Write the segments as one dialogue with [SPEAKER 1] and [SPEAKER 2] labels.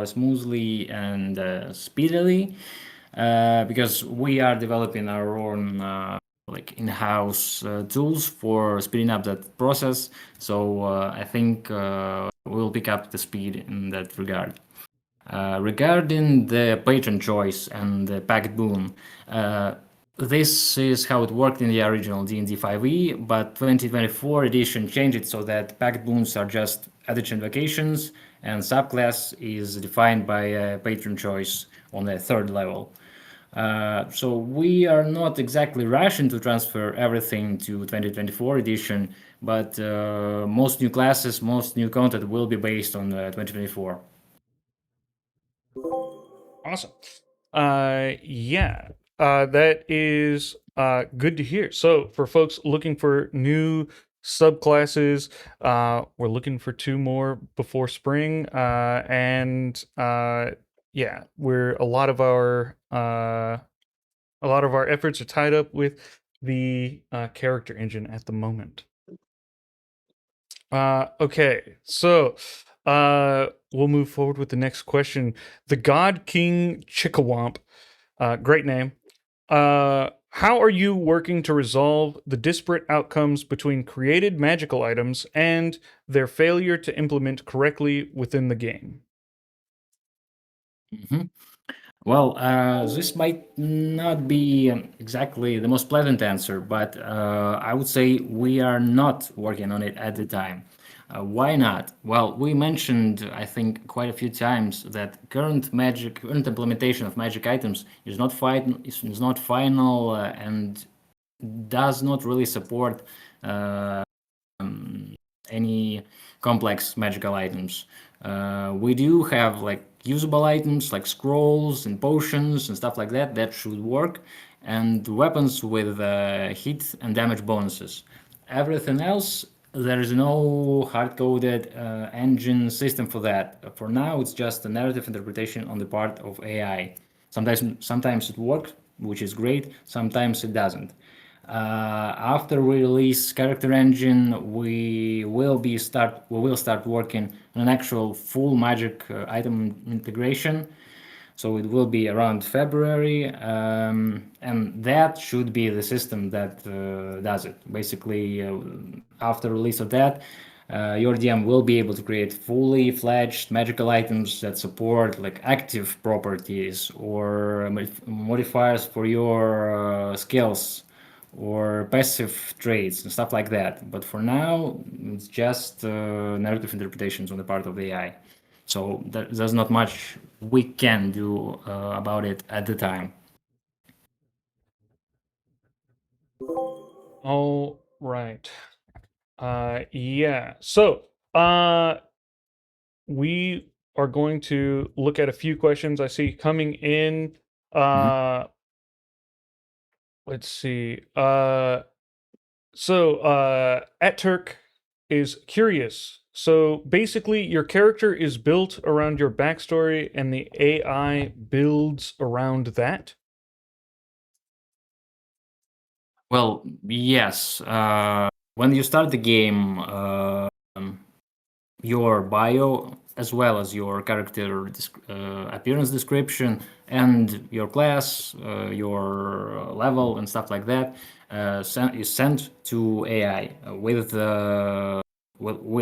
[SPEAKER 1] more smoothly and speedily, because we are developing our own like in-house tools for speeding up that process. So I think we'll pick up the speed in that regard. Regarding the patron choice and the packed boon, this is how it worked in the original D&D 5e, but 2024 edition changed it so that packed boons are just addition invocations, and subclass is defined by a patron choice on the third level. So we are not exactly rushing to transfer everything to 2024 edition, but most new classes, most new content will be based on 2024.
[SPEAKER 2] Awesome. Yeah, that is good to hear. So, for folks looking for new subclasses, we're looking for two more before spring, and yeah, we're a lot of our efforts are tied up with the character engine at the moment. Okay, so we'll move forward with the next question. The God King Chickawamp, great name. How are you working to resolve the disparate outcomes between created magical items and their failure to implement correctly within the game?
[SPEAKER 1] Mhm. Well, this might not be exactly the most pleasant answer, but I would say we are not working on it at the time. Why not? Well, we mentioned, I think, quite a few times that current implementation of magic items is not final and does not really support any complex magical items. We do have like usable items like scrolls and potions and stuff like that that should work, and weapons with hit and damage bonuses. Everything else, there is no hard-coded engine system for that. For now, it's just a narrative interpretation on the part of AI. Sometimes it works, which is great. Sometimes it doesn't. After we release character engine, we will start working on an actual full magic item integration. So it will be around February, and that should be the system that does it. Basically, after release of that, your DM will be able to create fully fledged magical items that support like active properties or modifiers for your skills or passive traits and stuff like that. But for now, it's just narrative interpretations on the part of the AI. So there's not much we can do about it at the time.
[SPEAKER 2] All right. Yeah. So, we are going to look at a few questions I see coming in.
[SPEAKER 1] Mhm.
[SPEAKER 2] Uh, let's see. At Turk is curious. So basically, your character is built around your backstory, and the AI builds around that.
[SPEAKER 1] Well, yes. When you start the game, your bio as well as your character appearance description and your class, your level and stuff like that is sent to AI with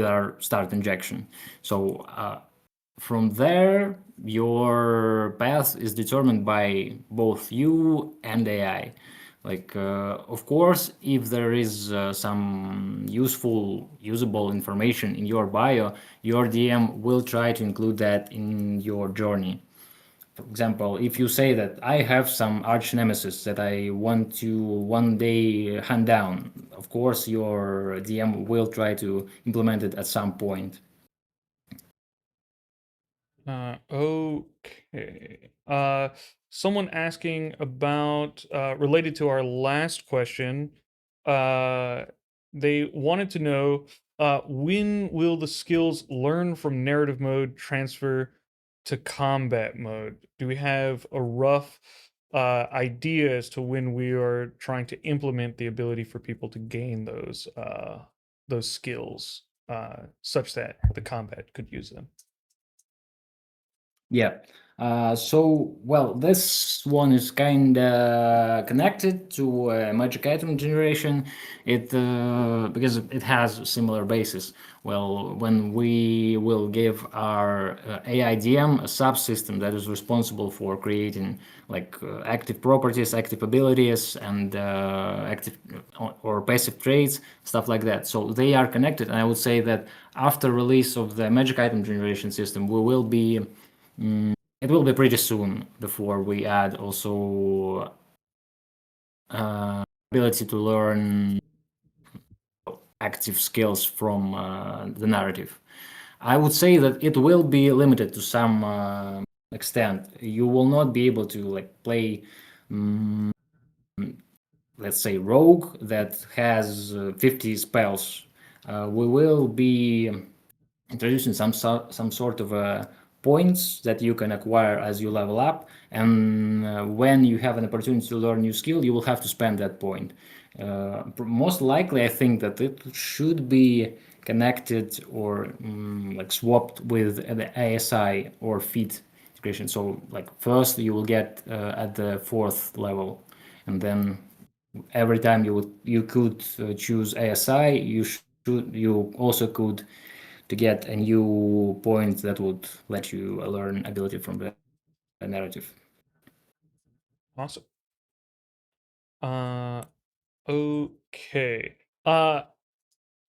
[SPEAKER 1] our start injection. So from there, your path is determined by both you and AI. Like, of course, if there is some usable information in your bio, your DM will try to include that in your journey. For example, if you say that I have some arch nemesis that I want to one day hunt down, of course, your DM will try to implement it at some point.
[SPEAKER 2] Okay. Someone asking about related to our last question. Uh, they wanted to know when will the skills learn from narrative mode transfer to combat mode? Do we have a rough idea as to when we are trying to implement the ability for people to gain those skills such that the combat could use them?
[SPEAKER 1] Yeah. Well, this one is kind of connected to magic item generation. It because it has similar basis. Well, when we will give our AIDM a subsystem that is responsible for creating like active properties, active abilities, and active or passive traits, stuff like that. So they are connected, and I would say that after release of the magic item generation system, we will be it will be pretty soon before we add also ability to learn active skills from the narrative. I would say that it will be limited to some extent. You will not be able to like play, let's say, rogue that has 50 spells. We will be introducing some sort of points that you can acquire as you level up, and when you have an opportunity to learn new skill, you will have to spend that point. Most likely, I think that it should be connected or like swapped with the ASI or feat integration. So, like first you will get at the fourth level, and then every time you could choose ASI, you also could to get a new point that would let you learn ability from the narrative.
[SPEAKER 2] Awesome. Uh, okay. Uh,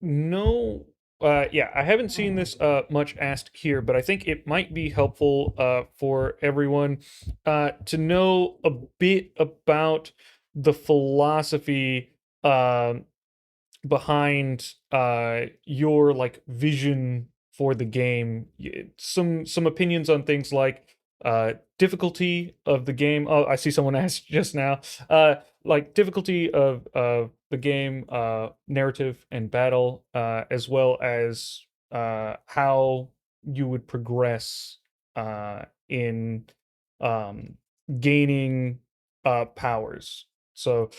[SPEAKER 2] no. Yeah, I haven't seen this much asked here, but I think it might be helpful for everyone to know a bit about the philosophy um behind your like vision for the game. Some opinions on things like difficulty of the game. Oh, I see someone asked just now. Like difficulty of the game, narrative and battle, as well as how you would progress in um gaining powers. So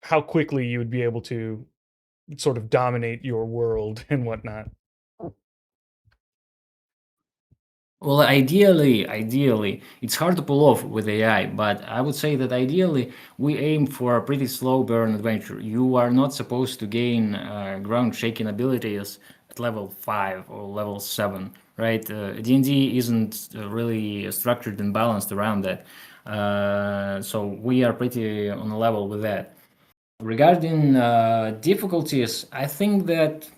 [SPEAKER 2] how quickly you would be able to sort of dominate your world and whatnot.
[SPEAKER 1] Well, ideally, it's hard to pull off with AI, but I would say that ideally we aim for a pretty slow burn adventure. You are not supposed to gain ground shaking abilities at level 5 or level 7, right? D&D isn't really structured and balanced around that. So we are pretty on a level with that. Regarding difficulties, I think that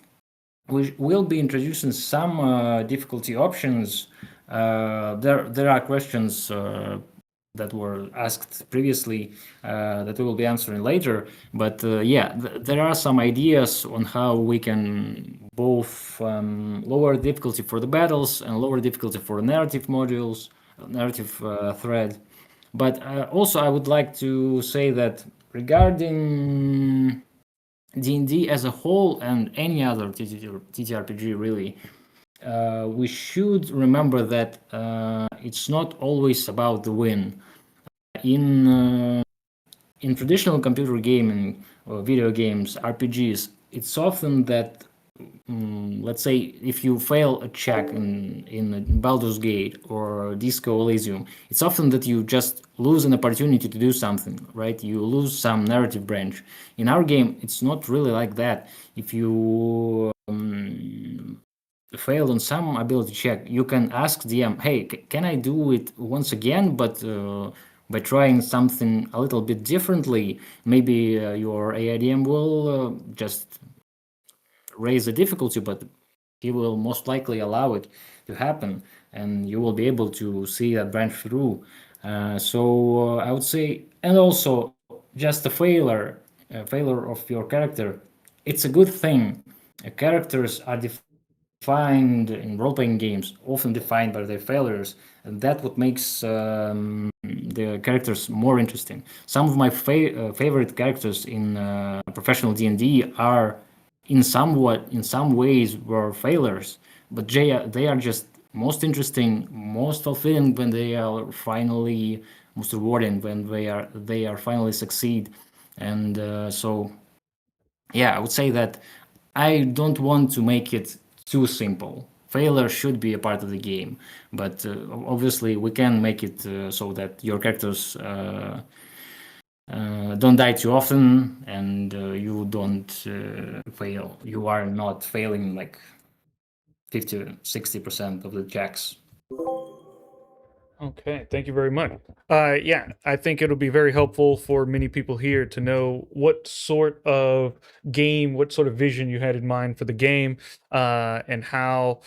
[SPEAKER 1] we will be introducing some difficulty options. There are questions that were asked previously that we will be answering later. But yeah, there are some ideas on how we can both lower difficulty for the battles and lower difficulty for narrative modules, narrative thread. But also, I would like to say that regarding D&D as a whole and any other TTRPG really, we should remember that it's not always about the win. In in traditional computer gaming or video games, RPGs, it's often that let's say if you fail a check in Baldur's Gate or Disco Elysium, it's often that you just lose an opportunity to do something, right? You lose some narrative branch. In our game, it's not really like that. If you failed on some ability check, you can ask DM, "Hey, can I do it once again, but by trying something a little bit differently? Maybe your AIDM will just raise the difficulty, but he will most likely allow it to happen, and you will be able to see that branch through. I would say, and also just a failure of your character, it's a good thing. Characters are defined in role-playing games, often defined by their failures, and that what makes the characters more interesting. Some of my favorite characters in professional D&D are in some ways were failures, but they are just most interesting, most fulfilling when they are finally most rewarding when they are finally succeed. And yeah, I would say that I don't want to make it too simple failure should be a part of the game, but obviously we can make it so that your characters don't die too often, and you don't fail. You are not failing like 50-60% of the checks.
[SPEAKER 2] Okay, thank you very much. Yeah, I think it'll be very helpful for many people here to know what sort of game, what sort of vision you had in mind for the game, and how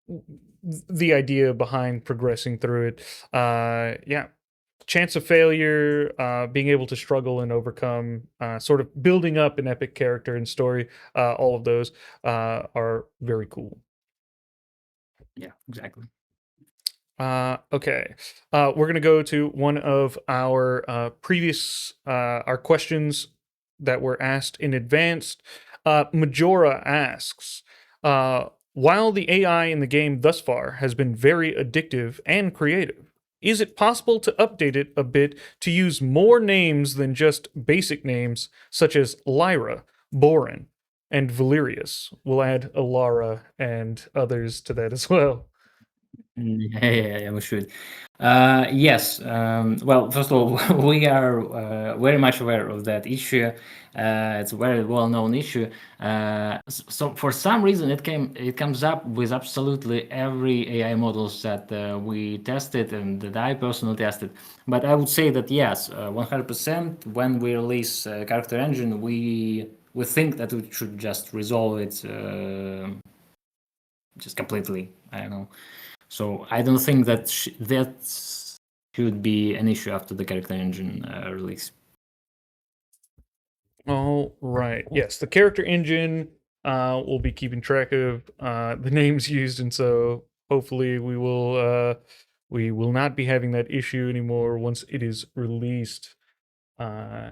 [SPEAKER 2] the idea behind progressing through it. Yeah, chance of failure, being able to struggle and overcome, sort of building up an epic character and story. All of those are very cool.
[SPEAKER 1] Yeah, exactly.
[SPEAKER 2] Okay. We're gonna go to one of our previous our questions that were asked in advance. Majora asks, while the AI in the game thus far has been very addictive and creative, is it possible to update it a bit to use more names than just basic names such as Lyra, Borin, and Valerius? We'll add Alara and others to that as well.
[SPEAKER 1] Yeah, we should. Yes. Well, first of all, we are very much aware of that issue. It's a very well-known issue. So for some reason, it comes up with absolutely every AI models that we tested and that I personally tested. But I would say that yes, 100%. When we release character engine, we think that we should just resolve it just completely. I don't know. So I don't think that that should be an issue after the character engine release.
[SPEAKER 2] All right. Yes, the character engine will be keeping track of the names used, and so hopefully we will not be having that issue anymore once it is released. Uh,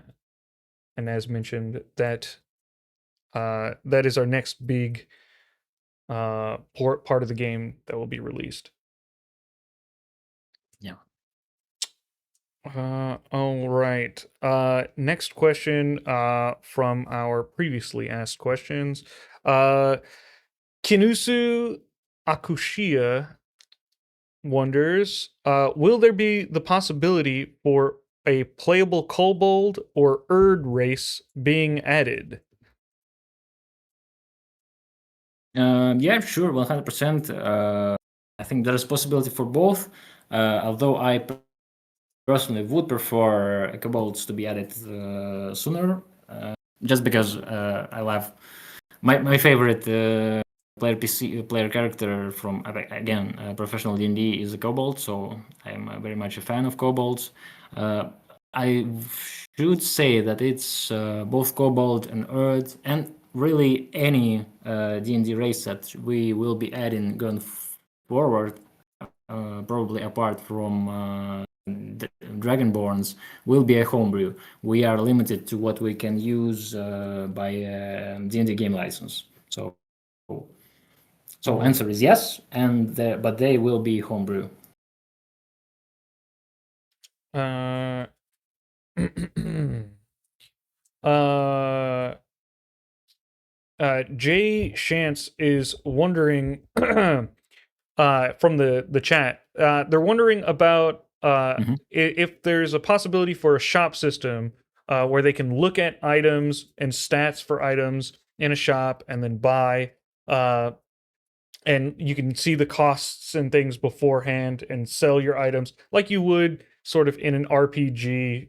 [SPEAKER 2] and as mentioned, that is our next big part of the game that will be released.
[SPEAKER 1] Yeah.
[SPEAKER 2] All right. Next question from our previously asked questions. Kinusu Akushia wonders, will there be the possibility for a playable kobold or Erd race being added?
[SPEAKER 1] Yeah, sure, 100%. I think there is possibility for both. Although I personally would prefer kobolds to be added sooner, just because I love my favorite player PC player character from again professional D&D is a kobold, so I'm very much a fan of kobolds. Uh, I should say that it's both kobold and earth, and really any D&D race that we will be adding going forward, probably apart from the Dragonborns, will be a homebrew. We are limited to what we can use by D&D game license. So
[SPEAKER 2] Oh.
[SPEAKER 1] answer is yes, and but they will be homebrew.
[SPEAKER 2] Uh, uh, Jay Shantz is wondering from the chat. They're wondering about
[SPEAKER 1] Mhm.
[SPEAKER 2] if there's a possibility for a shop system where they can look at items and stats for items in a shop and then buy. And you can see the costs and things beforehand and sell your items like you would sort of in an RPG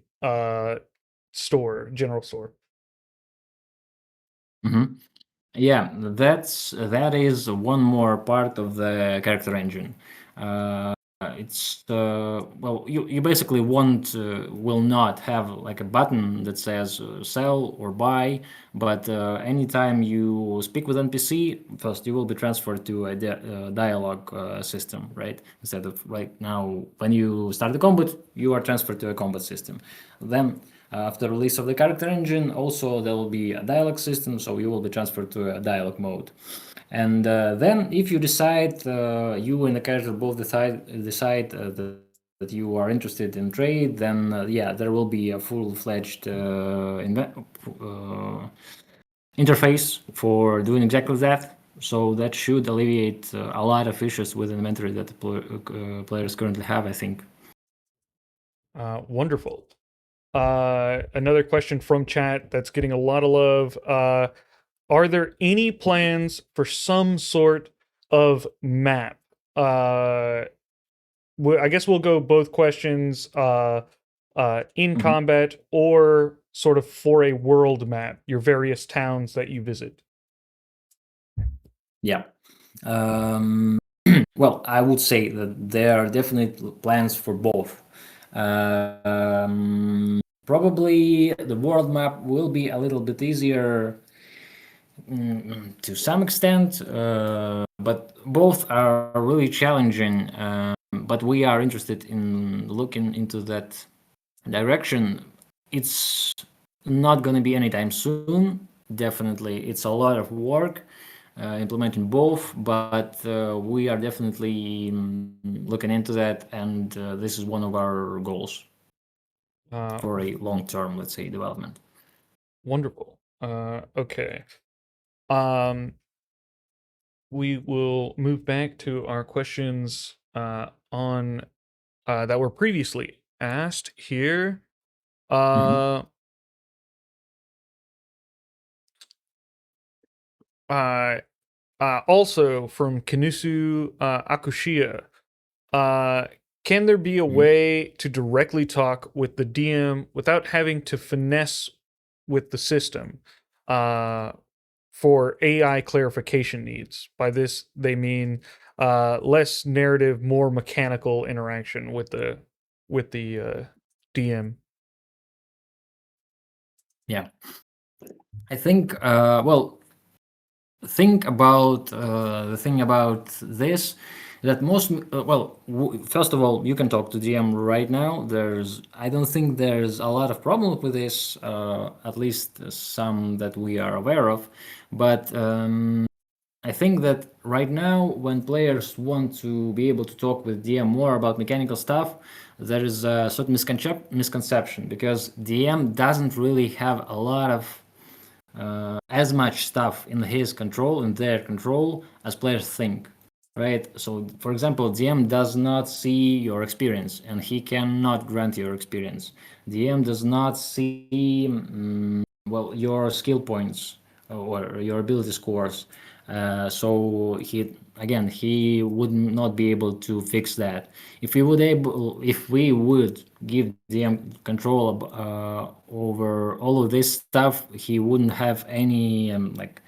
[SPEAKER 2] store, general store.
[SPEAKER 1] Mhm. Yeah, that is one more part of the character engine. It's well, you basically won't will not have like a button that says sell or buy, but anytime you speak with NPC, first you will be transferred to a dialogue system, right? Instead of right now, when you start the combat, you are transferred to a combat system. Then after release of the character engine, also there will be a dialogue system, so you will be transferred to a dialogue mode. And then, if you decide, you and the character both decide that you are interested in trade, then yeah, there will be a full-fledged interface for doing exactly that. So that should alleviate a lot of issues with inventory that players currently have, I think.
[SPEAKER 2] Wonderful. Another question from chat that's getting a lot of love. Are there any plans for some sort of map? I guess we'll go both questions. In
[SPEAKER 1] Mhm.
[SPEAKER 2] combat or sort of for a world map, your various towns that you visit.
[SPEAKER 1] Yeah. Um, well, I would say that there are definite plans for both. Probably the world map will be a little bit easier to some extent, but both are really challenging. But we are interested in looking into that direction. It's not going to be anytime soon. Definitely, it's a lot of work implementing both, but we are definitely looking into that, and this is one of our goals
[SPEAKER 2] Uh,
[SPEAKER 1] for a long-term, let's say, development.
[SPEAKER 2] Wonderful. Okay. Um, we will move back to our questions on that were previously asked here.
[SPEAKER 1] Mm-hmm.
[SPEAKER 2] Uh, uh, Also from Kinusu Akushia. Uh, can there be a
[SPEAKER 1] Mm-hmm.
[SPEAKER 2] way to directly talk with the DM without having to finesse with the system for AI clarification needs? By this, they mean less narrative, more mechanical interaction with the DM.
[SPEAKER 1] Yeah, I think. Well, think about the thing about this that most well first of all you can talk to DM right now. There's I don't think there's a lot of problem with this, at least some that we are aware of, but I think that right now when players want to be able to talk with DM more about mechanical stuff, there is a certain misconception because DM doesn't really have a lot of as much stuff in his control, in their control, as players think, right? So, for example, DM does not see your experience, and he cannot grant your experience. DM does not see, well, your skill points or your ability scores. So he would not be able to fix that. If we would give DM control over all of this stuff, he wouldn't have any like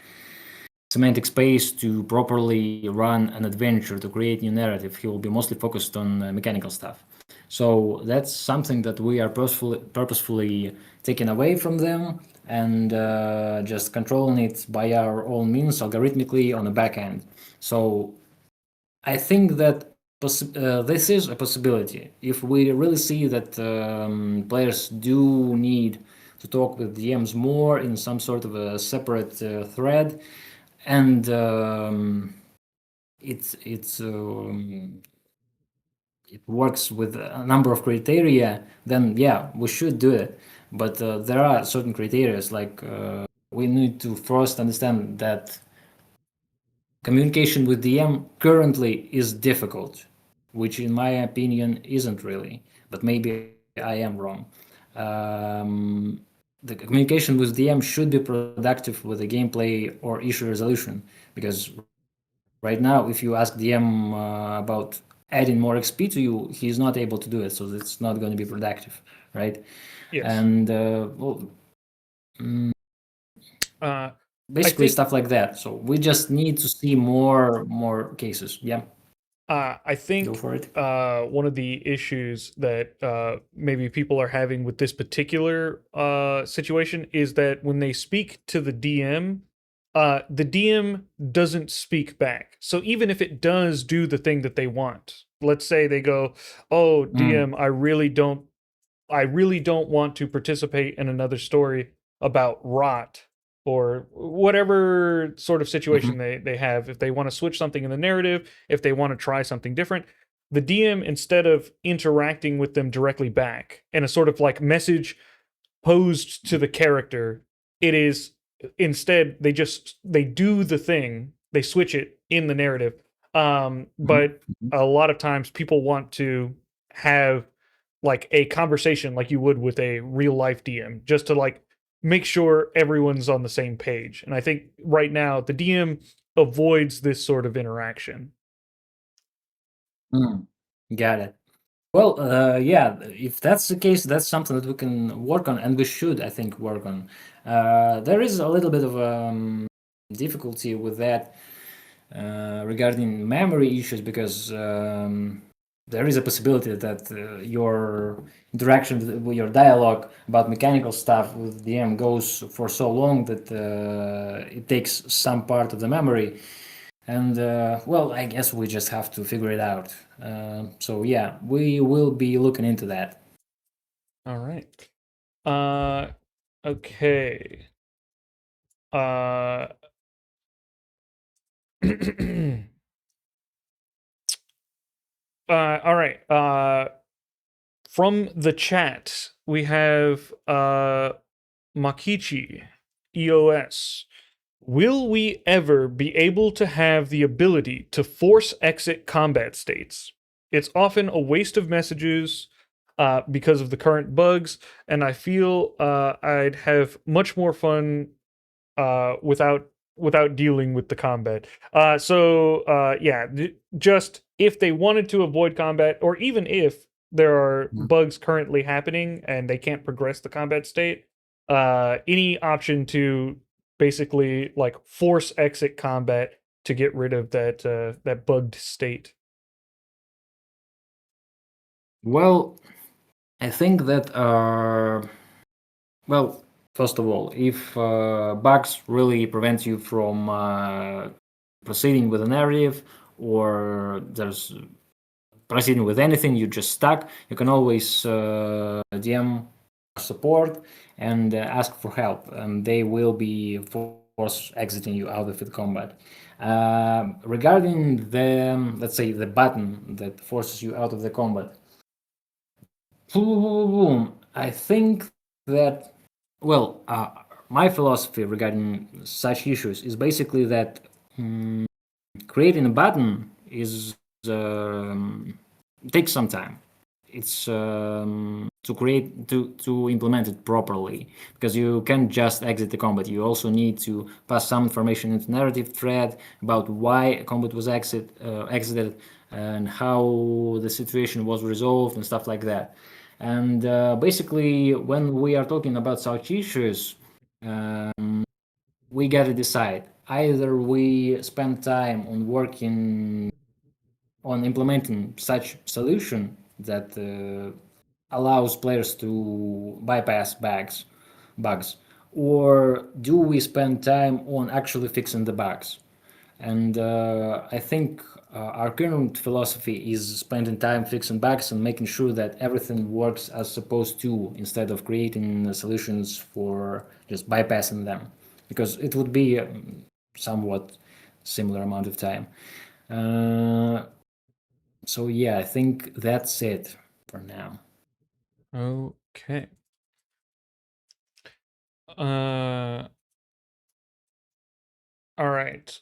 [SPEAKER 1] semantic space to properly run an adventure to create new narrative. He will be mostly focused on mechanical stuff. So that's something that we are purposefully taking away from them and just controlling it by our own means algorithmically on the back end. So I think that this is a possibility. If we really see that players do need to talk with DMs more in some sort of a separate thread, and it works with a number of criteria, then yeah, we should do it. But there are certain criteria, like we need to first understand that communication with DM currently is difficult, which in my opinion isn't really, but maybe I am wrong. The communication with DM should be productive with the gameplay or issue resolution, because right now, if you ask DM about adding more XP to you, he's not able to do it, so it's not going to be productive, right?
[SPEAKER 2] Yes.
[SPEAKER 1] And well,
[SPEAKER 2] Uh, I
[SPEAKER 1] basically
[SPEAKER 2] think
[SPEAKER 1] stuff like that. So we just need to see more cases. Yeah,
[SPEAKER 2] I
[SPEAKER 1] go
[SPEAKER 2] think
[SPEAKER 1] for it.
[SPEAKER 2] one of the issues that maybe people are having with this particular situation is that when they speak to the DM doesn't speak back. So even if it does do the thing that they want, let's say they go, "Oh,
[SPEAKER 1] Mm,
[SPEAKER 2] DM, I really don't want to participate in another story about rot or whatever sort of situation
[SPEAKER 1] mhm.
[SPEAKER 2] they have. If they want to switch something in the narrative, if they want to try something different, the DM, instead of interacting with them directly back in a sort of like message posed to the character, it is instead they do the thing they switch it in the narrative.
[SPEAKER 1] Mhm.
[SPEAKER 2] But a lot of times people want to have like a conversation like you would with a real life DM, just to like make sure everyone's on the same page. And I think right now the DM avoids this sort of interaction.
[SPEAKER 1] Mm. Got it. Well, yeah, if that's the case, that's something that we can work on, and we should, I think, work on. There is a little bit of difficulty with that regarding memory issues because there is a possibility that your interaction with your dialogue about mechanical stuff with DM goes for so long that it takes some part of the memory. And well, I guess we just have to figure it out. So yeah, we will be looking into that.
[SPEAKER 2] All right. Okay. Uh all right. From the chat, we have Makichi EOS. Will we ever be able to have the ability to force exit combat states? It's often a waste of messages because of the current bugs, and I feel I'd have much more fun without dealing with the combat. Yeah, just if they wanted to avoid combat, or even if there are bugs currently happening and they can't progress the combat state, any option to basically like force exit combat to get rid of that bugged state.
[SPEAKER 1] Well, I think that well, first of all, if bugs really prevent you from proceeding with a narrative, or there's proceeding with anything, you're just stuck, you can always DM support and ask for help, and they will be force exiting you out of the combat. Regarding the, let's say, the button that forces you out of the combat, I think that, well, my philosophy regarding such issues is basically that creating a button is takes some time. It's to create to implement it properly, because you can't just exit the combat. You also need to pass some information into narrative thread about why a combat was exited, and how the situation was resolved and stuff like that. And basically, when we are talking about such issues, we gotta decide. Either we spend time on working on implementing such solution that allows players to bypass bugs, or do we spend time on actually fixing the bugs? And I think our current philosophy is spending time fixing bugs and making sure that everything works as supposed to, instead of creating solutions for just bypassing them, because it would be somewhat similar amount of time. Uh, so yeah, I think that's it for now.
[SPEAKER 2] Okay. Uh All right.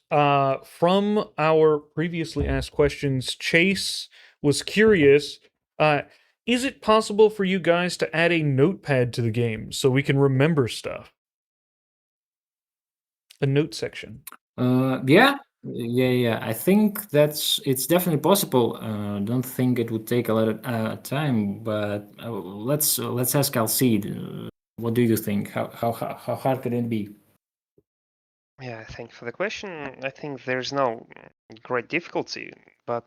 [SPEAKER 2] From our previously asked questions, Chase was curious. Uh, is it possible for you guys to add a notepad to the game so we can remember stuff? A note section.
[SPEAKER 1] Yeah. I think it's definitely possible. Don't think it would take a lot of time, but let's ask Alcide. What do you think? How hard could it be?
[SPEAKER 3] Yeah, thank you for the question. I think there's no great difficulty, but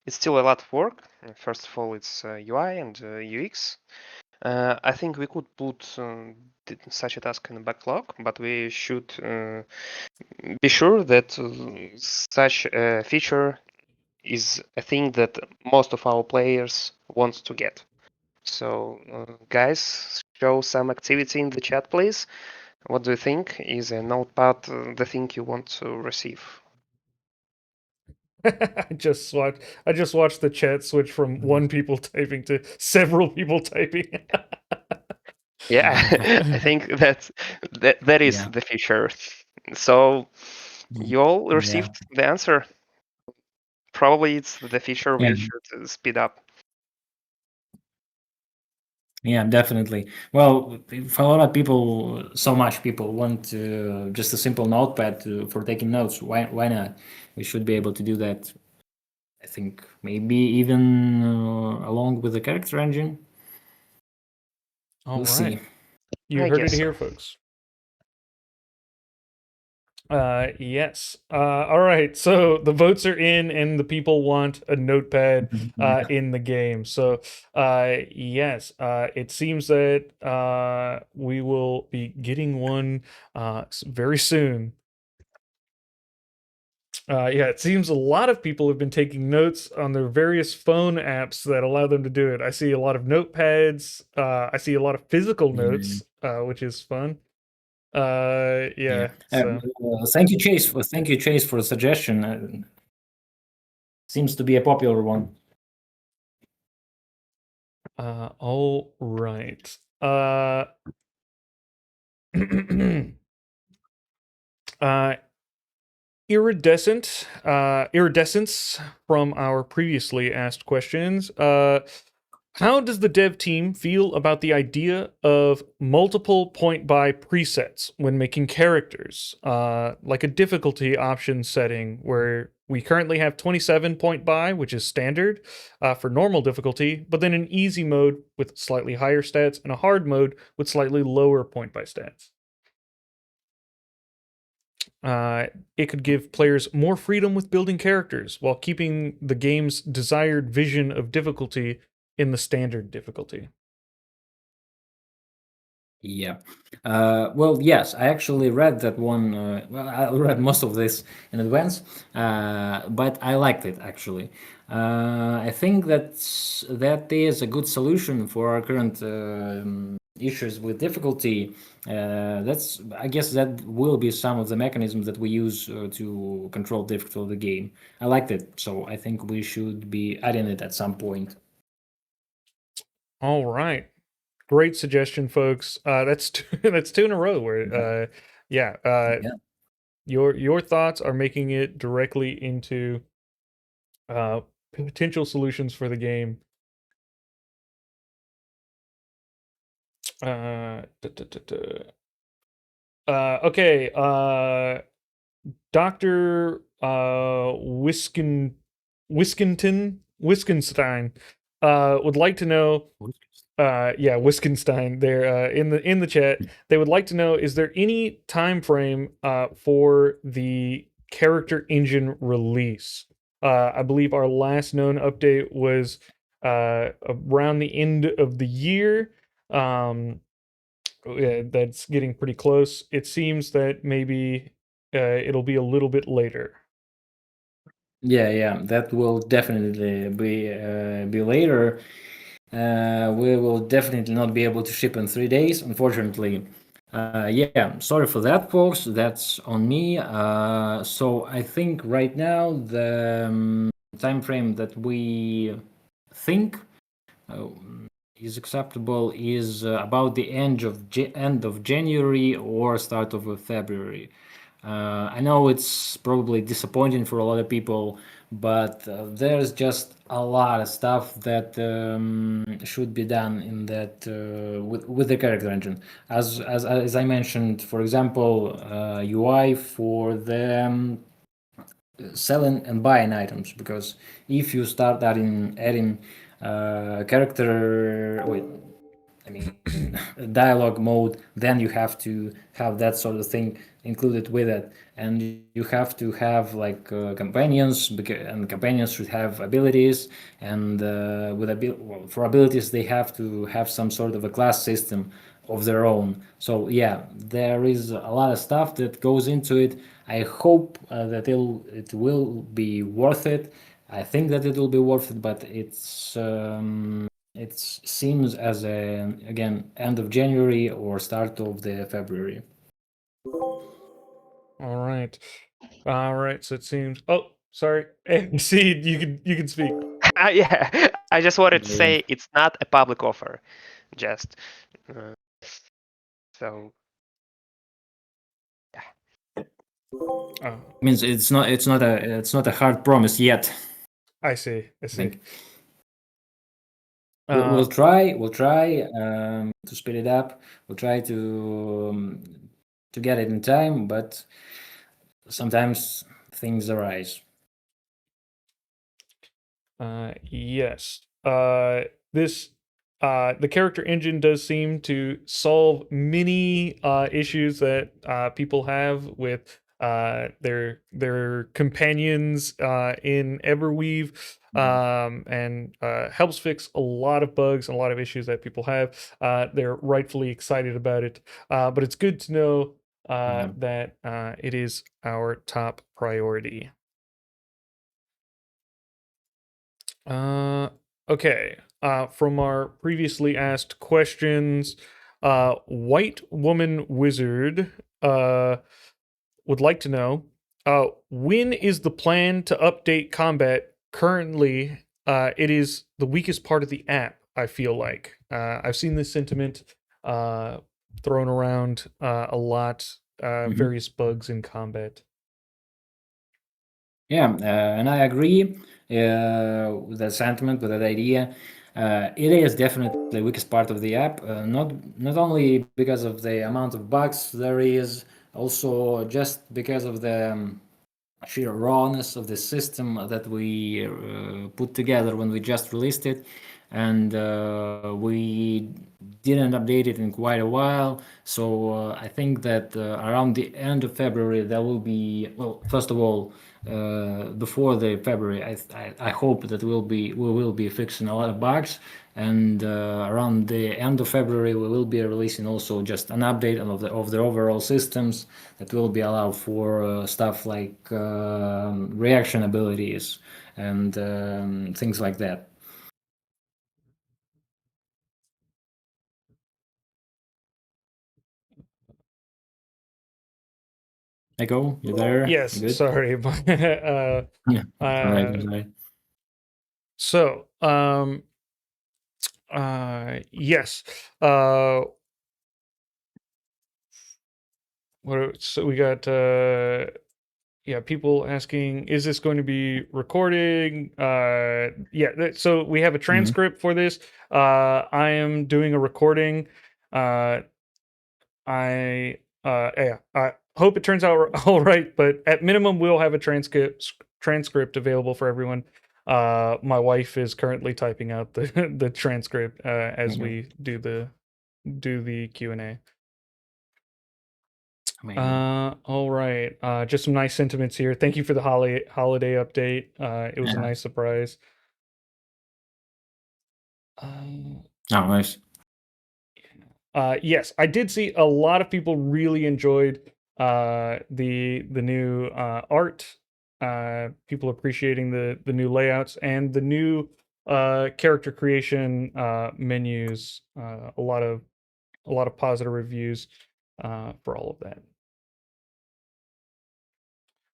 [SPEAKER 3] it's still a lot of work. First of all, it's UI and UX. I think we could put such a task in a backlog, but we should be sure that such a feature is a thing that most of our players want to get. So, guys, show some activity in the chat, please. What do you think? Is a notepad the thing you want to receive?
[SPEAKER 2] I just watched the chat switch from one people typing to several people typing.
[SPEAKER 3] Yeah, I think that is
[SPEAKER 1] Yeah.
[SPEAKER 3] the feature. So You all
[SPEAKER 1] Yeah.
[SPEAKER 3] received the answer. Probably it's the feature
[SPEAKER 1] Yeah.
[SPEAKER 3] we should speed up.
[SPEAKER 1] Yeah, definitely. Well, for a lot of people, so much people want just a simple notepad for taking notes. Why not? We should be able to do that. I think maybe even along with the character engine.
[SPEAKER 2] All
[SPEAKER 1] We'll
[SPEAKER 2] right.
[SPEAKER 1] see.
[SPEAKER 2] You
[SPEAKER 3] I
[SPEAKER 2] heard it
[SPEAKER 3] guess so.
[SPEAKER 2] here, folks. Yes. All right. So the votes are in, and the people want a notepad in the game. So, yes, it seems that we will be getting one very soon. Yeah, it seems a lot of people have been taking notes on their various phone apps that allow them to do it. I see a lot of notepads. I see a lot of physical notes, which is fun.
[SPEAKER 1] Yeah.
[SPEAKER 2] Yeah. So.
[SPEAKER 1] Thank you, Chase, for the suggestion. Seems to be a popular one.
[SPEAKER 2] All right. Uh, iridescence from our previously asked questions. How does the dev team feel about the idea of multiple point buy presets when making characters? Like a difficulty option setting where we currently have 27 point buy, which is standard for normal difficulty, but then an easy mode with slightly higher stats and a hard mode with slightly lower point buy stats. It could give players more freedom with building characters while keeping the game's desired vision of difficulty in the standard difficulty.
[SPEAKER 1] Yeah. Well, yes, I actually read that one. Well, I read most of this in advance, but I liked it actually. I think that is a good solution for our current issues with difficulty. I guess that will be some of the mechanisms that we use to control difficulty of the game. I liked it, so I think we should be adding it at some point.
[SPEAKER 2] All right. Great suggestion, folks. That's that's two in a row where yeah,
[SPEAKER 1] Yeah.
[SPEAKER 2] your thoughts are making it directly into uh potential solutions for the game. Da, da, da, da. Okay, Dr. Wiskenstein would like to know yeah, Wiskenstein there in the chat. They would like to know, is there any time frame for the character engine release? I believe our last known update was around the end of the year. Yeah, that's getting pretty close. It seems that maybe it'll be a little bit later.
[SPEAKER 1] Yeah, that will definitely be later. We will definitely not be able to ship in 3 days, unfortunately. Yeah, sorry for that, folks. That's on me. So I think right now the time frame that we think uh, is acceptable is about the end of January or start of February. I know it's probably disappointing for a lot of people, but there's just a lot of stuff that should be done in that with the character engine. As I mentioned, for example, UI for the selling and buying items, because if you start adding character wait I mean dialogue mode, then you have to have that sort of thing included with it, and you have to have like companions, and companions should have abilities, and well, for abilities they have to have some sort of a class system of their own. So yeah, there is a lot of stuff that goes into it. I hope that it will be worth it. I think that it will be worth it, but it seems as a again end of January or start of the February.
[SPEAKER 2] All right. All right. So it seems. Oh, sorry. See, you can speak.
[SPEAKER 3] Yeah, I just wanted to
[SPEAKER 1] Yeah.
[SPEAKER 3] say it's not a public offer, just uh, so.
[SPEAKER 1] Means it's not a hard promise yet.
[SPEAKER 2] I see. I
[SPEAKER 1] I
[SPEAKER 2] see.
[SPEAKER 1] think we'll try to speed it up. We'll try to get it in time, but sometimes things arise.
[SPEAKER 2] Yes. This the character engine does seem to solve many issues that people have with their companions in Everweave, and helps fix a lot of bugs and a lot of issues that people have. They're rightfully excited about it, but it's good to know
[SPEAKER 1] Yeah.
[SPEAKER 2] that it is our top priority. Okay. From our previously asked questions, White Woman Wizard would like to know when is the plan to update combat? Currently, it is the weakest part of the app, I feel like. I've seen this sentiment thrown around a lot, various bugs in combat.
[SPEAKER 1] Yeah, and I agree with that sentiment, with that idea. It is definitely the weakest part of the app, not only because of the amount of bugs there is, also just because of the sheer rawness of the system that we put together when we just released it, and we didn't update it in quite a while. So I think that around the end of February there will be, well, first of all, before the February, I hope that we will be fixing a lot of bugs, and around the end of February we will be releasing also just an update of the overall systems that will be allowed for stuff like reaction abilities and things like that. Echo, you there? You
[SPEAKER 2] Yes,
[SPEAKER 1] good?
[SPEAKER 2] sorry.
[SPEAKER 1] Yeah. All right.
[SPEAKER 2] uh,
[SPEAKER 1] All right.
[SPEAKER 2] so, yes. Uh, so we got yeah, people asking, is this going to be recording? Yeah, so we have a
[SPEAKER 1] Mhm.
[SPEAKER 2] transcript for this. I am doing a recording. Uh, yeah, I hope it turns out all right, but at minimum, we'll have a transcript available for everyone. My wife is currently typing out the the transcript as
[SPEAKER 1] Okay.
[SPEAKER 2] we do the Q&A.
[SPEAKER 1] Amazing.
[SPEAKER 2] All right. Just some nice sentiments here. Thank you for the holiday update. It was a
[SPEAKER 1] Yeah.
[SPEAKER 2] nice surprise. Um,
[SPEAKER 1] Oh, nice.
[SPEAKER 2] yes, I did see a lot of people really enjoyed the new art. People appreciating the new layouts and the new character creation menus. A lot of positive reviews for all of that.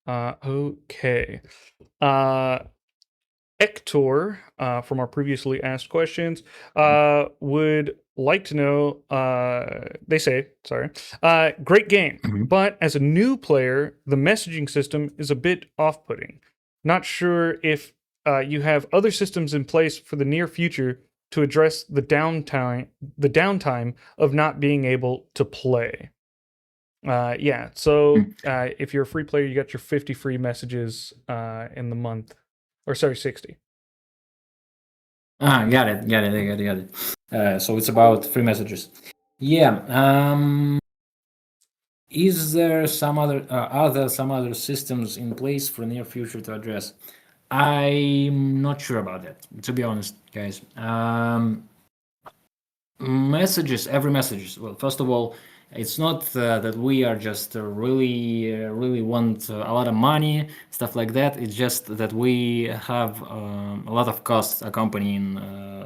[SPEAKER 2] Okay. Uh, Hector, from our previously asked questions, would like to know. They say, sorry, great game,
[SPEAKER 1] Mhm.
[SPEAKER 2] but as a new player, the messaging system is a bit off-putting. Not sure if you have other systems in place for the near future to address the downtime of not being able to play. Yeah. So if you're a free player, you got your 50 free messages in the month, or sorry, 60.
[SPEAKER 1] Got it. Got it. I got it. So it's about free messages. Yeah. Are there some other systems in place for near future to address? I'm not sure about that, to be honest, guys. Messages, every messages. Well, first of all, it's not that we are just really want a lot of money, stuff like that. It's just that we have a lot of costs accompanying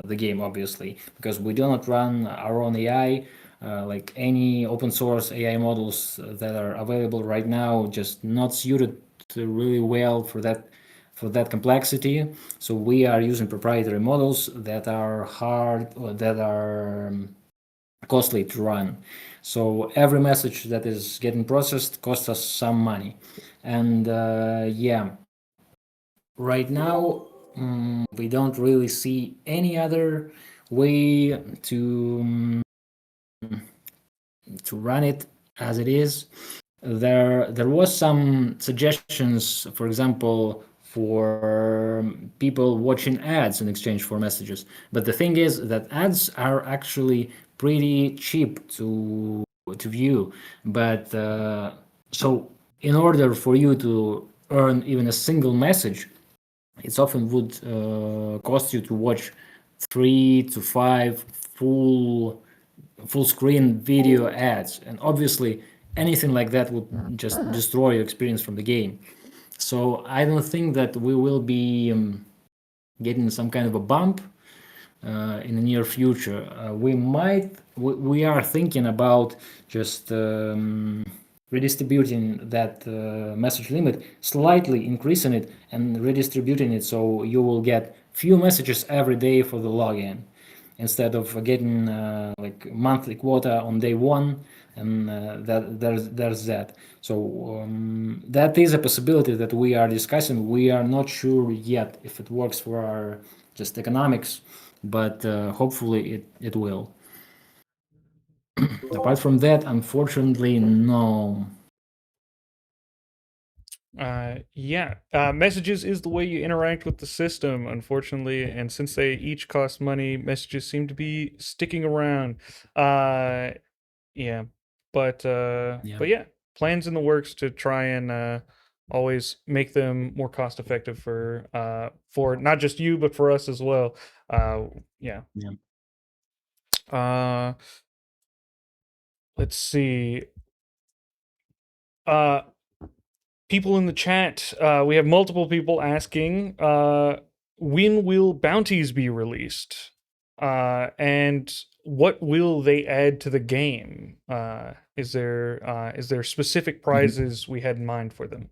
[SPEAKER 1] the game, obviously, because we do not run our own AI. Like any open source AI models that are available right now, just not suited to really well for that complexity. So we are using proprietary models that are hard, or that are costly to run. So every message that is getting processed costs us some money. And yeah, right now we don't really see any other way to run it as it is. There was some suggestions, for example, for people watching ads in exchange for messages. But the thing is that ads are actually pretty cheap to view. But so in order for you to earn even a single message, it often would cost you to watch 3 to 5 full screen video ads, and obviously anything like that would just destroy your experience from the game. So I don't think that we will be getting some kind of a bump in the near future. We are thinking about just redistributing that message limit, slightly increasing it and redistributing it, so you will get few messages every day for the login instead of getting like monthly quota on day one. And that there's that. So that is a possibility that we are discussing. We are not sure yet if it works for our just economics, but hopefully it will. Apart from that, unfortunately, no.
[SPEAKER 2] Yeah, messages is the way you interact with the system, unfortunately, and since they each cost money, messages seem to be sticking around. Yeah, but
[SPEAKER 1] Yeah,
[SPEAKER 2] yeah, plans in the works to try and always make them more cost effective for not just you but for us as well. Yeah.
[SPEAKER 1] yeah.
[SPEAKER 2] Uh, let's see. Uh, people in the chat. We have multiple people asking, when will bounties be released? And what will they add to the game? Is there specific
[SPEAKER 1] Mhm.
[SPEAKER 2] prizes we had in mind for them?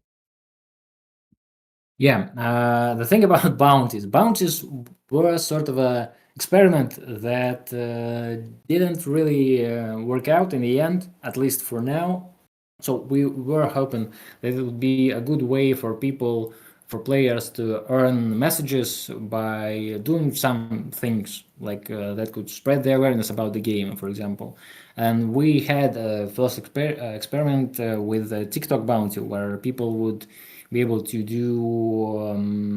[SPEAKER 1] Yeah, the thing about bounties were sort of a experiment that didn't really work out in the end, at least for now. So we were hoping that it would be a good way for people, for players to earn messages by doing some things like that could spread the awareness about the game, for example. And we had a first experiment with a TikTok bounty where people would be able to do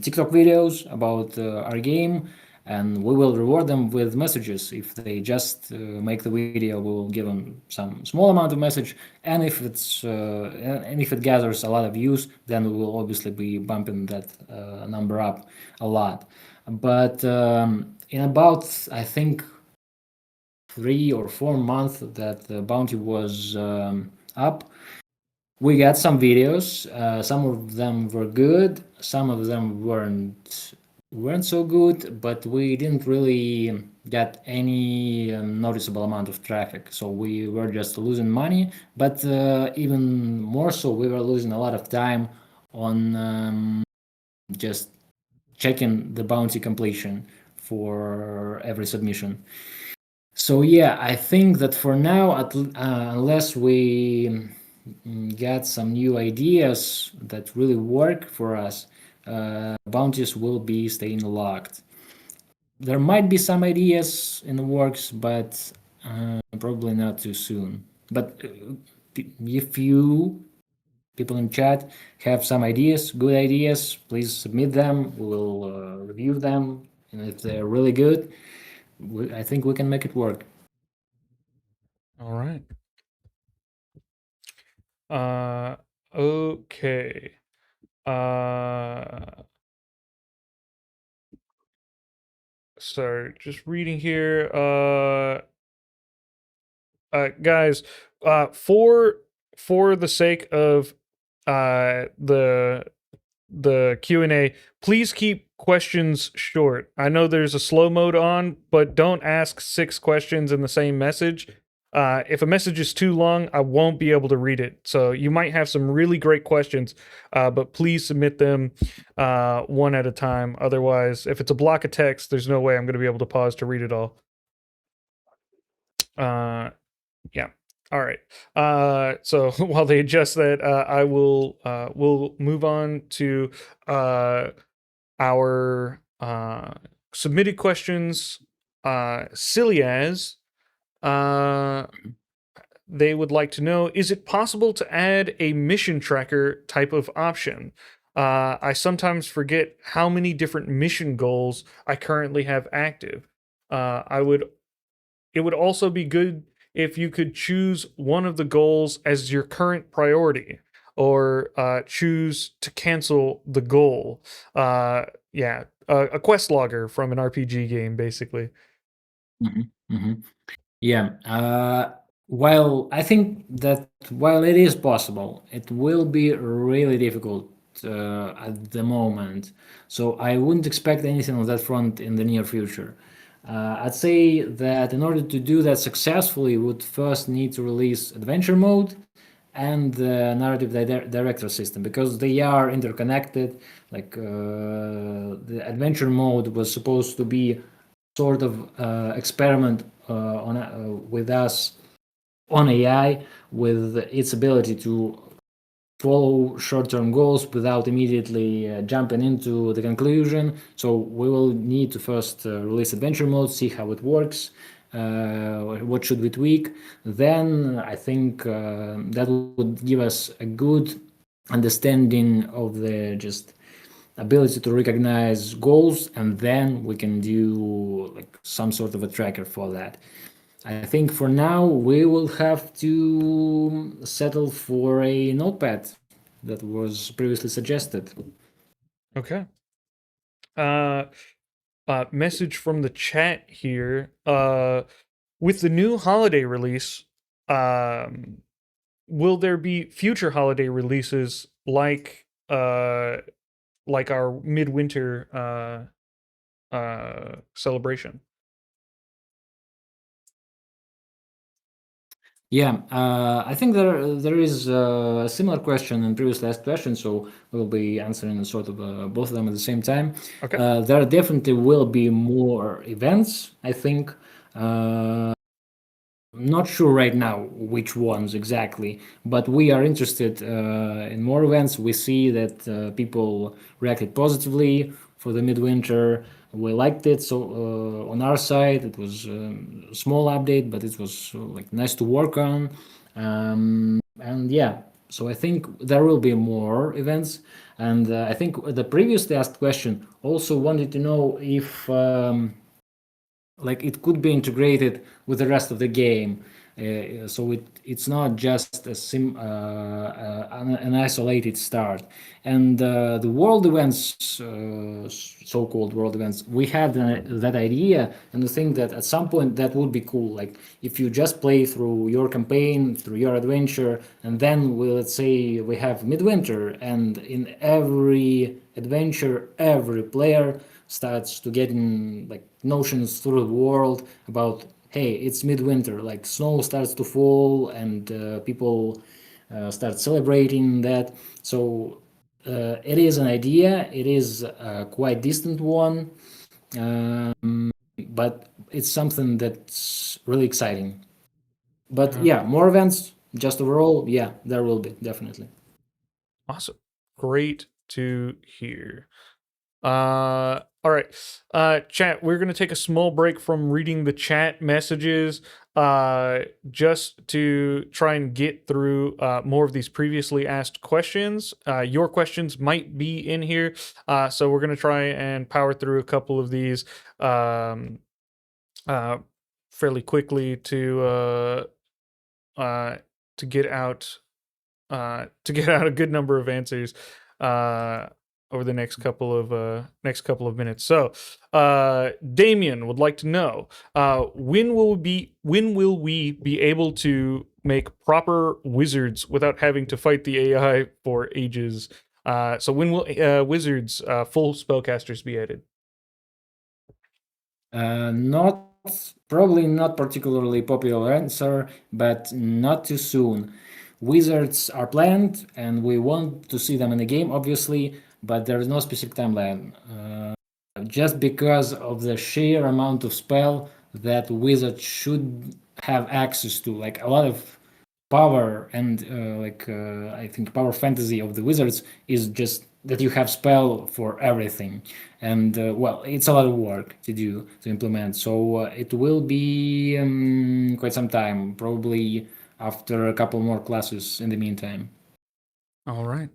[SPEAKER 1] TikTok videos about our game, and we will reward them with messages. If they just make the video, we will give them some small amount of message, and if it gathers a lot of views, then we will obviously be bumping that number up a lot. But in about, I think, 3 or 4 months that the bounty was up, we got some videos. Some of them were good. Some of them weren't so good. But we didn't really get any noticeable amount of traffic. So we were just losing money. But even more so, we were losing a lot of time on just checking the bounty completion for every submission. So yeah, I think that for now, unless we get some new ideas that really work for us, bounties will be staying locked. There might be some ideas in the works, but probably not too soon. But if you people in chat have some ideas, good ideas, please submit them. We will review them, and if they're really good, I think we can make it work.
[SPEAKER 2] All right. Okay. Uh, sorry, just reading here. Guys, for the sake of the Q&A, please keep questions short. I know there's a slow mode on, but don't ask 6 questions in the same message. If a message is too long, I won't be able to read it. So you might have some really great questions, but please submit them one at a time. Otherwise, if it's a block of text, there's no way I'm going to be able to pause to read it all. Yeah. All right. So while they adjust that, I will we'll move on to our submitted questions. Silly as uh, they would like to know: is it possible to add a mission tracker type of option? I sometimes forget how many different mission goals I currently have active. I would It would also be good if you could choose one of the goals as your current priority, or choose to cancel the goal. Yeah, a quest logger from an RPG game, basically.
[SPEAKER 1] Mhm, mhm. Yeah. While I think that while it is possible, it will be really difficult at the moment. So I wouldn't expect anything on that front in the near future. I'd say that in order to do that successfully, we would first need to release adventure mode and the narrative director system, because they are interconnected. Like the adventure mode was supposed to be sort of experiment with us on AI, with its ability to follow short-term goals without immediately jumping into the conclusion. So we will need to first release adventure mode, see how it works, what should we tweak. Then I think that would give us a good understanding of the just ability to recognize goals, and then we can do like some sort of a tracker for that. I think for now we will have to settle for a notepad that was previously suggested.
[SPEAKER 2] Okay. Uh, Message from the chat here. With the new holiday release, um, will there be future holiday releases like our midwinter celebration?
[SPEAKER 1] Yeah, I think there is a similar question in previous last question, so we'll be answering sort of both of them at the same time.
[SPEAKER 2] Okay.
[SPEAKER 1] There definitely will be more events, I think. Uh, Not sure right now which ones exactly, but we are interested in more events. We see that people reacted positively for the midwinter. We liked it. So on our side, it was a small update, but it was like nice to work on. And yeah, so I think there will be more events. And I think the previously asked question also wanted to know if like it could be integrated with the rest of the game, so it's not just an isolated start. And the world events, so-called world events, we had that idea, and I think that at some point that would be cool. Like if you just play through your campaign, through your adventure, and then let's say we have midwinter, and in every adventure every player starts to get in like notions through the world about, hey, it's midwinter, like snow starts to fall, and people start celebrating that. So it is an idea, it is a quite distant one, but it's something that's really exciting. But
[SPEAKER 2] Uh,
[SPEAKER 1] yeah, more events just overall, yeah, there will be definitely.
[SPEAKER 2] awesome. Great to hear. All right. Chat, we're going to take a small break from reading the chat messages just to try and get through more of these previously asked questions. Your questions might be in here. So we're going to try and power through a couple of these um, uh, fairly quickly uh, to get out to get out a good number of answers uh, over the next couple of minutes. So, Damien would like to know when will we be able to make proper wizards without having to fight the AI for ages? So when will wizards full spellcasters be added?
[SPEAKER 1] Not Probably not particularly popular answer, but not too soon. Wizards are planned, and we want to see them in the game, obviously, but there is no specific timeline. Just because of the sheer amount of spell that wizards should have access to like a lot of power, and I think power fantasy of the wizards is just that you have spell for everything, and well, it's a lot of work to do to implement. So it will be quite some time, probably after a couple more classes in the meantime.
[SPEAKER 2] All right.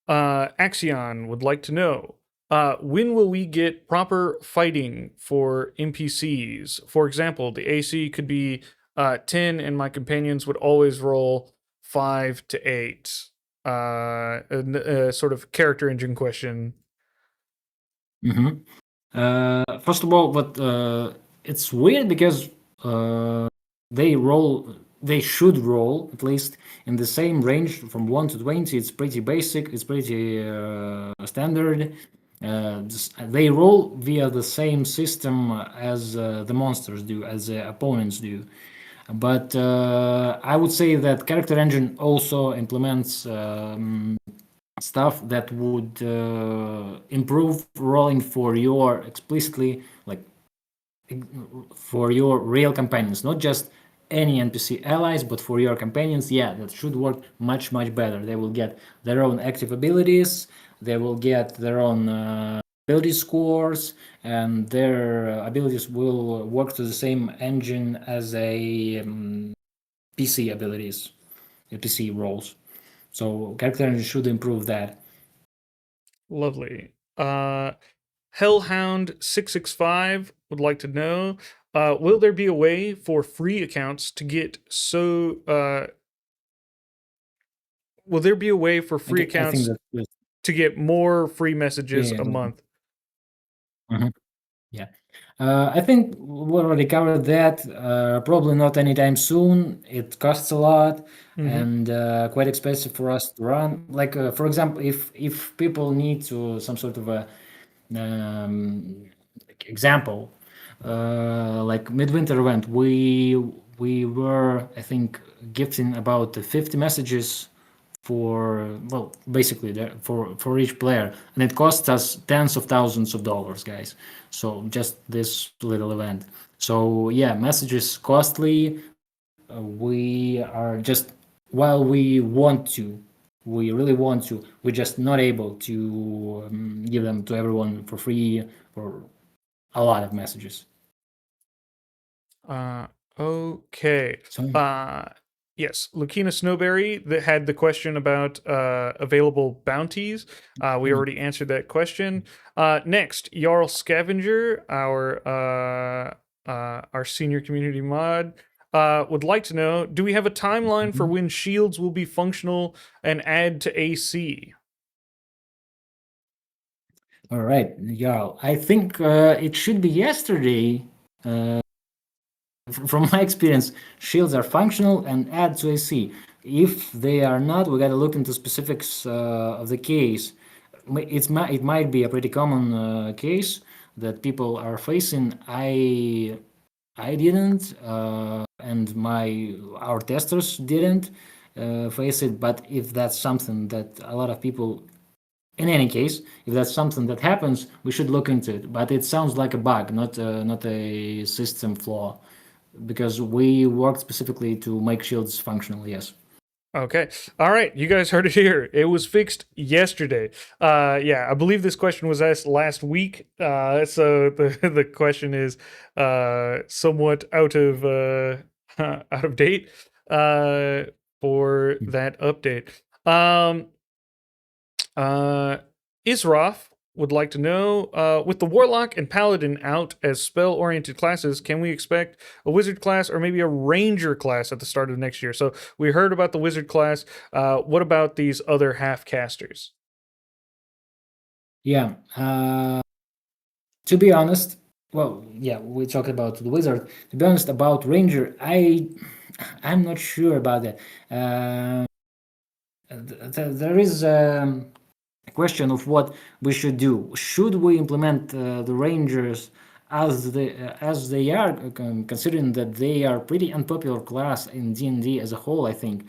[SPEAKER 2] Axion would like to know when will we get proper fighting for NPCs? For example, the AC could be 10, and my companions would always roll 5 to 8. A sort of character engine question.
[SPEAKER 1] Mm-hmm. First of all, but it's weird because they roll, they should roll at least in the same range from 1 to 20. It's pretty basic, it's pretty standard. They roll via the same system as the monsters do, as the opponents do. But I would say that character engine also implements stuff that would improve rolling for your explicitly like for your real companions, not just any NPC allies, but for your companions. Yeah, that should work much better. They will get their own active abilities, they will get their own ability scores, and their abilities will work to the same engine as a PC abilities, PC roles. So character engine should improve that.
[SPEAKER 2] Lovely. Hellhound665 would like to know will there be a way for free accounts to get will there be a way for free
[SPEAKER 1] I think
[SPEAKER 2] accounts
[SPEAKER 1] that
[SPEAKER 2] to get more free messages
[SPEAKER 1] yeah,
[SPEAKER 2] a month?
[SPEAKER 1] mhm, yeah. I think we already covered that. Probably not anytime soon. It costs a lot
[SPEAKER 2] Mm-hmm.
[SPEAKER 1] and quite expensive for us to run. Like for example, if people need to some sort of a like example, like midwinter event, we were I think gifting about 50 messages for well basically for each player, and it costs us tens of thousands of dollars, guys. So just this little event. So yeah, message is costly. We are just while we really want to, we're just not able to give them to everyone for free for a lot of messages.
[SPEAKER 2] Uh, okay.
[SPEAKER 1] So
[SPEAKER 2] Yes, Lucina Snowberry that had the question about available bounties. We already answered that question. Next, Jarl Scavenger, our senior community mod, would like to know: do we have a timeline for when shields will be functional and add to AC?
[SPEAKER 1] all right, Jarl, I think it should be yesterday. From my experience, shields are functional and add to AC. If they are not, we gotta look into specifics of the case. It might be a pretty common case that people are facing. I didn't, and our testers didn't face it. But if that's something that a lot of people, in any case, if that's something that happens, we should look into it. But it sounds like a bug, not a system flaw, because we worked specifically to make shields functional. Yes.
[SPEAKER 2] Okay. All right. You guys heard it here. It was fixed yesterday. Yeah, I believe this question was asked last week. So the question is somewhat out of out of date for that update. Uh Isroff would like to know with the Warlock and Paladin out as spell oriented classes, can we expect a Wizard class or maybe a Ranger class at the start of next year? So we heard about the Wizard class. What about these other half casters?
[SPEAKER 1] Yeah. To be honest, well, yeah, we talked about the wizard. To be honest, about ranger, I'm not sure about that. There is a question of what we should do. Should we implement the rangers as they are, considering that they are pretty unpopular class in D&D as a whole, I think.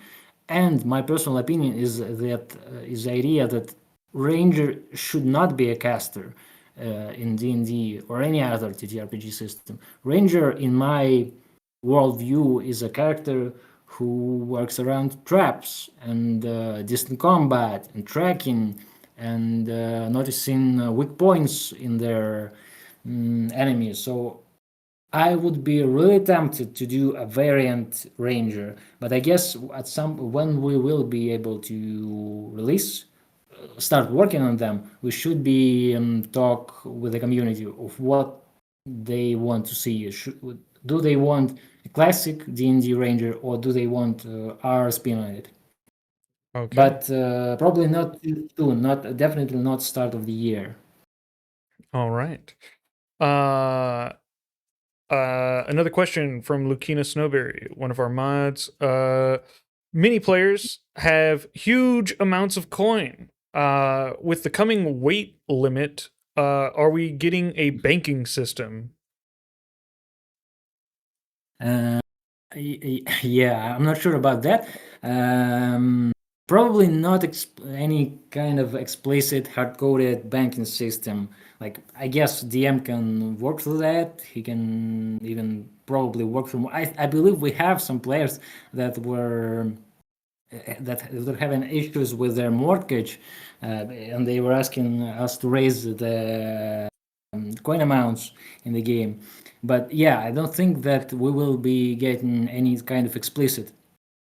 [SPEAKER 1] And my personal opinion is that is the idea that ranger should not be a caster in D&D or any other TTRPG system. Ranger, in my worldview is a character who works around traps and distant combat and tracking and noticing weak points in their enemies. So I would be really tempted to do a variant ranger, but I guess at some when we will be able to release, start working on them, we should be talk with the community of what they want to see. Do they want a classic D&D ranger or do they want our spin on it?
[SPEAKER 2] Okay.
[SPEAKER 1] But probably not too soon. Not definitely not start of the year.
[SPEAKER 2] All right. Uh, Another question from Lucina Snowberry, one of our mods. Many players have huge amounts of coin. With the coming weight limit, are we getting a banking system?
[SPEAKER 1] Yeah, I'm not sure about that. Probably not any kind of explicit hard-coded banking system. Like I guess DM can work through that. He can even probably work from. I believe we have some players that were that having issues with their mortgage, and they were asking us to raise the coin amounts in the game. But yeah, I don't think that we will be getting any kind of explicit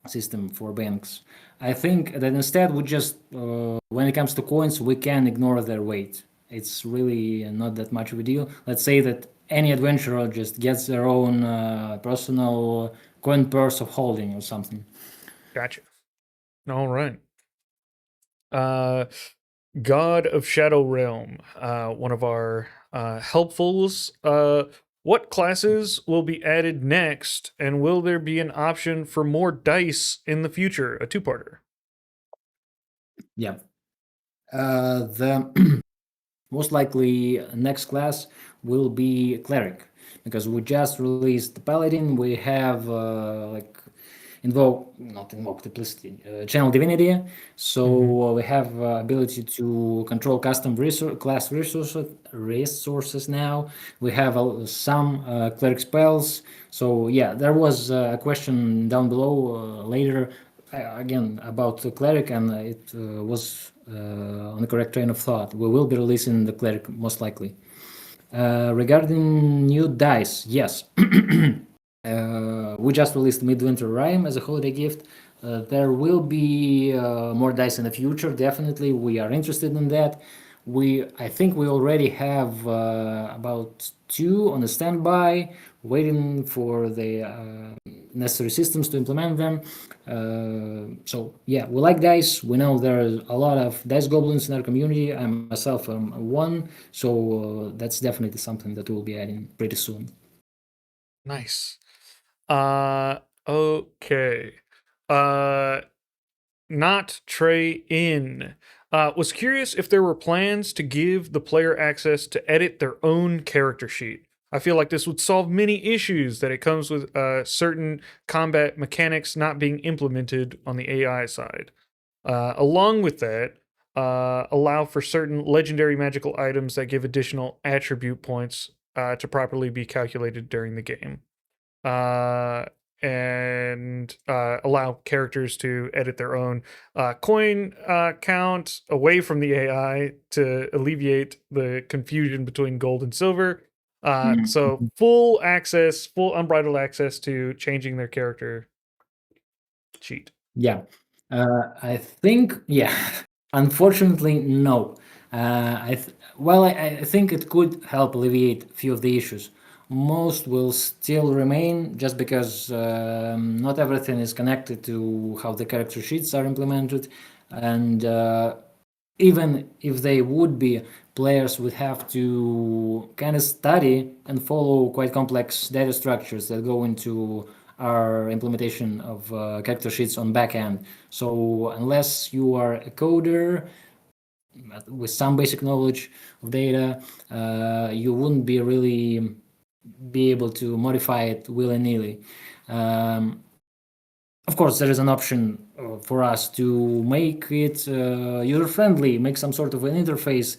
[SPEAKER 1] system for banks. I think that instead we just, when it comes to coins, we can ignore their weight. It's really not that much of a deal. Let's say that any adventurer just gets their own personal coin purse of holding or something.
[SPEAKER 2] Gotcha. All right. God of Shadow Realm, one of our helpfuls. What classes will be added next, and will there be an option for more dice in the future? A two-parter.
[SPEAKER 1] Yeah. The most likely next class will be cleric because we just released the paladin. We have like invoke not invoke duplicity channel divinity, so we have ability to control custom class resources now. We have some cleric spells. So yeah, there was a question down below later again about the cleric, and it was on the correct train of thought. We will be releasing the cleric most likely. Regarding new dice, yes. We just released Midwinter Rhyme as a holiday gift. There will be more dice in the future. Definitely, we are interested in that. I think we already have about two on the standby, waiting for the necessary systems to implement them. So yeah, we like dice. We know there are a lot of dice goblins in our community. I myself am one, so that's definitely something that we'll be adding pretty soon.
[SPEAKER 2] Nice. Okay. Uh, Not Trey in. Was curious if there were plans to give the player access to edit their own character sheet. I feel like this would solve many issues that it comes with certain combat mechanics not being implemented on the AI side. Along with that, allow for certain legendary magical items that give additional attribute points to properly be calculated during the game. Uh, and allow characters to edit their own coin count away from the AI to alleviate the confusion between gold and silver. So full access, full unbridled access to changing their character sheet.
[SPEAKER 1] Yeah, I think yeah. Unfortunately, no. I think it could help alleviate a few of the issues. Most will still remain just because not everything is connected to how the character sheets are implemented, and even if they would be, players would have to kind of study and follow quite complex data structures that go into our implementation of character sheets on backend. So unless you are a coder with some basic knowledge of data, you wouldn't be really be able to modify it willy-nilly. Of course, there is an option for us to make it user-friendly, make some sort of an interface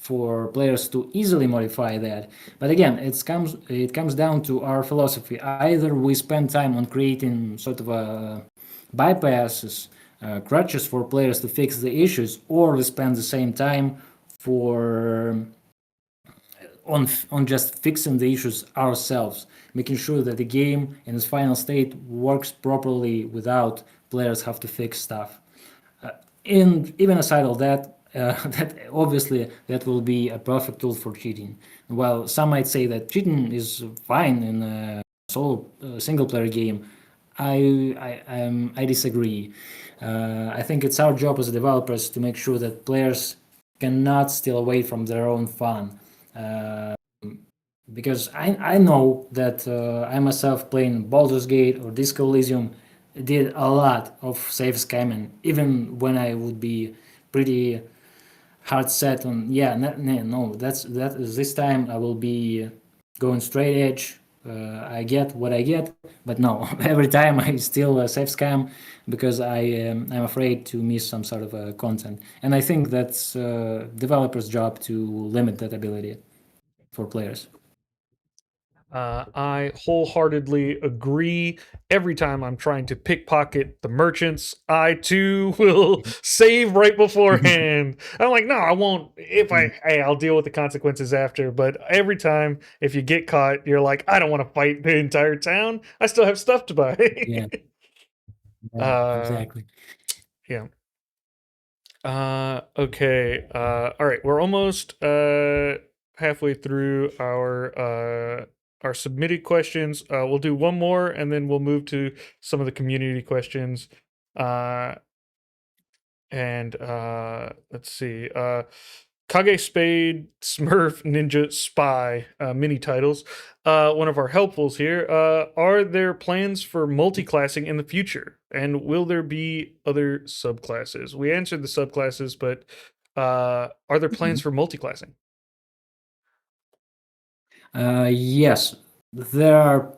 [SPEAKER 1] for players to easily modify that. But again, it comes down to our philosophy. Either we spend time on creating sort of a bypasses, crutches for players to fix the issues, or we spend the same time for on just fixing the issues ourselves, making sure that the game in its final state works properly without players have to fix stuff. And even aside of that, that obviously that will be a perfect tool for cheating. While some might say that cheating is fine in a solo single player game, I disagree. I think it's our job as developers to make sure that players cannot steal away from their own fun. Because I know that I myself playing Baldur's Gate or Disco Elysium did a lot of safe scamming, even when I would be pretty hard set on no, that is this time I will be going straight edge. I get what I get, but no, every time I still safe scam because I'm afraid to miss some sort of content, and I think that's developers' job to limit that ability for players.
[SPEAKER 2] I wholeheartedly agree. Every time I'm trying to pickpocket the merchants, I too will save right beforehand. I'm like, no, I won't. Hey, I'll deal with the consequences after. But every time, if you get caught, you're like, I don't want to fight the entire town. I still have stuff to buy.
[SPEAKER 1] Yeah, exactly.
[SPEAKER 2] Yeah. Okay. All right. We're almost halfway through our submitted questions. We'll do one more, and then we'll move to some of the community questions. Uh, and let's see. Kage Spade, Smurf, Ninja, Spy, mini titles. One of our helpfuls here. Are there plans for multi-classing in the future? And will there be other subclasses? We answered the subclasses, but are there plans for multi-classing?
[SPEAKER 1] Yes, there are.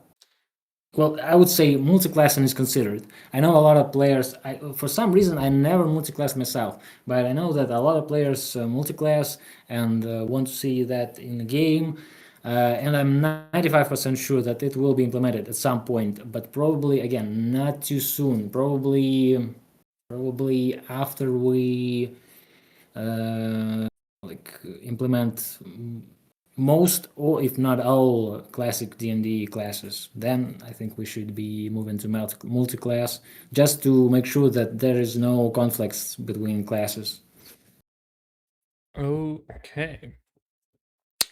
[SPEAKER 1] Well, I would say multi-classing is considered. I know a lot of players. For some reason, I never multi-class myself, but I know that a lot of players multi-class and want to see that in the game. And I'm 95% sure that it will be implemented at some point, but probably again not too soon. Probably after we implement most or if not all classic D&D classes. Then I think we should be moving to multi-class just to make sure that there is no conflicts between classes.
[SPEAKER 2] Okay.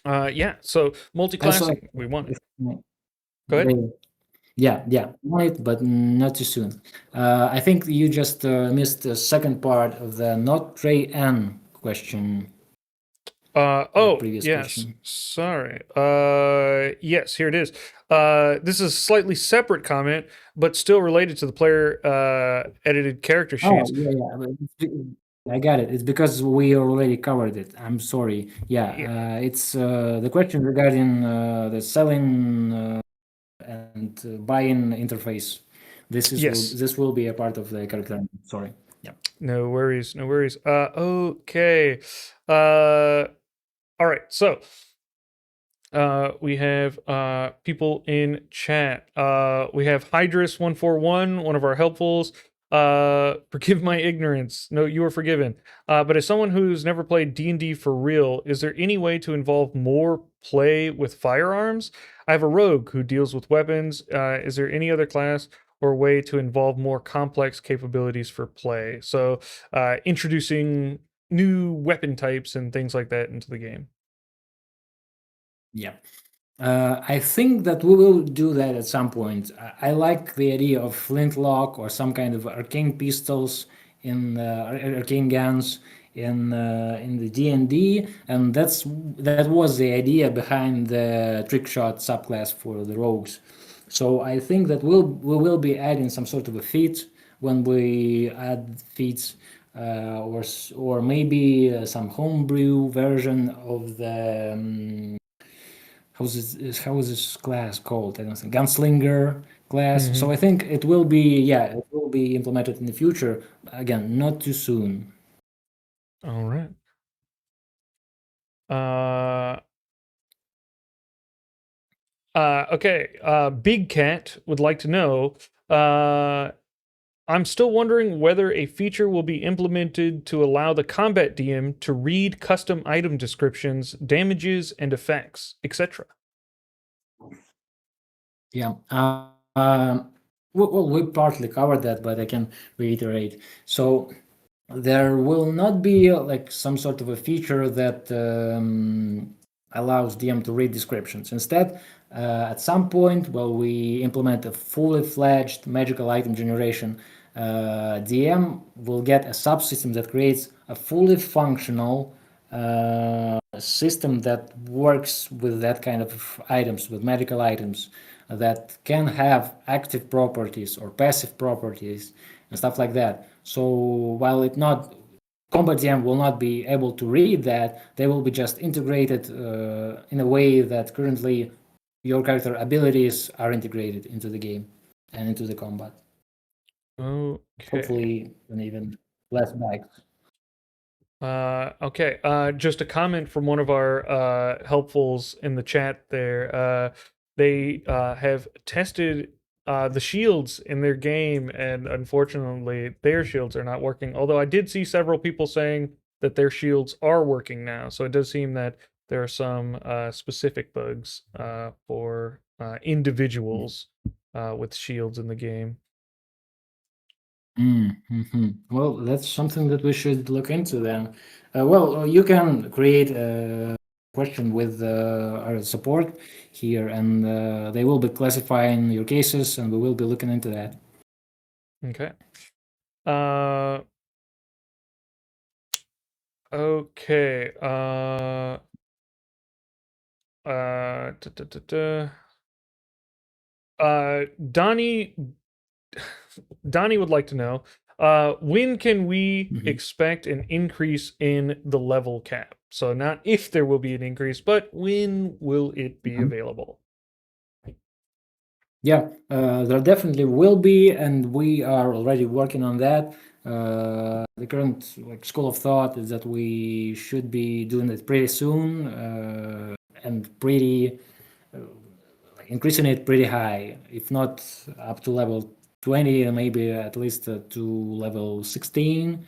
[SPEAKER 2] Yeah. So multi-classing, we want it. Go ahead.
[SPEAKER 1] Yeah, right, but not too soon. I think you just missed the second part of the not Trey N question.
[SPEAKER 2] Oh,
[SPEAKER 1] Previous
[SPEAKER 2] yes.
[SPEAKER 1] question.
[SPEAKER 2] Sorry. Yes, here it is. This is a slightly separate comment, but still related to the player edited character sheets.
[SPEAKER 1] Yeah. I got it. It's because we already covered it. I'm sorry. Yeah, it's the question regarding the selling and buying interface.
[SPEAKER 2] Yes.
[SPEAKER 1] This will be a part of the curriculum. Sorry. Yeah.
[SPEAKER 2] No worries. No worries. Okay. All right. So, we have people in chat. We have Hydrus141, one of our helpfuls. Forgive my ignorance. No, you are forgiven. But as someone who's never played D&D for real, is there any way to involve more play with firearms? I have a rogue who deals with weapons. Is there any other class or way to involve more complex capabilities for play? So, introducing new weapon types and things like that into the game.
[SPEAKER 1] Yeah. I think that we will do that at some point. I like the idea of flintlock or some kind of arcane pistols in arcane guns in the D&D, and that was the idea behind the trick shot subclass for the rogues. So I think that we will be adding some sort of a feat when we add feats, or maybe some homebrew version of the. How is this class called? I don't think gunslinger class. So I think it will be implemented in the future. Again, not too soon.
[SPEAKER 2] All right. Uh, okay. Big Cat would like to know. I'm still wondering whether a feature will be implemented to allow the combat DM to read custom item descriptions, damages, and effects, etc.
[SPEAKER 1] Yeah. Well, we partly covered that, but I can reiterate. So there will not be like some sort of a feature that allows DM to read descriptions. Instead, at some point, we implement a fully fledged magical item generation, DM will get a subsystem that creates a fully functional system that works with that kind of items, with magical items that can have active properties or passive properties and stuff like that. So while it not combat DM will not be able to read that, they will be just integrated in a way that currently your character abilities are integrated into the game and into the combat.
[SPEAKER 2] Okay.
[SPEAKER 1] Hopefully, and even less bugs.
[SPEAKER 2] Okay. Just a comment from one of our helpfuls in the chat there. They have tested the shields in their game, and unfortunately, their shields are not working. Although I did see several people saying that their shields are working now, so it does seem that there are some specific bugs for individuals with shields in the game.
[SPEAKER 1] Well, that's something that we should look into then. You can create a question with our support here, and they will be classifying your cases, and we will be looking into that.
[SPEAKER 2] Okay. Okay. Da, da, da, da. Donnie Donnie would like to know, when can we expect an increase in the level cap? So not if there will be an increase, but when will it be available?
[SPEAKER 1] Yeah, there definitely will be, and we are already working on that. The current school of thought is that we should be doing it pretty soon, and pretty increasing it pretty high, if not up to level 20, maybe at least to level 16.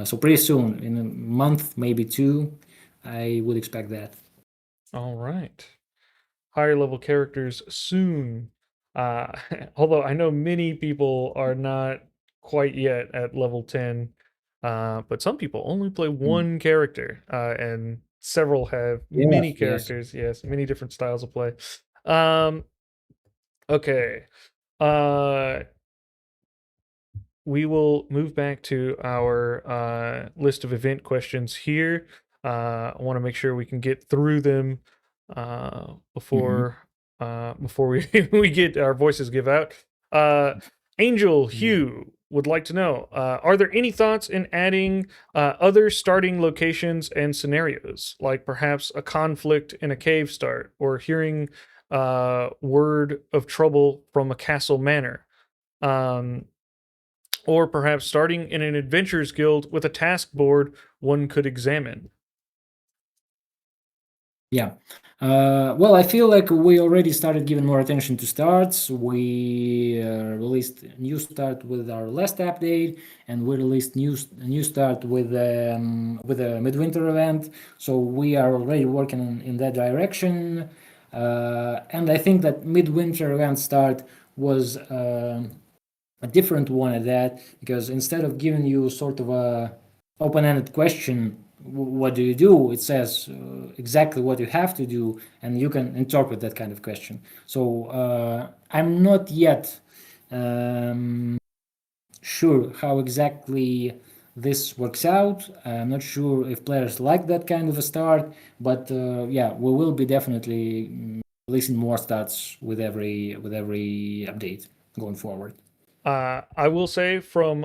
[SPEAKER 1] So pretty soon, in a month, maybe two, I would expect that.
[SPEAKER 2] All right. Higher level characters soon. Although I know many people are not quite yet at level 10, but some people only play one character, and several have
[SPEAKER 1] Yes,
[SPEAKER 2] many
[SPEAKER 1] yes.
[SPEAKER 2] characters. Yes, many different styles of play. Um, okay. Uh, we will move back to our list of event questions here. I want to make sure we can get through them before we we get our voices give out. Angel Hugh would like to know: are there any thoughts in adding other starting locations and scenarios, like perhaps a conflict in a cave start, or hearing word of trouble from a castle manor? Or perhaps starting in an adventures guild with a task board one could examine.
[SPEAKER 1] Yeah. I feel like we already started giving more attention to starts. We released a new start with our last update, and we released a new start with a midwinter event. So we are already working in that direction. And I think that midwinter event start was a different one at that, because instead of giving you sort of a open-ended question, what do you do, it says exactly what you have to do, and you can interpret that kind of question. So I'm not yet sure how exactly this works out. I'm not sure if players like that kind of a start, but yeah, we will be definitely releasing more stats with every update going forward.
[SPEAKER 2] I will say from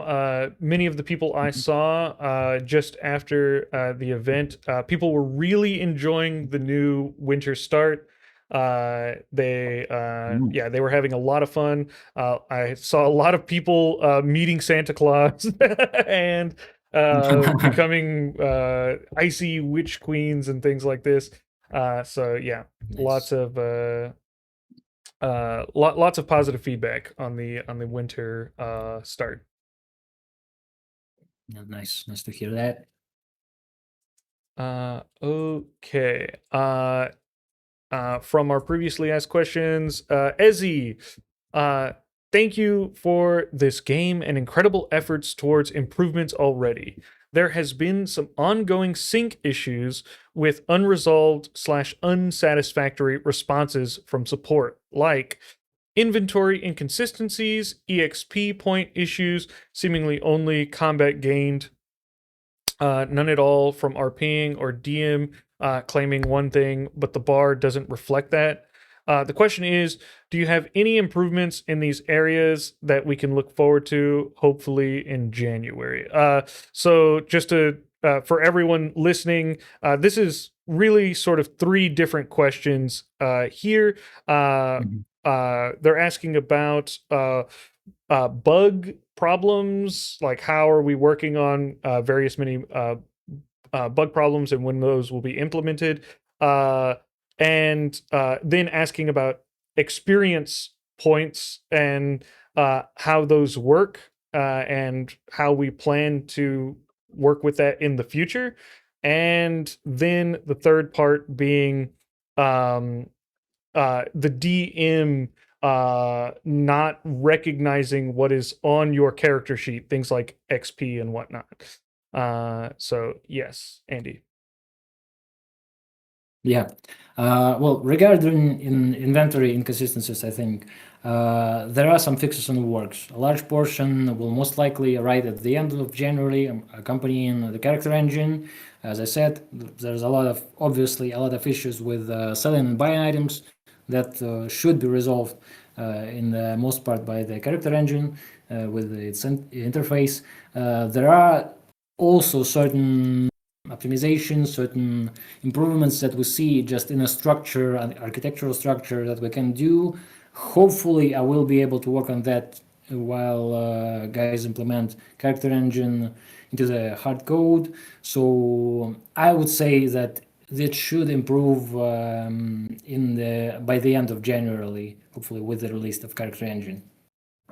[SPEAKER 2] many of the people I saw just after the event, people were really enjoying the new winter start. Yeah, they were having a lot of fun. I saw a lot of people meeting Santa Claus, and becoming icy witch queens and things like this. So yeah, lots
[SPEAKER 1] Nice.
[SPEAKER 2] of lots of positive feedback on the winter start.
[SPEAKER 1] Yeah, nice to hear that.
[SPEAKER 2] Okay. From our previously asked questions, Ezzy, uh, thank you for this game and incredible efforts towards improvements already. There has been some ongoing sync issues with unresolved slash unsatisfactory responses from support, like inventory inconsistencies, EXP point issues, seemingly only combat gained, none at all from RPing, or DM claiming one thing, but the bar doesn't reflect that. The question is, do you have any improvements in these areas that we can look forward to, hopefully in January? So just to for everyone listening, this is really sort of three different questions here.
[SPEAKER 1] Mhm.
[SPEAKER 2] They're asking about bug problems, like how are we working on various many bug problems and when those will be implemented, and then asking about experience points and how those work, and how we plan to work with that in the future. And then the third part being um, the DM not recognizing what is on your character sheet, things like XP and whatnot. So yes, Andy.
[SPEAKER 1] Yeah. Well, regarding in inventory inconsistencies, I think there are some fixes in the works. A large portion will most likely arrive at the end of January, accompanying the character engine. As I said, there's obviously a lot of issues with selling and buying items that should be resolved in the most part by the character engine with its interface. There are also certain optimization, certain improvements that we see just in a structure, an architectural structure that we can do. Hopefully, I will be able to work on that while guys implement character engine into the hard code. So I would say that it should improve in the by the end of January, hopefully with the release of character engine.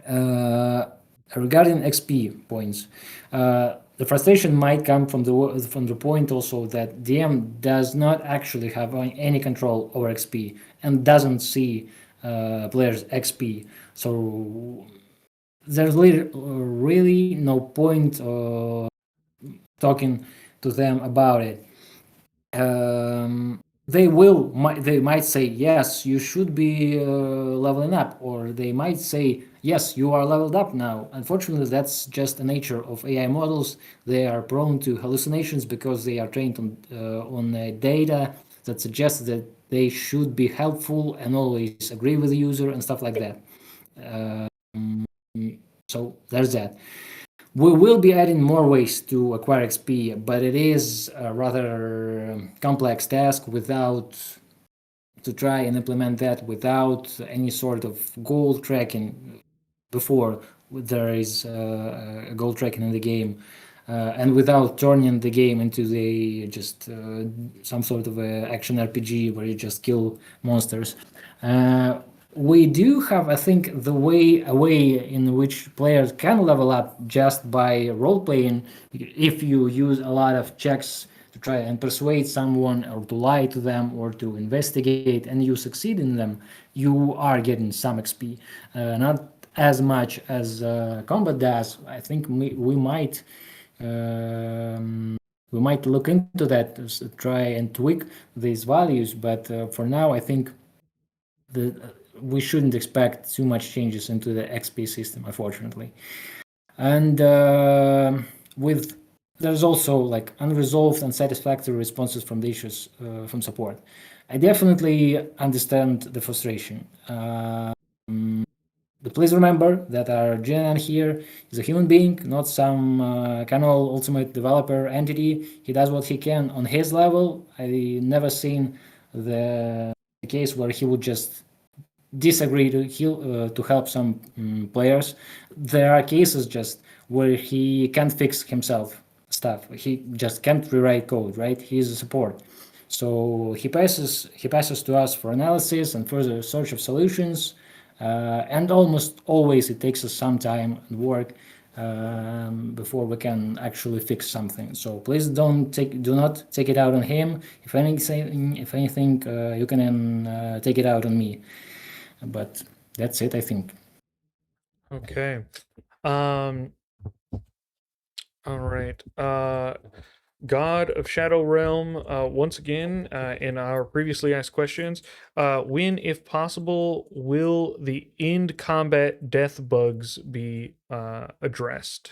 [SPEAKER 1] Uh, Regarding XP points, the frustration might come from the point also that DM does not actually have any control over XP and doesn't see players' XP. So there's really no point talking to them about it. They might say yes, you should be leveling up, or they might say yes, you are leveled up now. Unfortunately, that's just the nature of AI models. They are prone to hallucinations because they are trained on data that suggests that they should be helpful and always agree with the user and stuff like that. So there's that. We will be adding more ways to acquire XP, but it is a rather complex task without to try and implement that without any sort of goal tracking before there is a goal tracking in the game, and without turning the game into the just some sort of a action RPG where you just kill monsters. Uh, we do have, I think, a way in which players can level up just by role playing. If you use a lot of checks to try and persuade someone, or to lie to them, or to investigate, and you succeed in them, you are getting some XP. Not as much as combat does. I think we might look into that, try and tweak these values. But for now, I think we shouldn't expect too much changes into the XP system, unfortunately. And with there's also like unresolved, unsatisfactory responses from the issues from support. I definitely understand the frustration. But please remember that our GNN here is a human being, not some canal ultimate developer entity. He does what he can on his level. I never seen the case where he would just disagree to help some players. There are cases just where he can't fix himself. stuff. He just can't rewrite code, right? He's a support. So he passes to us for analysis and further search of solutions, and almost always it takes us some time and work before we can actually fix something. So please do not take it out on him. If anything, you can take it out on me. But that's it, I think.
[SPEAKER 2] Okay. All right. God of Shadow Realm, once again, in our previously asked questions, when, if possible, will the end combat death bugs be addressed?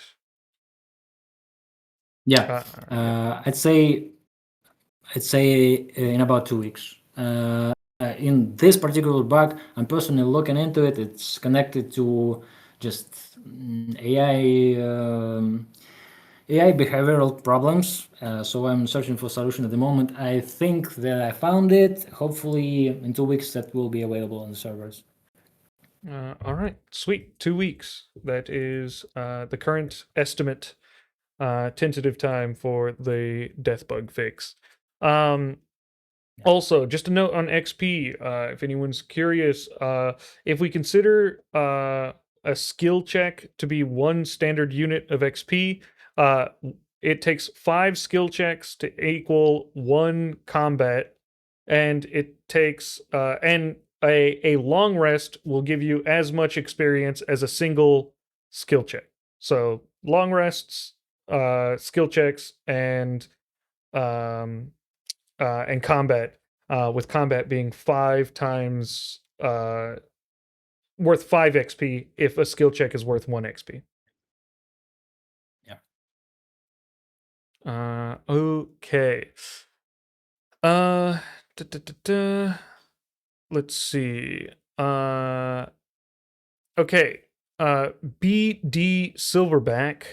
[SPEAKER 1] Yeah,
[SPEAKER 2] Yeah.
[SPEAKER 1] I'd say in about 2 weeks. In this particular bug, I'm personally looking into it. It's connected to just AI behavioral problems. So I'm searching for a solution at the moment. I think that I found it. Hopefully, in 2 weeks, that will be available on the servers.
[SPEAKER 2] All right, sweet. 2 weeks. That is the current estimate, tentative time for the death bug fix. Also, just a note on XP, if anyone's curious, if we consider a skill check to be one standard unit of XP, it takes 5 skill checks to equal 1 combat, and it takes and a long rest will give you as much experience as a single skill check. So long rests, skill checks, um, and combat, with combat being 5 times worth 5 XP if a skill check is worth 1 XP.
[SPEAKER 1] Yeah.
[SPEAKER 2] Okay. Uh, da, da, da, da. Let's see. Okay. BD Silverback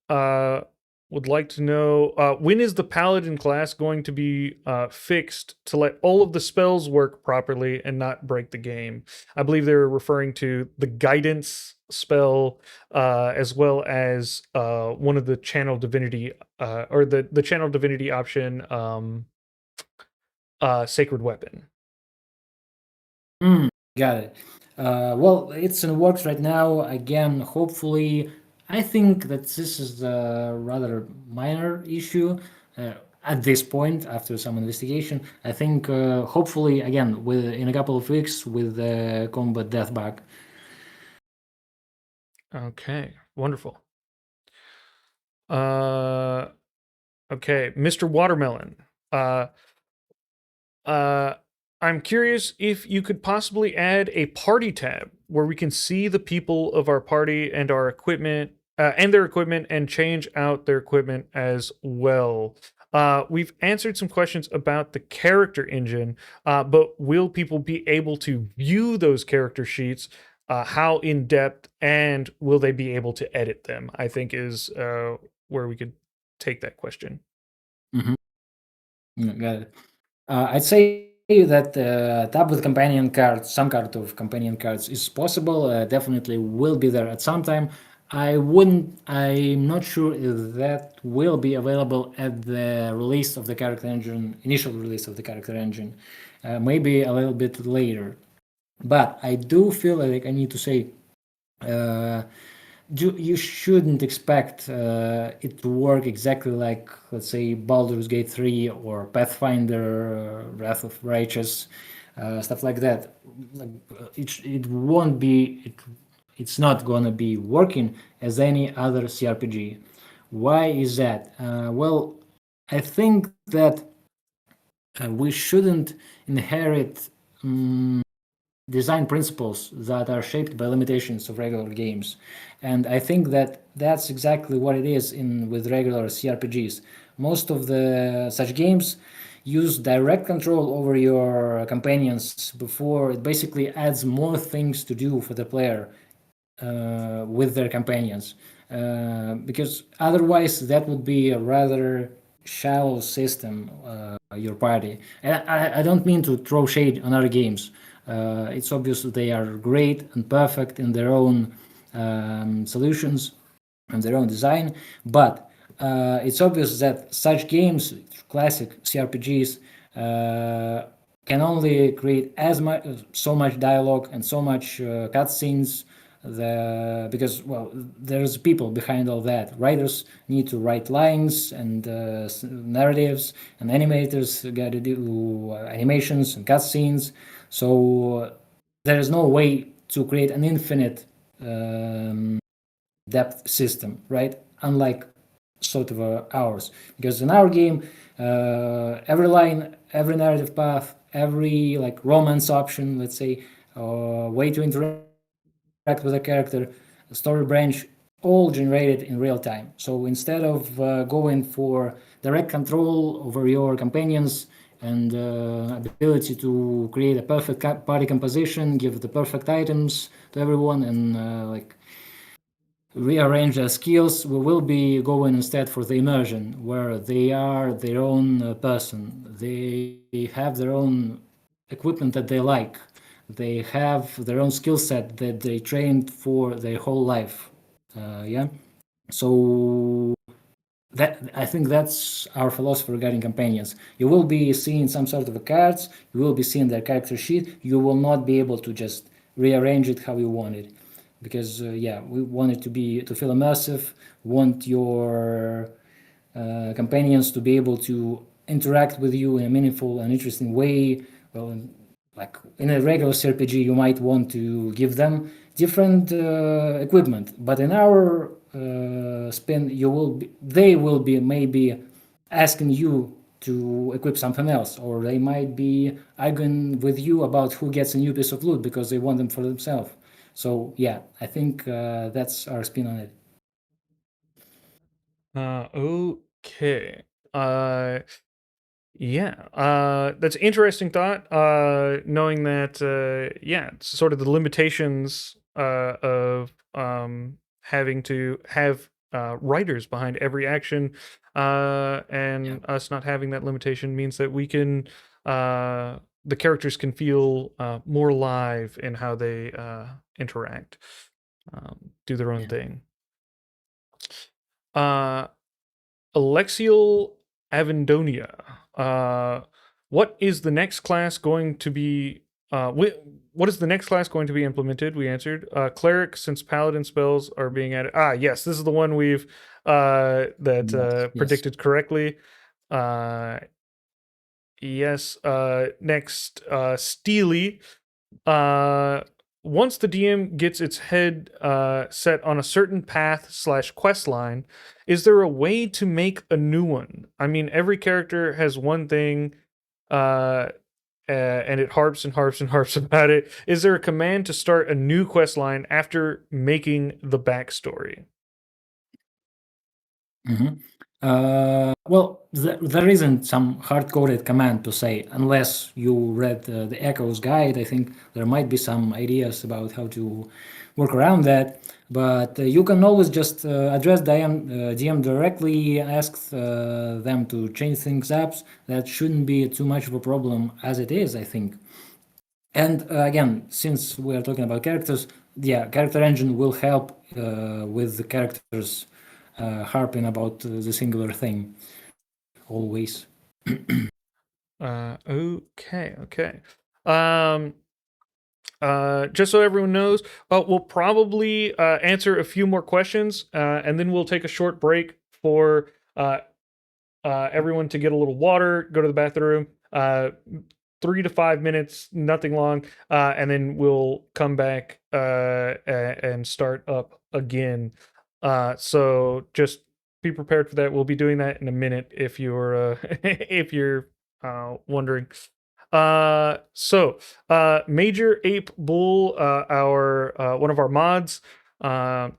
[SPEAKER 2] uh would like to know, when is the paladin class going to be fixed to let all of the spells work properly and not break the game? I believe they're referring to the guidance spell, as well as one of the channel divinity, or the channel divinity option, sacred weapon.
[SPEAKER 1] Got it. Well, it's in works right now. Again, hopefully, I think that this is a rather minor issue at this point. After some investigation, I think hopefully, again, in a couple of weeks with the combat death bug.
[SPEAKER 2] Okay, wonderful. Okay, Mr. Watermelon. Uh, Uh, I'm curious if you could possibly add a party tab where we can see the people of our party and our equipment, and their equipment, and change out their equipment as well. We've answered some questions about the character engine, but will people be able to view those character sheets? How in depth, and will they be able to edit them? I think is where we could take that question.
[SPEAKER 1] Got it. I'd say that tab with companion cards, some kind of companion cards, is possible. Definitely will be there at some time. I'm not sure if that will be available at the release of the character engine, initial release of the character engine. Maybe a little bit later. But I do feel like I need to say, uh, you shouldn't expect it to work exactly like, let's say, Baldur's Gate 3 or Pathfinder, Wrath of Righteous, stuff like that. Like, it won't be, it's not gonna be working as any other CRPG. Why is that? Well, I think that we shouldn't inherit design principles that are shaped by limitations of regular games. And I think that that's exactly what it is in with regular CRPGs. Most of the such games use direct control over your companions before it basically adds more things to do for the player with their companions, because otherwise that would be a rather shallow system, your party. And I don't mean to throw shade on other games. It's obvious that they are great and perfect in their own solutions and their own design, but it's obvious that such games, classic CRPGs, can only create so much dialogue and so much cutscenes. Because well, there's people behind all that. Writers need to write lines and narratives, and animators got to do animations and cutscenes. So there is no way to create an infinite depth system, right? Unlike sort of ours, because in our game, every line, every narrative path, every like romance option, let's say, way to interact with a character, story branch, all generated in real time. So instead of going for direct control over your companions and ability to create a perfect party composition, give the perfect items to everyone, and like rearrange their skills, we will be going instead for the immersion, where they are their own person. They have their own equipment that they like. They have their own skill set that they trained for their whole life. Yeah. So that I think that's our philosophy regarding companions. You will be seeing some sort of a cards. You will be seeing their character sheet. You will not be able to just rearrange it how you want it, because yeah, we want it to feel immersive. Want your companions to be able to interact with you in a meaningful and interesting way. Well, like in a regular CRPG, you might want to give them different equipment, but in our spin, they will be maybe asking you to equip something else, or they might be arguing with you about who gets a new piece of loot because they want them for themselves. So yeah, I think that's our spin on it.
[SPEAKER 2] Okay. Uh, yeah. That's an interesting thought. Knowing that, yeah, it's sort of the limitations of having to have writers behind every action, and us not having that limitation means that we can, the characters can feel more alive in how they interact, do their own thing. Alexial Avendonia. What is the next class going to be? What is the next class going to be implemented? We answered. Cleric, since paladin spells are being added. Ah, yes, this is the one we've
[SPEAKER 1] Yes.
[SPEAKER 2] predicted correctly. Yes. Next, Steely. Once the DM gets its head set on a certain path / quest line, is there a way to make a new one? I mean, every character has one thing, and it harps and harps and harps about it. Is there a command to start a new quest line after making the backstory?
[SPEAKER 1] Well, there isn't some hard-coded command to say, unless you read the Echo's guide. I think there might be some ideas about how to work around that. But you can always just address DM directly, ask them to change things up. That shouldn't be too much of a problem as it is, I think. And again, since we are talking about characters, yeah, character engine will help with the characters harping about the singular thing always.
[SPEAKER 2] Okay. Um, just so everyone knows, we'll probably answer a few more questions, and then we'll take a short break for everyone to get a little water, go to the bathroom. 3 to 5 minutes, nothing long, and then we'll come back and start up again. So just be prepared for that. We'll be doing that in a minute if you're if you're wondering. Major Ape Bull, our one of our mods, uh,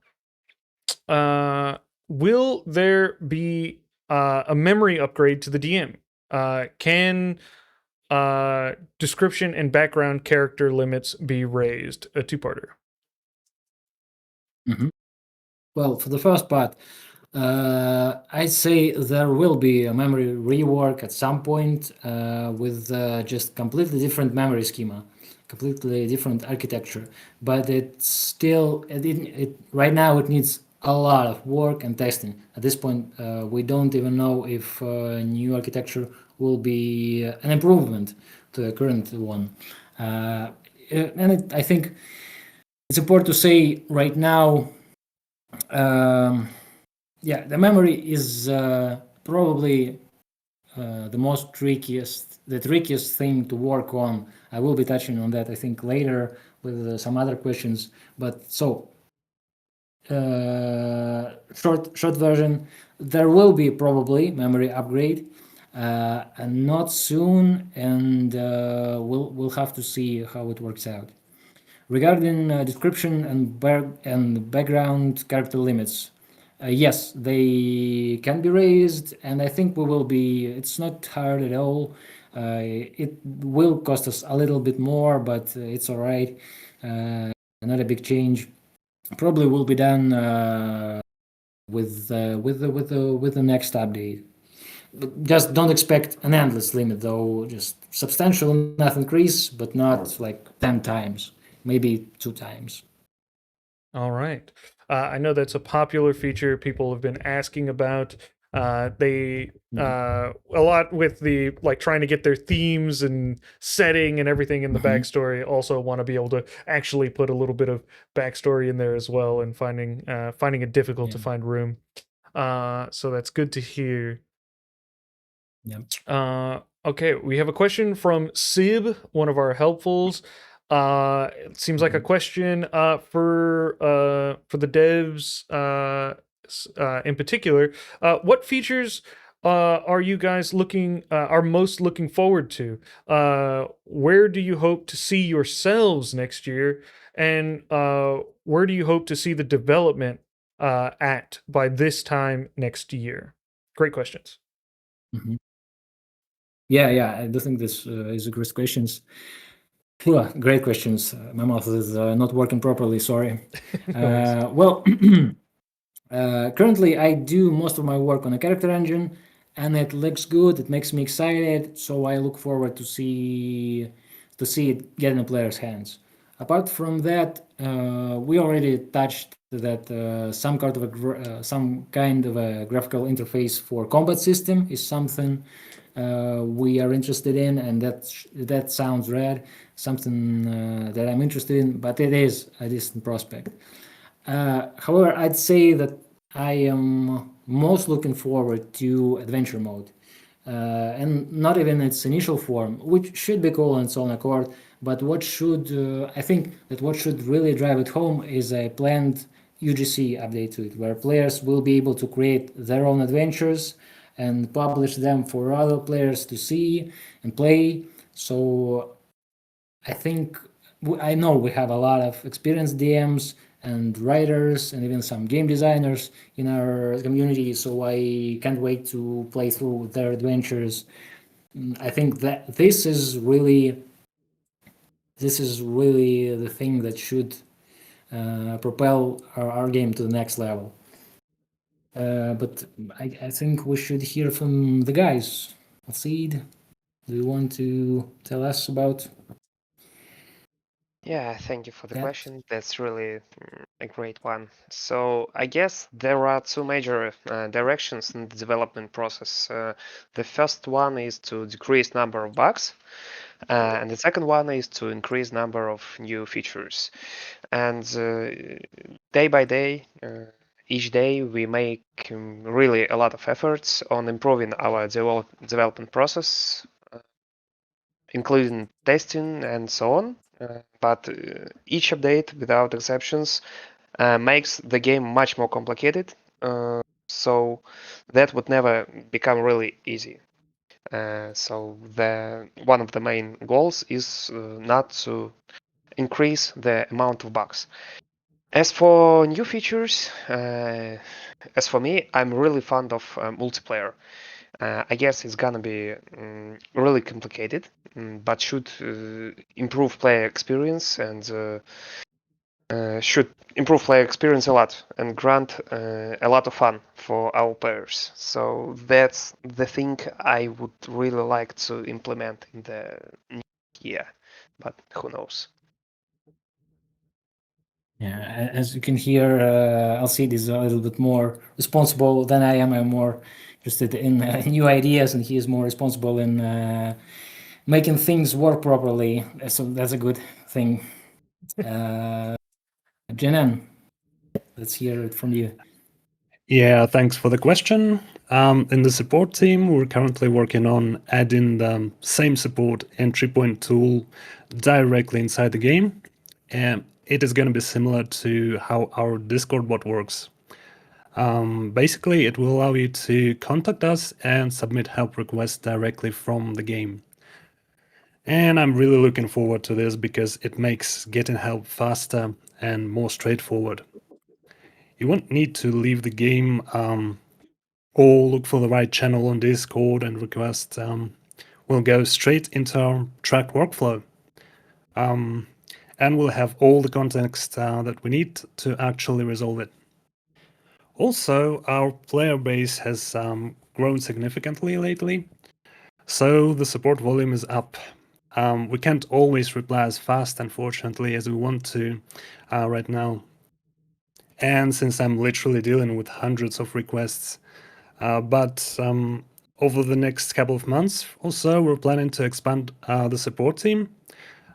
[SPEAKER 2] will there be a memory upgrade to the DM? Can description and background character limits be raised? A two-parter.
[SPEAKER 1] Well, for the first part, I'd say there will be a memory rework at some point with just completely different memory schema, completely different architecture. But it's still, right now it needs a lot of work and testing. At this point, we don't even know if new architecture will be an improvement to the current one. I think it's important to say right now, um, yeah, the memory is probably the trickiest thing to work on. I will be touching on that, I think, later with some other questions. But so, short version, there will be probably memory upgrade, and not soon, and we'll have to see how it works out. Regarding description and background character limits, yes, they can be raised, and I think we will be. It's not hard at all. It will cost us a little bit more, but it's all right. Not a big change. Probably will be done with the next update. But just don't expect an endless limit, though. Just substantial enough increase, but not like 10 times, maybe 2 times.
[SPEAKER 2] All right. I know that's a popular feature people have been asking about. They a lot with the like trying to get their themes and setting and everything in the backstory. Also, want to be able to actually put a little bit of backstory in there as well, and finding it difficult to
[SPEAKER 1] Yeah.
[SPEAKER 2] find room. So that's good to hear.
[SPEAKER 1] Yeah.
[SPEAKER 2] Okay, we have a question from Sib, one of our helpfuls. It seems like a question for the devs in particular. What features are you guys are most looking forward to? Where do you hope to see yourselves next year? And where do you hope to see the development at by this time next year? Great questions.
[SPEAKER 1] Mhm. Yeah, I do think this is a great questions. Great questions. My mouth is not working properly. Sorry.
[SPEAKER 2] No worries.
[SPEAKER 1] Well, currently I do most of my work on a character engine, and it looks good. It makes me excited, so I look forward to see it get in the players' hands. Apart from that, we already touched that some kind of a graphical interface for combat system is something we are interested in, and that sounds rad. Something that I'm interested in, but it is a distant prospect. However, I'd say that I am most looking forward to adventure mode, and not even its initial form, which should be cool on its own accord. But I think that what should really drive it home is a planned UGC update to it, where players will be able to create their own adventures and publish them for other players to see and play. So I think I know we have a lot of experienced DMs and writers and even some game designers in our community, so I can't wait to play through their adventures. I think that this is really the thing that should propel our game to the next level. But I think we should hear from the guys. Seed, do you want to tell us about
[SPEAKER 3] Yeah, thank you for the
[SPEAKER 1] that?
[SPEAKER 3] question. That's really a great one. So I guess there are two major directions in the development process. The first one is to decrease number of bugs, and the second one is to increase number of new features. And day by day, each day we make really a lot of efforts on improving our development process, including testing and so on. But each update, without exceptions, makes the game much more complicated. So that would never become really easy. So one of the main goals is not to increase the amount of bugs. As for new features, as for me, I'm really fond of multiplayer. I guess it's gonna be really complicated, but should improve player experience and should improve player experience a lot and grant a lot of fun for our players. So that's the thing I would really like to implement in the new year, but who knows?
[SPEAKER 1] Yeah, as you can hear, Alcide is a little bit more responsible than I am. I'm more interested in new ideas, and he is more responsible in making things work properly. So that's a good thing. Jenan, let's hear it from you.
[SPEAKER 4] Yeah, thanks for the question. In the support team, we're currently working on adding the same support entry point tool directly inside the game. And it is going to be similar to how our Discord bot works. Basically, it will allow you to contact us and submit help requests directly from the game. And I'm really looking forward to this because it makes getting help faster and more straightforward. You won't need to leave the game or look for the right channel on Discord and request. We'll go straight into our tracked workflow. And we'll have all the context that we need to actually resolve it. Also, our player base has grown significantly lately, so the support volume is up. We can't always reply as fast, unfortunately, as we want to right now. And since I'm literally dealing with hundreds of requests, but over the next couple of months or so, we're planning to expand the support team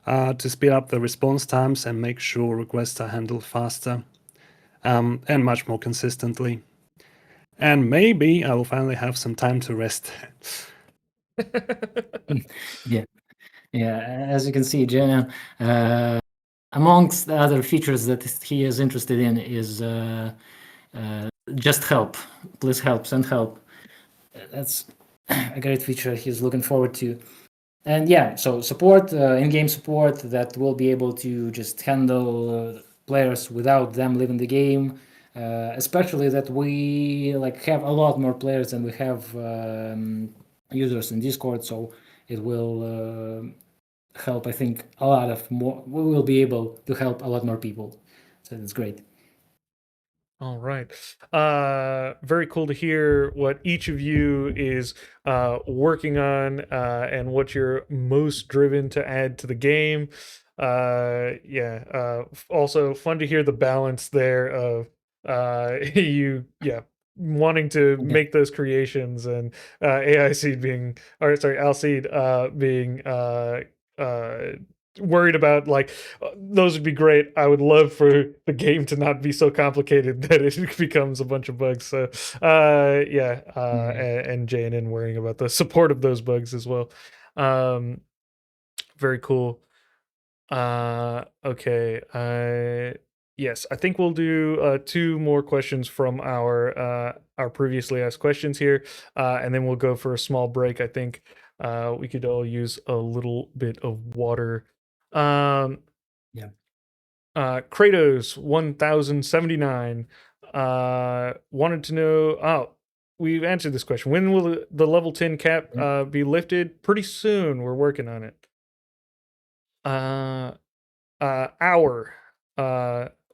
[SPEAKER 4] to speed up the response times and make sure requests are handled faster and much more consistently. And maybe I will finally have some time to rest.
[SPEAKER 1] Yeah, yeah. As you can see, Jenan, amongst the other features that he is interested in is just help. Please help, send help. That's a great feature he's looking forward to. And yeah, so support, in-game support that will be able to just handle players without them leaving the game. Especially that we like have a lot more players than we have users in Discord, so it will help. I think a lot of more. We will be able to help a lot more people. So that's great.
[SPEAKER 2] All right. Very cool to hear what each of you is working on and what you're most driven to add to the game. Yeah. Also, fun to hear the balance there of you, yeah, wanting to
[SPEAKER 1] Yeah.
[SPEAKER 2] make those creations and AI Seed being, or sorry, Alcide being worried about like those would be great. I would love for the game to not be so complicated that it becomes a bunch of bugs. So yeah, and JNN worrying about the support of those bugs as well. Very cool. Okay. Yes, I think we'll do two more questions from our previously asked questions here, and then we'll go for a small break. I think we could all use a little bit of water. Um,
[SPEAKER 1] Yeah.
[SPEAKER 2] Kratos 1079 wanted to know. Oh, we've answered this question. When will the level 10 cap be lifted? Pretty soon. We're working on it. Hour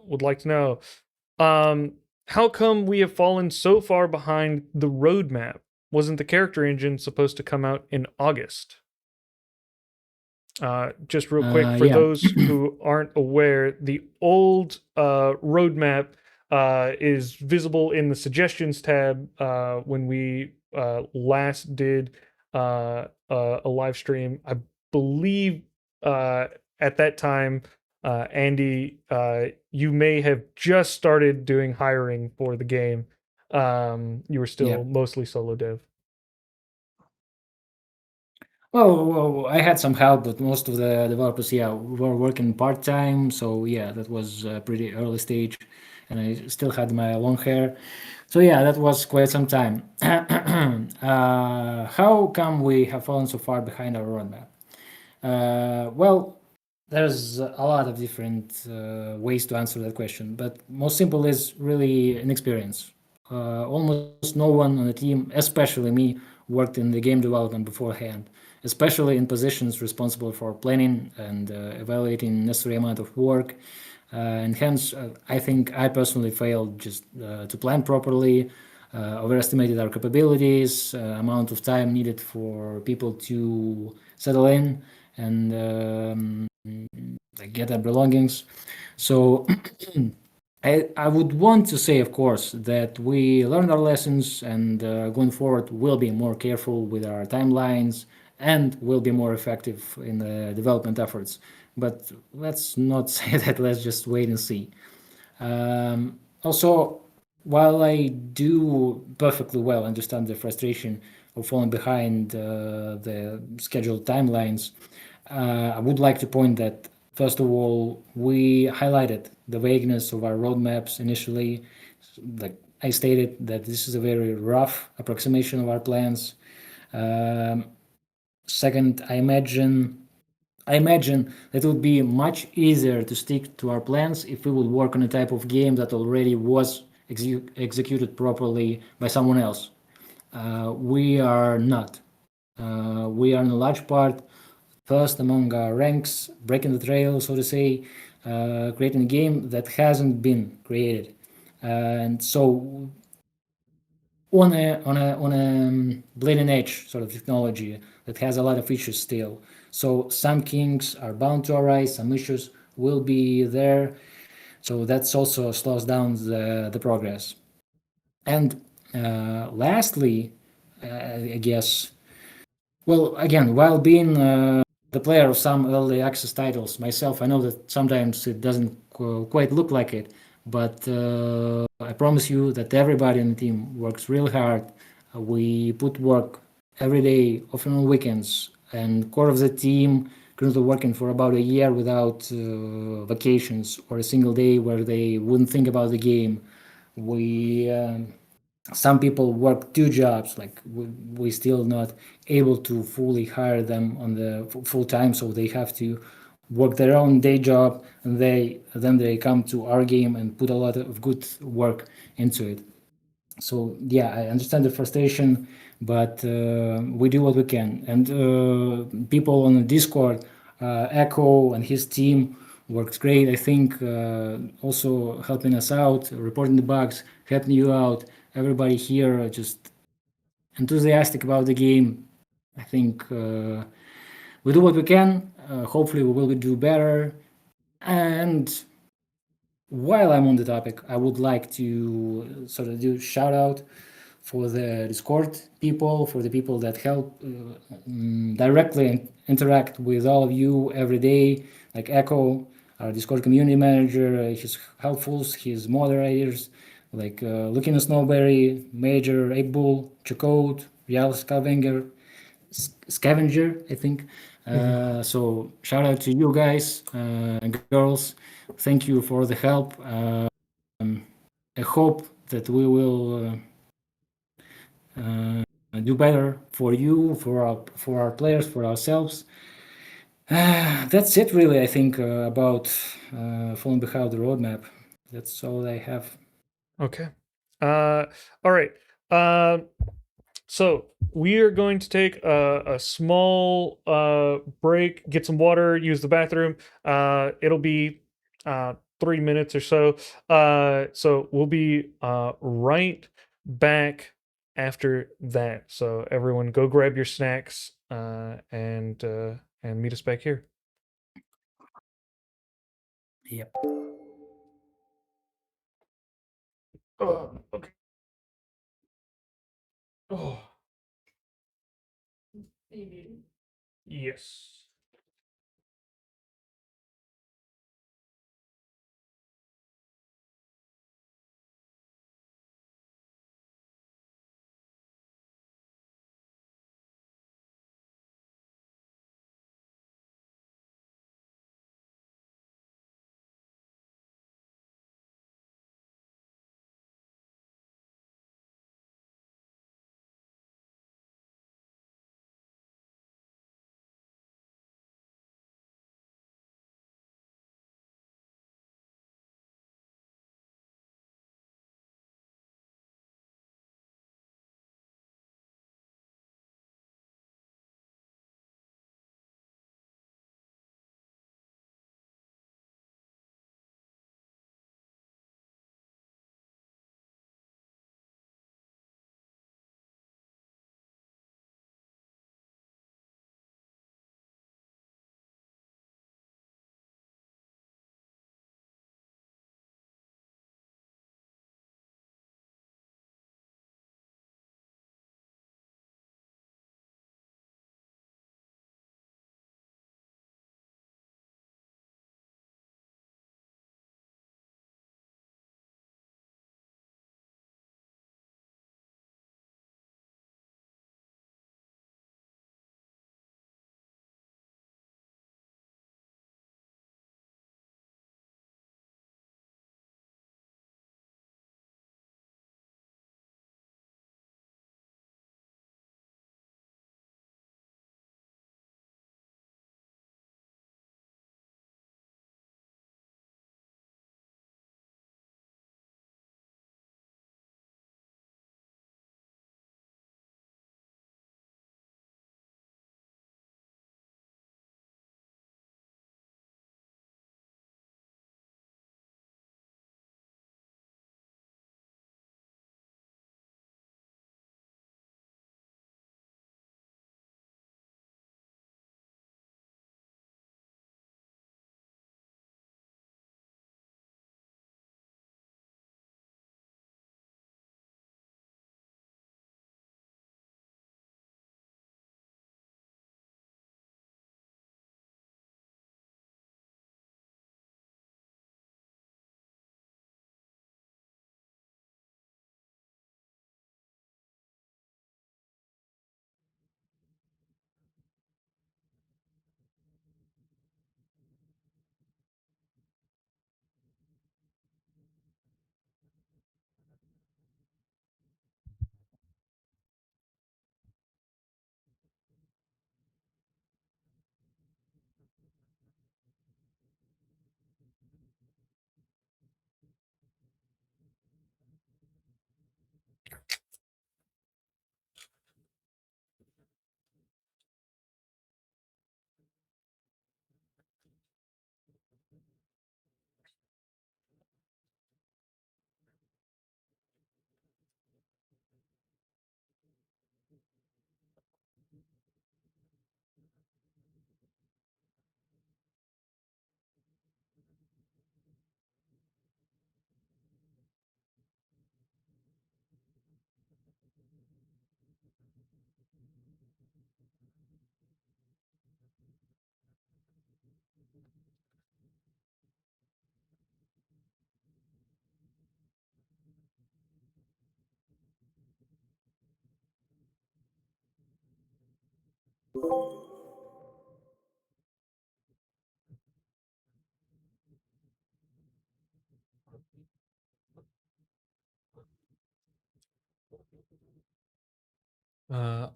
[SPEAKER 2] would like to know. How come we have fallen so far behind the roadmap? Wasn't the character engine supposed to come out in August? Just real quick, for
[SPEAKER 1] Yeah.
[SPEAKER 2] those who aren't aware, the old roadmap is visible in the suggestions tab when we last did a live stream. I believe at that time, Andy, you may have just started doing hiring for the game. You were still
[SPEAKER 1] Yeah.
[SPEAKER 2] mostly solo dev.
[SPEAKER 1] Well, I had some help, but most of the developers, yeah, were working part time. So yeah, that was a pretty early stage, and I still had my long hair. So yeah, that was quite some time. How come we have fallen so far behind our roadmap? Well, there's a lot of different ways to answer that question, but most simple is really inexperience. Almost no one on the team, especially me, worked in the game development beforehand, especially in positions responsible for planning and evaluating necessary amount of work. And hence, I think I personally failed just to plan properly, overestimated our capabilities, amount of time needed for people to settle in, and like get their belongings. So I would want to say, of course, that we learned our lessons and going forward we'll be more careful with our timelines and will be more effective in the development efforts. But let's not say that, let's just wait and see. Also, while I do perfectly well understand the frustration of falling behind the scheduled timelines, I would like to point that, first of all, we highlighted the vagueness of our roadmaps initially. Like I stated, that this is a very rough approximation of our plans. Um, Second, I imagine that it would be much easier to stick to our plans if we would work on a type of game that already was executed properly by someone else. We are not. We are in a large part first among our ranks, breaking the trail, so to say, creating a game that hasn't been created. And so on a bleeding edge sort of technology that has a lot of issues still. So some kinks are bound to arise, some issues will be there. So that's also slows down the progress. And lastly, I guess, well, again, while being the player of some early access titles myself, I know that sometimes it doesn't quite look like it, but I promise you that everybody on the team works really hard. We put work every day, often on weekends, and core of the team currently working for about a year without vacations or a single day where they wouldn't think about the game. We some people work two jobs, like we still not able to fully hire them on the full time, so they have to work their own day job, and they come to our game and put a lot of good work into it. So yeah, I understand the frustration, but we do what we can. And people on the Discord, Echo and his team works great. I think also helping us out, reporting the bugs, helping you out. Everybody here are just enthusiastic about the game. I think we do what we can. Hopefully, we will do better. And while I'm on the topic, I would like to sort of do shout out for the Discord people, for the people that help directly interact with all of you every day, like Echo, our Discord community manager, his helpfuls, his moderators, like Looking Snowberry, Major, 8-Bull, Chacode, Real Scavenger, I think. So shout out to you guys and girls. Thank you for the help. I hope that we will do better for you, for our players, for ourselves. That's it, really. I think about falling behind the roadmap. That's all I have.
[SPEAKER 2] Okay. All right. So we are going to take a small break, get some water, use the bathroom. It'll be 3 minutes or so. So we'll be right back after that. So everyone, go grab your snacks and meet us back here.
[SPEAKER 1] Yep.
[SPEAKER 2] Okay. Oh, yes.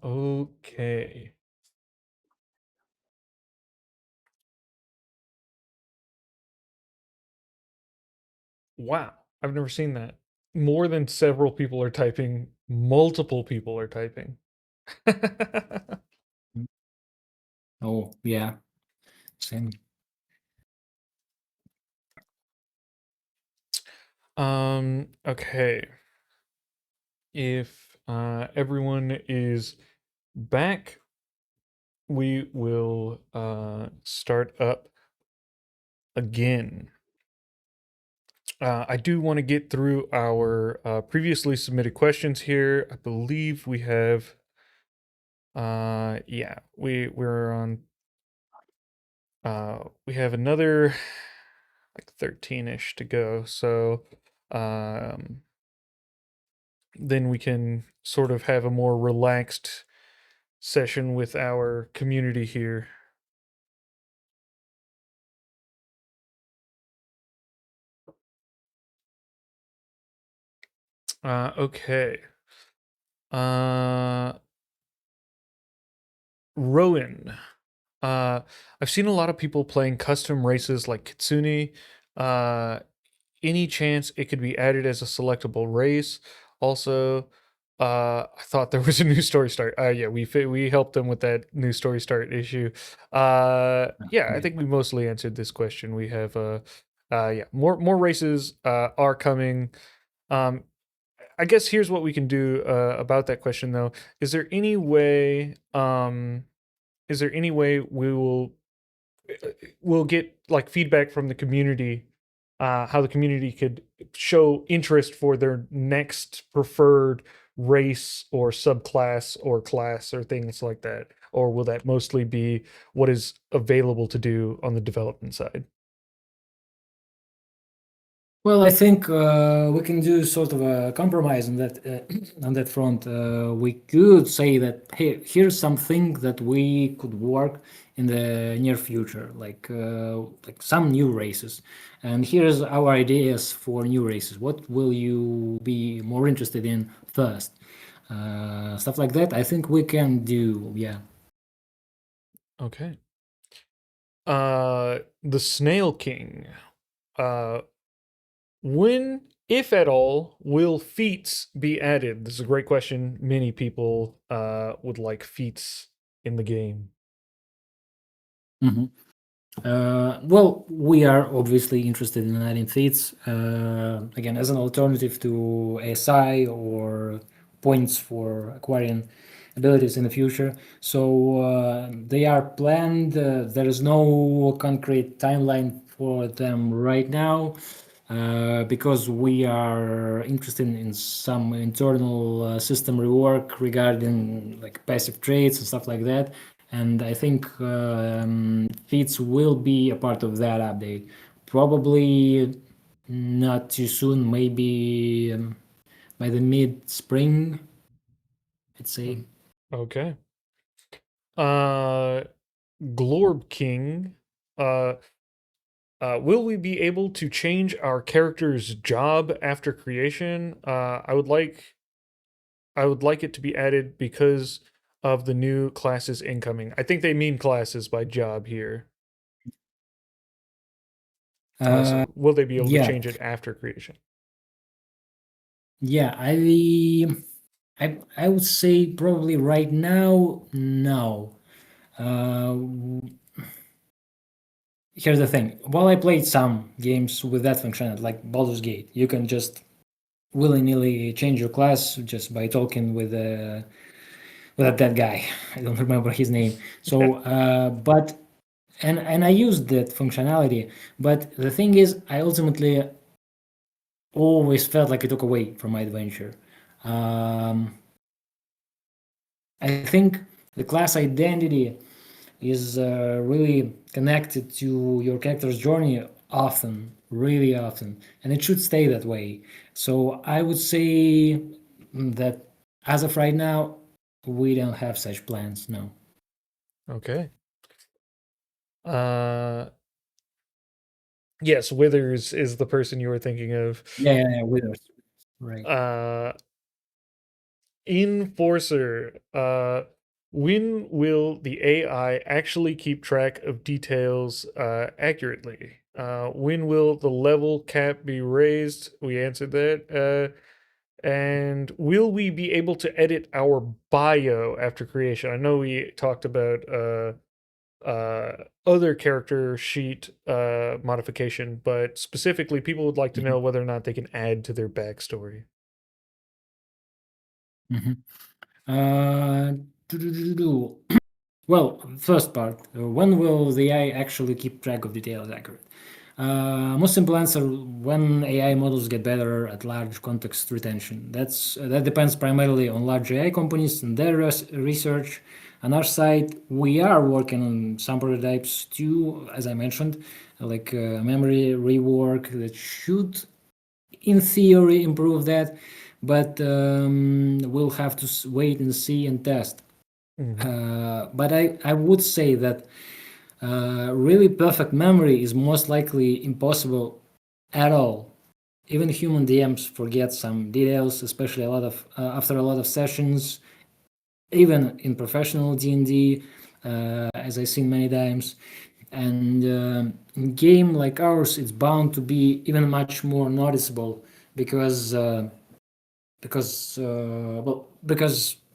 [SPEAKER 2] Okay. Wow, I've never seen that. More than several people are typing, multiple people are typing.
[SPEAKER 1] Oh, yeah, same.
[SPEAKER 2] Okay. If everyone is back, we will start up again. I do want to get through our previously submitted questions here. I believe we have yeah, we're on we have another like 13ish to go. So then we can sort of have a more relaxed session with our community here. Okay. Rowan. I've seen a lot of people playing custom races like Kitsune. Any chance it could be added as a selectable race? Also, I thought there was a new story start. Yeah, we helped them with that new story start issue. Yeah, I think we mostly answered this question. We have yeah, more races are coming. I guess here's what we can do about that question though. Is there any way we will get like feedback from the community, how the community could show interest for their next preferred race or subclass or class or things like that? Or will that mostly be what is available to do on the development side?
[SPEAKER 1] Well, I think we can do sort of a compromise on that on that front. We could say that hey, here's something that we could work in the near future, like some new races, and here's our ideas for new races. What will you be more interested in first? Stuff like that. I think we can do. Yeah.
[SPEAKER 2] Okay. The Snail King. Uh, When, if at all, will feats be added? This is a great question. Many people would like feats in the game.
[SPEAKER 1] Mhm. Well, we are obviously interested in adding feats again as an alternative to ASI or points for acquiring abilities in the future. So they are planned. There is no concrete timeline for them right now because we are interested in some internal system rework regarding like passive traits and stuff like that. And I think feats will be a part of that update. Probably not too soon, maybe by the mid spring, I'd say.
[SPEAKER 2] Okay. Glorb King. Uh, will we be able to change our character's job after creation? I would like it to be added because of the new classes incoming. I think they mean classes by job here. So will they be able to
[SPEAKER 1] Yeah,
[SPEAKER 2] change it after creation?
[SPEAKER 1] yeah. I would say probably right now, no. Uh, Here's the thing. While I played some games with that functionality, like Baldur's Gate, you can just willy-nilly change your class just by talking with that guy. I don't remember his name. So, but and I used that functionality, but the thing is, I ultimately always felt like it took away from my adventure. Um, I think the class identity is really connected to your character's journey often, really often, and it should stay that way. So I would say that as of right now, we don't have such plans. No.
[SPEAKER 2] Okay. Yes, Withers is the person you were thinking of.
[SPEAKER 1] Yeah, Withers. Right.
[SPEAKER 2] Enforcer. When will the AI actually keep track of details accurately? When will the level cap be raised? We answered that. And will we be able to edit our bio after creation? I know we talked about other character sheet modification, but specifically, people would like to know whether or not they can add to their backstory.
[SPEAKER 1] Well, first part, when will the AI actually keep track of details accurate? Most simple answer, when AI models get better at large context retention. That depends primarily on large AI companies and their research. On our side, we are working on some prototypes too, as I mentioned, like memory rework that should, in theory, improve that, but we'll have to wait and see and test. But I would say that really perfect memory is most likely impossible at all. Even human DMs forget some details, especially after a lot of sessions. Even in professional D&D, as I've seen many times, and in game like ours, it's bound to be even much more noticeable because because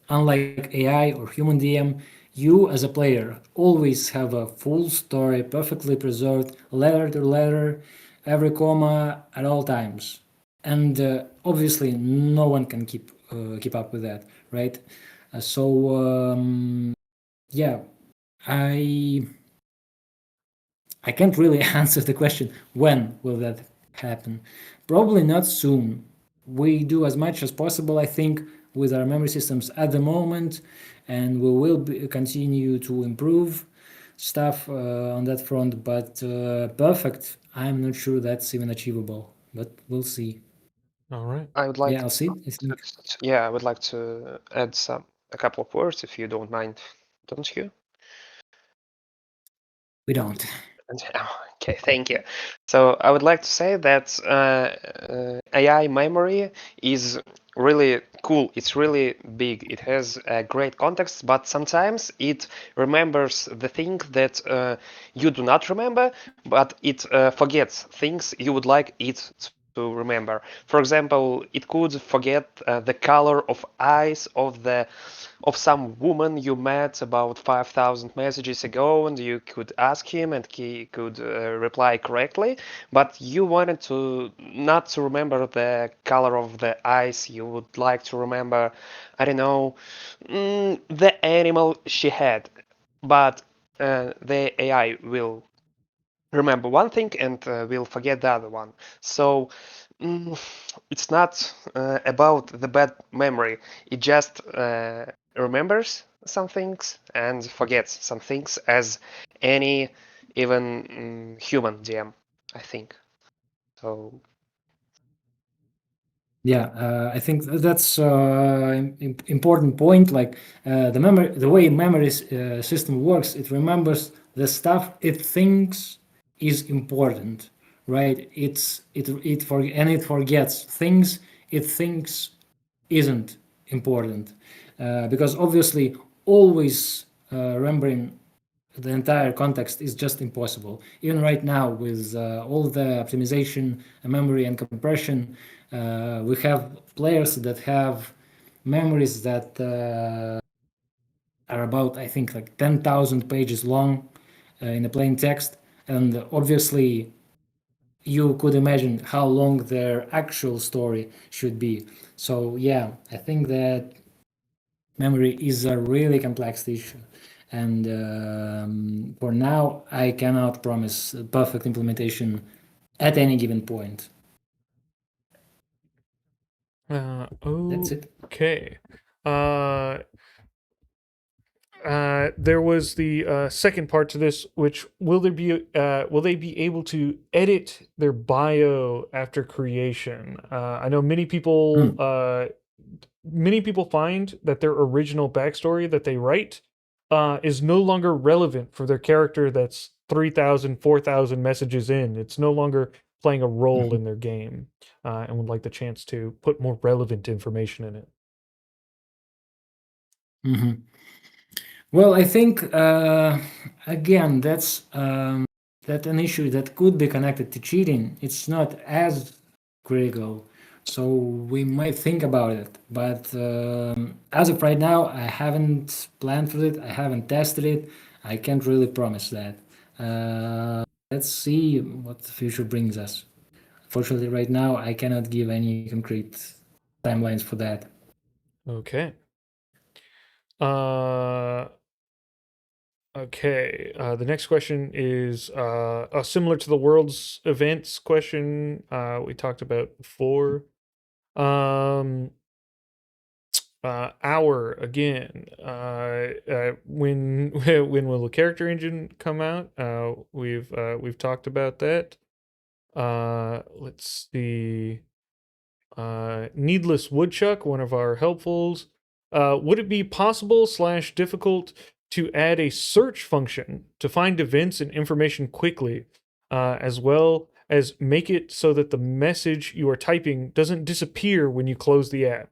[SPEAKER 1] unlike AI or human DM, you as a player always have a full story perfectly preserved, letter to letter, every comma at all times, and obviously no one can keep up with that, right? Yeah, I I can't really answer the question when will that happen. Probably not soon. We do as much as possible, I think, with our memory systems at the moment, and we will continue to improve stuff on that front. But perfect, I'm not sure that's even achievable. But we'll see.
[SPEAKER 2] All right.
[SPEAKER 3] I would like
[SPEAKER 1] Yeah, I'll see. I think
[SPEAKER 3] yeah, I would like to add a couple of words if you don't mind, don't you?
[SPEAKER 1] we don't.
[SPEAKER 3] Okay, thank you. So I would like to say that AI memory is really cool. It's really big. It has a great context, but sometimes it remembers the thing that you do not remember, but it forgets things you would like it to remember. For example, it could forget the color of eyes of some woman you met about 5,000 messages ago, and you could ask him and he could reply correctly, but you wanted to not to remember the color of the eyes. You would like to remember, I don't know, the animal she had, but the AI will remember one thing and will forget the other one. So it's not about the bad memory. It just remembers some things and forgets some things, as any even human DM, I think. So
[SPEAKER 1] Yeah, I think that's important point. Like the way memory system works, it remembers the stuff it thinks is important, right? It forgets things it thinks isn't important, because obviously always remembering the entire context is just impossible. Even right now, with all the optimization, memory, and compression, we have players that have memories that are about, I think, like 10,000 pages long in a plain text. And obviously, you could imagine how long their actual story should be. So, yeah, I think that memory is a really complex issue. And for now, I cannot promise perfect implementation at any given point. That's it.
[SPEAKER 2] Okay. There was the second part to this, which will they be able to edit their bio after creation? I know many people find that their original backstory that they write is no longer relevant for their character that's 3,000, 4,000 messages in. It's no longer playing a role in their game, and would like the chance to put more relevant information in it.
[SPEAKER 1] Well, I think again that's an issue that could be connected to cheating. It's not as critical, so we might think about it. But as of right now, I haven't planned for it. I haven't tested it. I can't really promise that. Let's see what the future brings us. Fortunately, right now, I cannot give any concrete timelines for that.
[SPEAKER 2] Okay. Okay. The next question is similar to the world's events question we talked about before. Hour again. When when will the character engine come out? We've talked about that. Let's see. Needless Woodchuck, one of our helpfuls. Would it be possible / difficult to add a search function to find events and information quickly, as well as make it so that the message you are typing doesn't disappear when you close the app?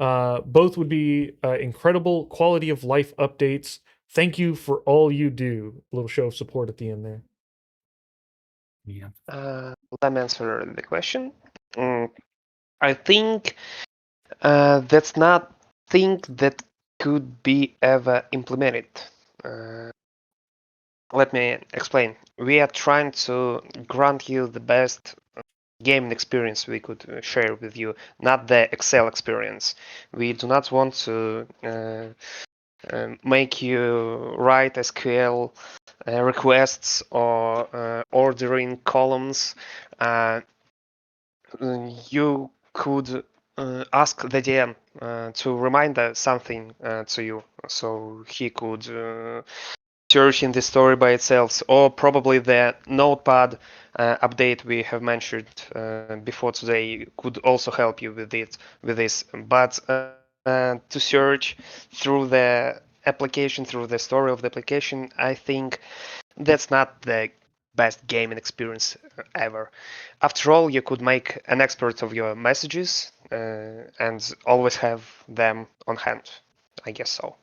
[SPEAKER 2] Both would be incredible quality of life updates. Thank you for all you do. A little show of support at the end there.
[SPEAKER 1] Yeah.
[SPEAKER 3] Let me answer the question. I think that's not thing that could be ever implemented. Let me explain. We are trying to grant you the best gaming experience we could share with you, not the Excel experience. We do not want to make you write SQL requests or ordering columns. You could ask the DM to remind something to you, so he could search in the story by itself, or probably the notepad update we have mentioned before today could also help you with this. But to search through the application, through the story of the application, I think that's not the best gaming experience ever. After all, you could make an export of your messages and always have them on hand. I guess so.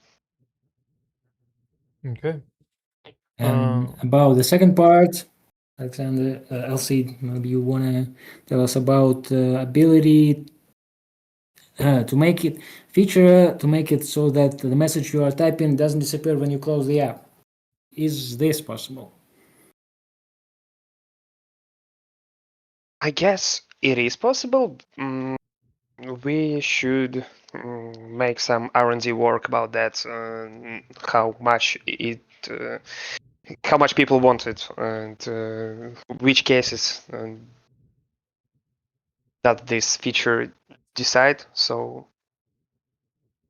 [SPEAKER 2] Okay.
[SPEAKER 1] And about the second part, Alexander, Elsie, maybe you want to tell us about ability to make it feature to make it so that the message you are typing doesn't disappear when you close the app. Is this possible?
[SPEAKER 3] I guess it is possible. We should make some R&D work about that. How much how much people want it, and which cases that this feature decide. So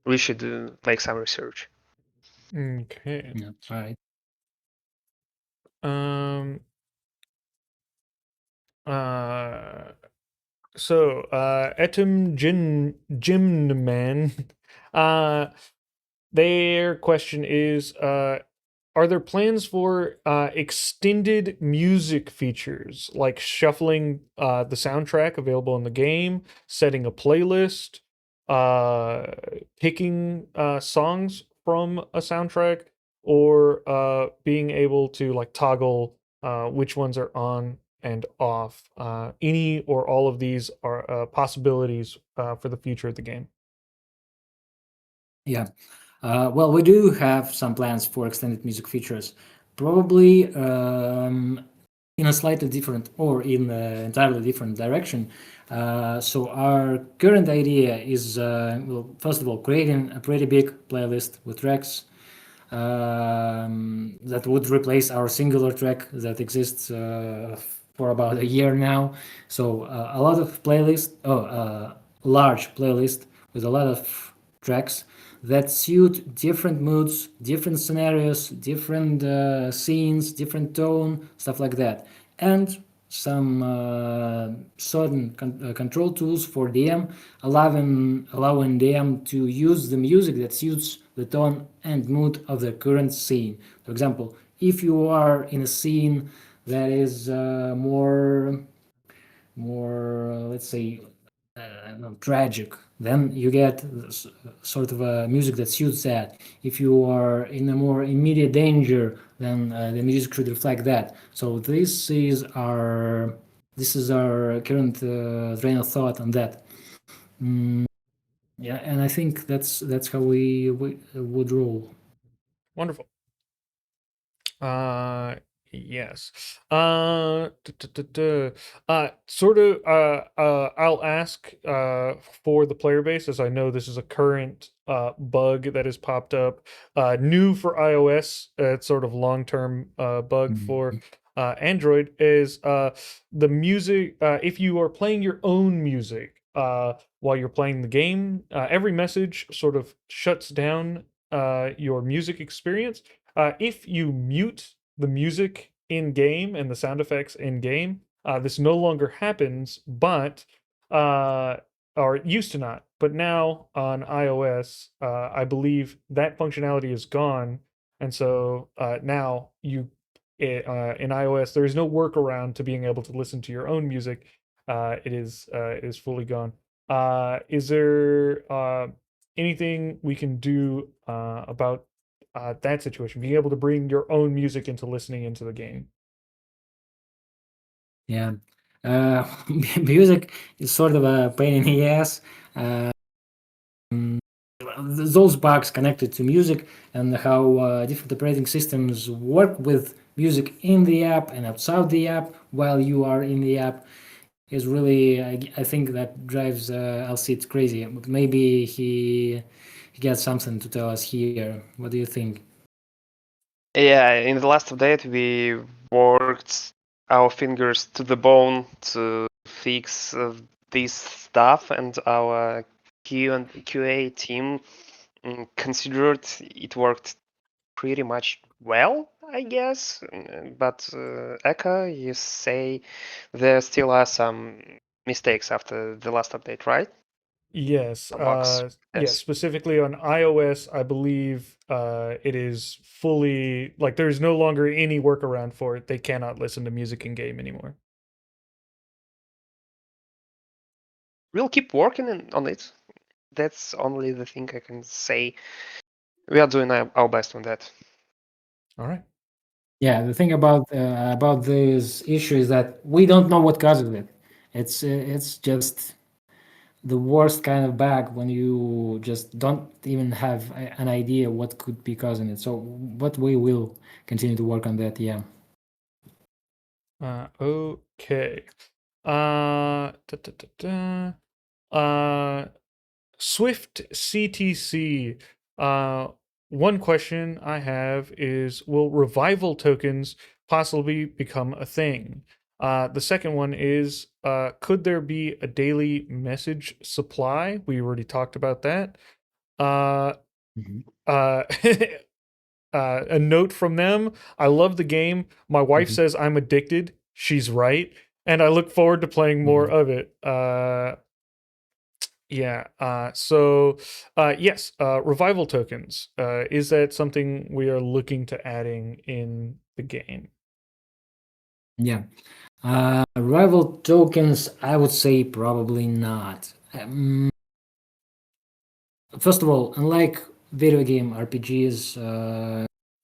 [SPEAKER 3] we should make some research.
[SPEAKER 2] Okay.
[SPEAKER 1] Yeah, right.
[SPEAKER 2] So Etim Jimman, their question is are there plans for extended music features like shuffling the soundtrack available in the game, setting a playlist, picking songs from a soundtrack, or being able to like toggle which ones are on and off? Any or all of these are possibilities for the future of the game.
[SPEAKER 1] Yeah. Well, we do have some plans for extended music features, probably in a slightly different or in an entirely different direction. So our current idea is, well, first of all, creating a pretty big playlist with tracks that would replace our singular track that exists for about a year now. So a lot of playlist, large playlist with a lot of tracks that suit different moods, different scenarios, different scenes, different tone, stuff like that. And some certain control tools for DM, allowing DM to use the music that suits the tone and mood of the current scene. For example, if you are in a scene that is more let's say tragic, then you get sort of a music that suits that. If you are in a more immediate danger, then the music should reflect that. So this is our current train of thought on that. Yeah, and I think that's how we would roll.
[SPEAKER 2] Wonderful. Yes. Sort of. I'll ask for the player base, as I know this is a current bug that has popped up, new for iOS. It's sort of long-term bug for Android. Is the music? If you are playing your own music while you're playing the game, every message sort of shuts down your music experience. If you mute the music in game and the sound effects in game, this no longer happens, but or it used to not. But now on iOS, I believe that functionality is gone, and so now in iOS there is no workaround to being able to listen to your own music. It is fully gone. Is there anything we can do about that situation, being able to bring your own music into listening into the game?
[SPEAKER 1] Yeah. Music is sort of a pain in the ass. Those bugs connected to music and how different operating systems work with music in the app and outside the app while you are in the app is really, I think that drives Alcid crazy. Maybe he got something to tell us here. What do you think?
[SPEAKER 3] Yeah, in the last update we worked our fingers to the bone to fix this stuff, and our Q and QA team considered it worked pretty much well, I guess. But Eka, you say there still are some mistakes after the last update, right?
[SPEAKER 2] Yes.
[SPEAKER 3] Or bugs.
[SPEAKER 2] Yes, specifically on iOS, I believe it is fully like there's no longer any workaround for it. They cannot listen to music in game anymore.
[SPEAKER 3] We'll keep working on it. That's only the thing I can say. We are doing our best on that.
[SPEAKER 2] All right.
[SPEAKER 1] Yeah, the thing about this issue is that we don't know what causes it. It's just the worst kind of bug when you just don't even have an idea what could be causing it. So, but we will continue to work on that. Yeah.
[SPEAKER 2] Okay. Da, da, da, da. Swift CTC. One question I have is, will revival tokens possibly become a thing? The second one is, could there be a daily message supply? We already talked about that.
[SPEAKER 1] Mhm.
[SPEAKER 2] A note from them. I love the game. My wife
[SPEAKER 1] Mhm.
[SPEAKER 2] says I'm addicted. She's right. And I look forward to playing more
[SPEAKER 1] Mhm.
[SPEAKER 2] of it. Yeah. Yes, revival tokens. Is that something we are looking to adding in the game?
[SPEAKER 1] Yeah. Rival tokens, I would say probably not. First of all, unlike video game RPGs,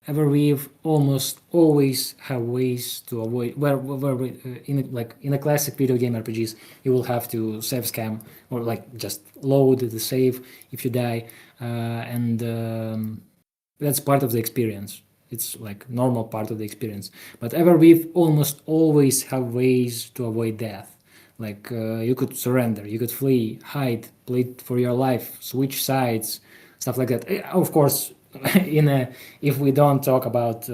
[SPEAKER 1] Everweave almost always have ways to avoid in a classic video game RPGs you will have to save scam or like just load the save if you die, and that's part of the experience. It's like normal part of the experience. But Everweave almost always have ways to avoid death. Like you could surrender, you could flee, hide, plead for your life, switch sides, stuff like that. Of course, in a if we don't talk about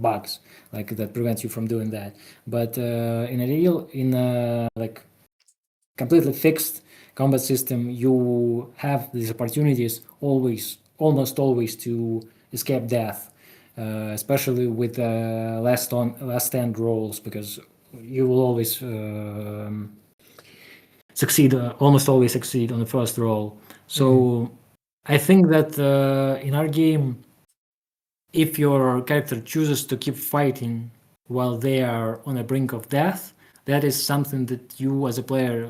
[SPEAKER 1] bugs like that prevents you from doing that. But in a like completely fixed combat system, you have these opportunities almost always to escape death, especially with last stand roles, because you will always succeed, almost always succeed on the first roll. So I think that in our game, if your character chooses to keep fighting while they are on the brink of death, that is something that you as a player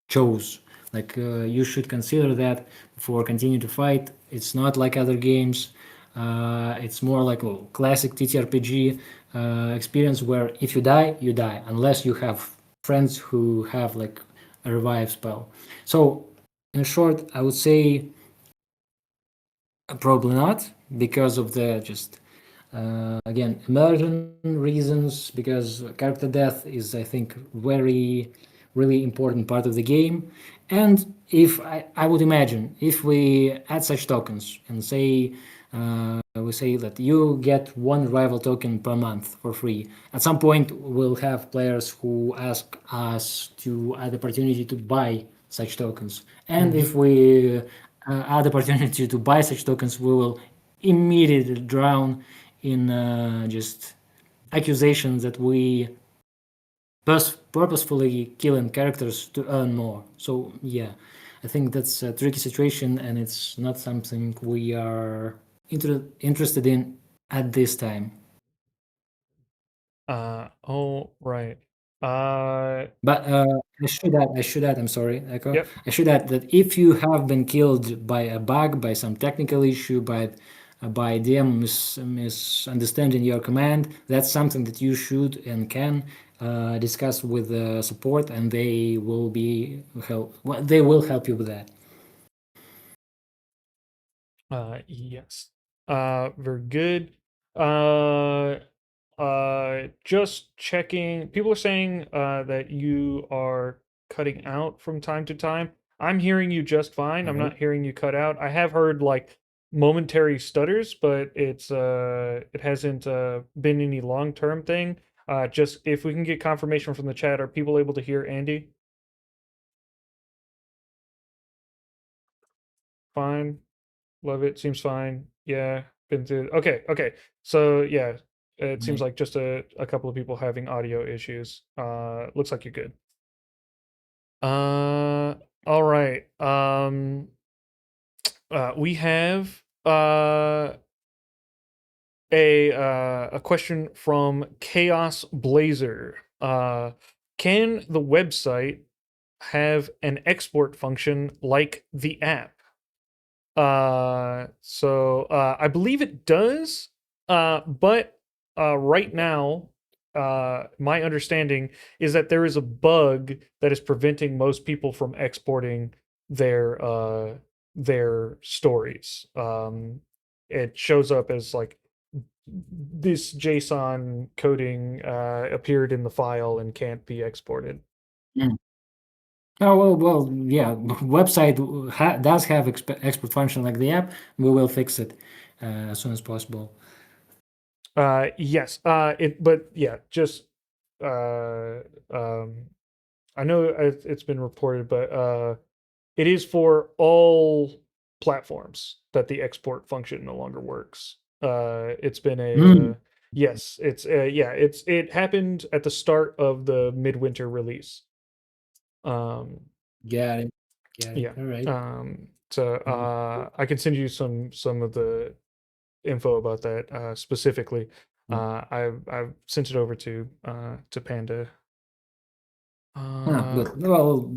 [SPEAKER 1] chose. Like you should consider that before continue to fight. It's not like other games. It's more like a classic TTRPG experience where if you die, you die, unless you have friends who have like a revive spell. So, in short, I would say probably not because of the just again immersion reasons, because character death is, I think, very really important part of the game. And if I would imagine if we add such tokens and say we say that you get one rival token per month for free, at some point we'll have players who ask us to add the opportunity to buy such tokens. And if we add the opportunity to buy such tokens, we will immediately drown in just accusations that we purposefully killing characters to earn more. So yeah, I think that's a tricky situation, and it's not something we are interested in at this time.
[SPEAKER 2] Oh, right.
[SPEAKER 1] But I should add, I'm sorry, Echo.
[SPEAKER 2] Yep.
[SPEAKER 1] I should add that if you have been killed by a bug, by some technical issue, by DM misunderstanding your command, that's something that you should and can discuss with the support, and they will be help. Well, they will help you with that.
[SPEAKER 2] Yes. Very good. Just checking. People are saying that you are cutting out from time to time. I'm hearing you just fine. I'm not hearing you cut out. I have heard like momentary stutters, but it hasn't been any long-term thing. Just if we can get confirmation from the chat, are people able to hear Andy? Fine. Love it. Seems fine. Yeah. Been through. Okay. Okay. So yeah, it seems like just a couple of people having audio issues. Looks like you're good. All right. We have a question from Chaos Blazer. Can the website have an export function like the app? I believe it does, but right now, my understanding is that there is a bug that is preventing most people from exporting their stories. It shows up as like this JSON coding appeared in the file and can't be exported.
[SPEAKER 1] Mm. Oh well, yeah. Website does have export function like the app. We will fix it as soon as possible.
[SPEAKER 2] Yes. But yeah, just I know it's been reported, but it is for all platforms that the export function no longer works. It's been a yes. It's it happened at the start of the midwinter release.
[SPEAKER 1] Got it.
[SPEAKER 2] Yeah.
[SPEAKER 1] All right.
[SPEAKER 2] I can send you some of the info about that specifically. I've sent it over to Panda.
[SPEAKER 1] Good. Well,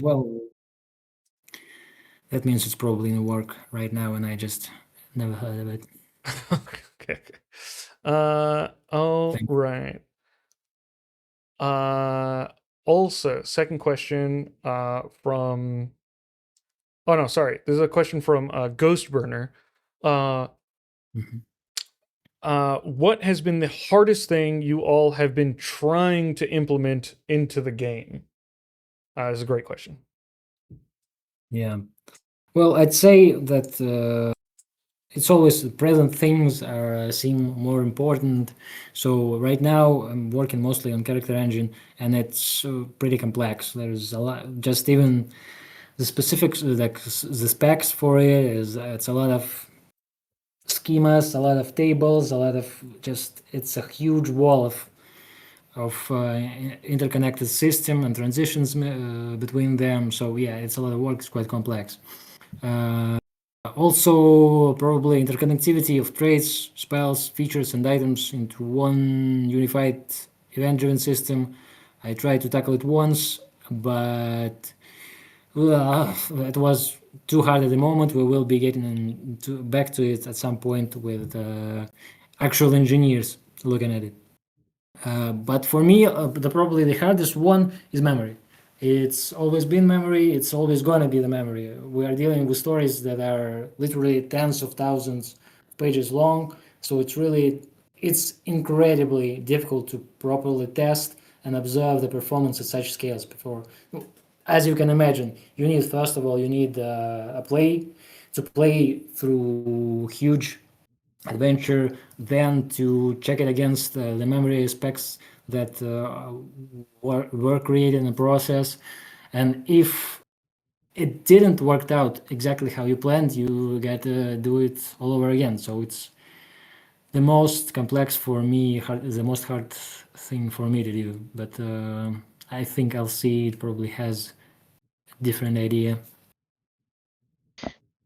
[SPEAKER 1] that means it's probably in work right now, and I just never heard of it.
[SPEAKER 2] Okay. All
[SPEAKER 1] Thank
[SPEAKER 2] right. Also, second question from. Oh no, sorry. There's a question from Ghostburner.
[SPEAKER 1] Mhm.
[SPEAKER 2] What has been the hardest thing you all have been trying to implement into the game? That's a great question.
[SPEAKER 1] Yeah. Well, I'd say that it's always the present things are seem more important. So right now I'm working mostly on character engine, and it's pretty complex. There's a lot, just even the specifics, like the specs for it is it's a lot of schemas, a lot of tables, a lot of just it's a huge wall of of interconnected system and transitions between them. So yeah, it's a lot of work. It's quite complex. Also, probably interconnectivity of traits, spells, features, and items into one unified event-driven system. I tried to tackle it once, but it was too hard at the moment. We will be getting back to it at some point with actual engineers looking at it. But for me, probably the hardest one is memory. It's always been memory. It's always gonna be the memory. We are dealing with stories that are literally tens of thousands of pages long. So it's incredibly difficult to properly test and observe the performance at such scales before. As you can imagine, you need first of all you need a play to play through huge adventure, then to check it against the memory specs that were created in the process. And if it didn't work out exactly how you planned, you get to do it all over again. So it's the most complex for me, the most hard thing for me to do. But I think LC it probably has a different idea.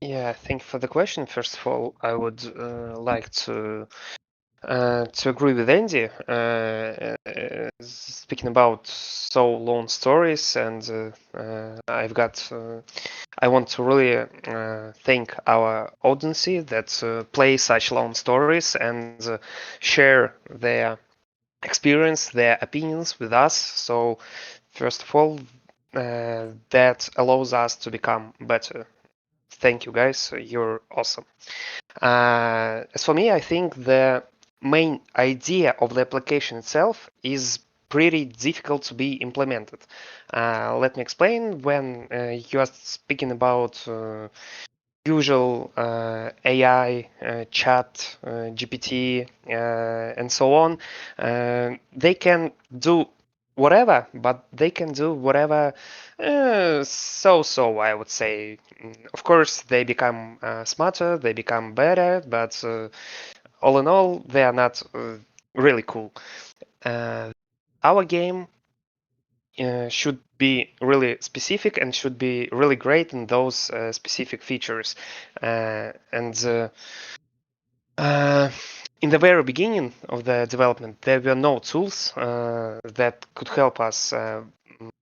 [SPEAKER 3] Yeah, thank you for the question. First of all, I would like to agree with Andy. Speaking about so long stories, and I want to really thank our audience that play such long stories and share their experience, their opinions with us. So, first of all, that allows us to become better. Thank you, guys. You're awesome. As for me, I think the main idea of the application itself is pretty difficult to be implemented. Let me explain. When you are speaking about usual AI, chat, GPT, and so on, they can do whatever, but they can do whatever so I would say. Of course, they become smarter, they become better, but all in all, they are not really cool. Our game should be really specific and should be really great in those specific features. And in the very beginning of the development, there were no tools that could help us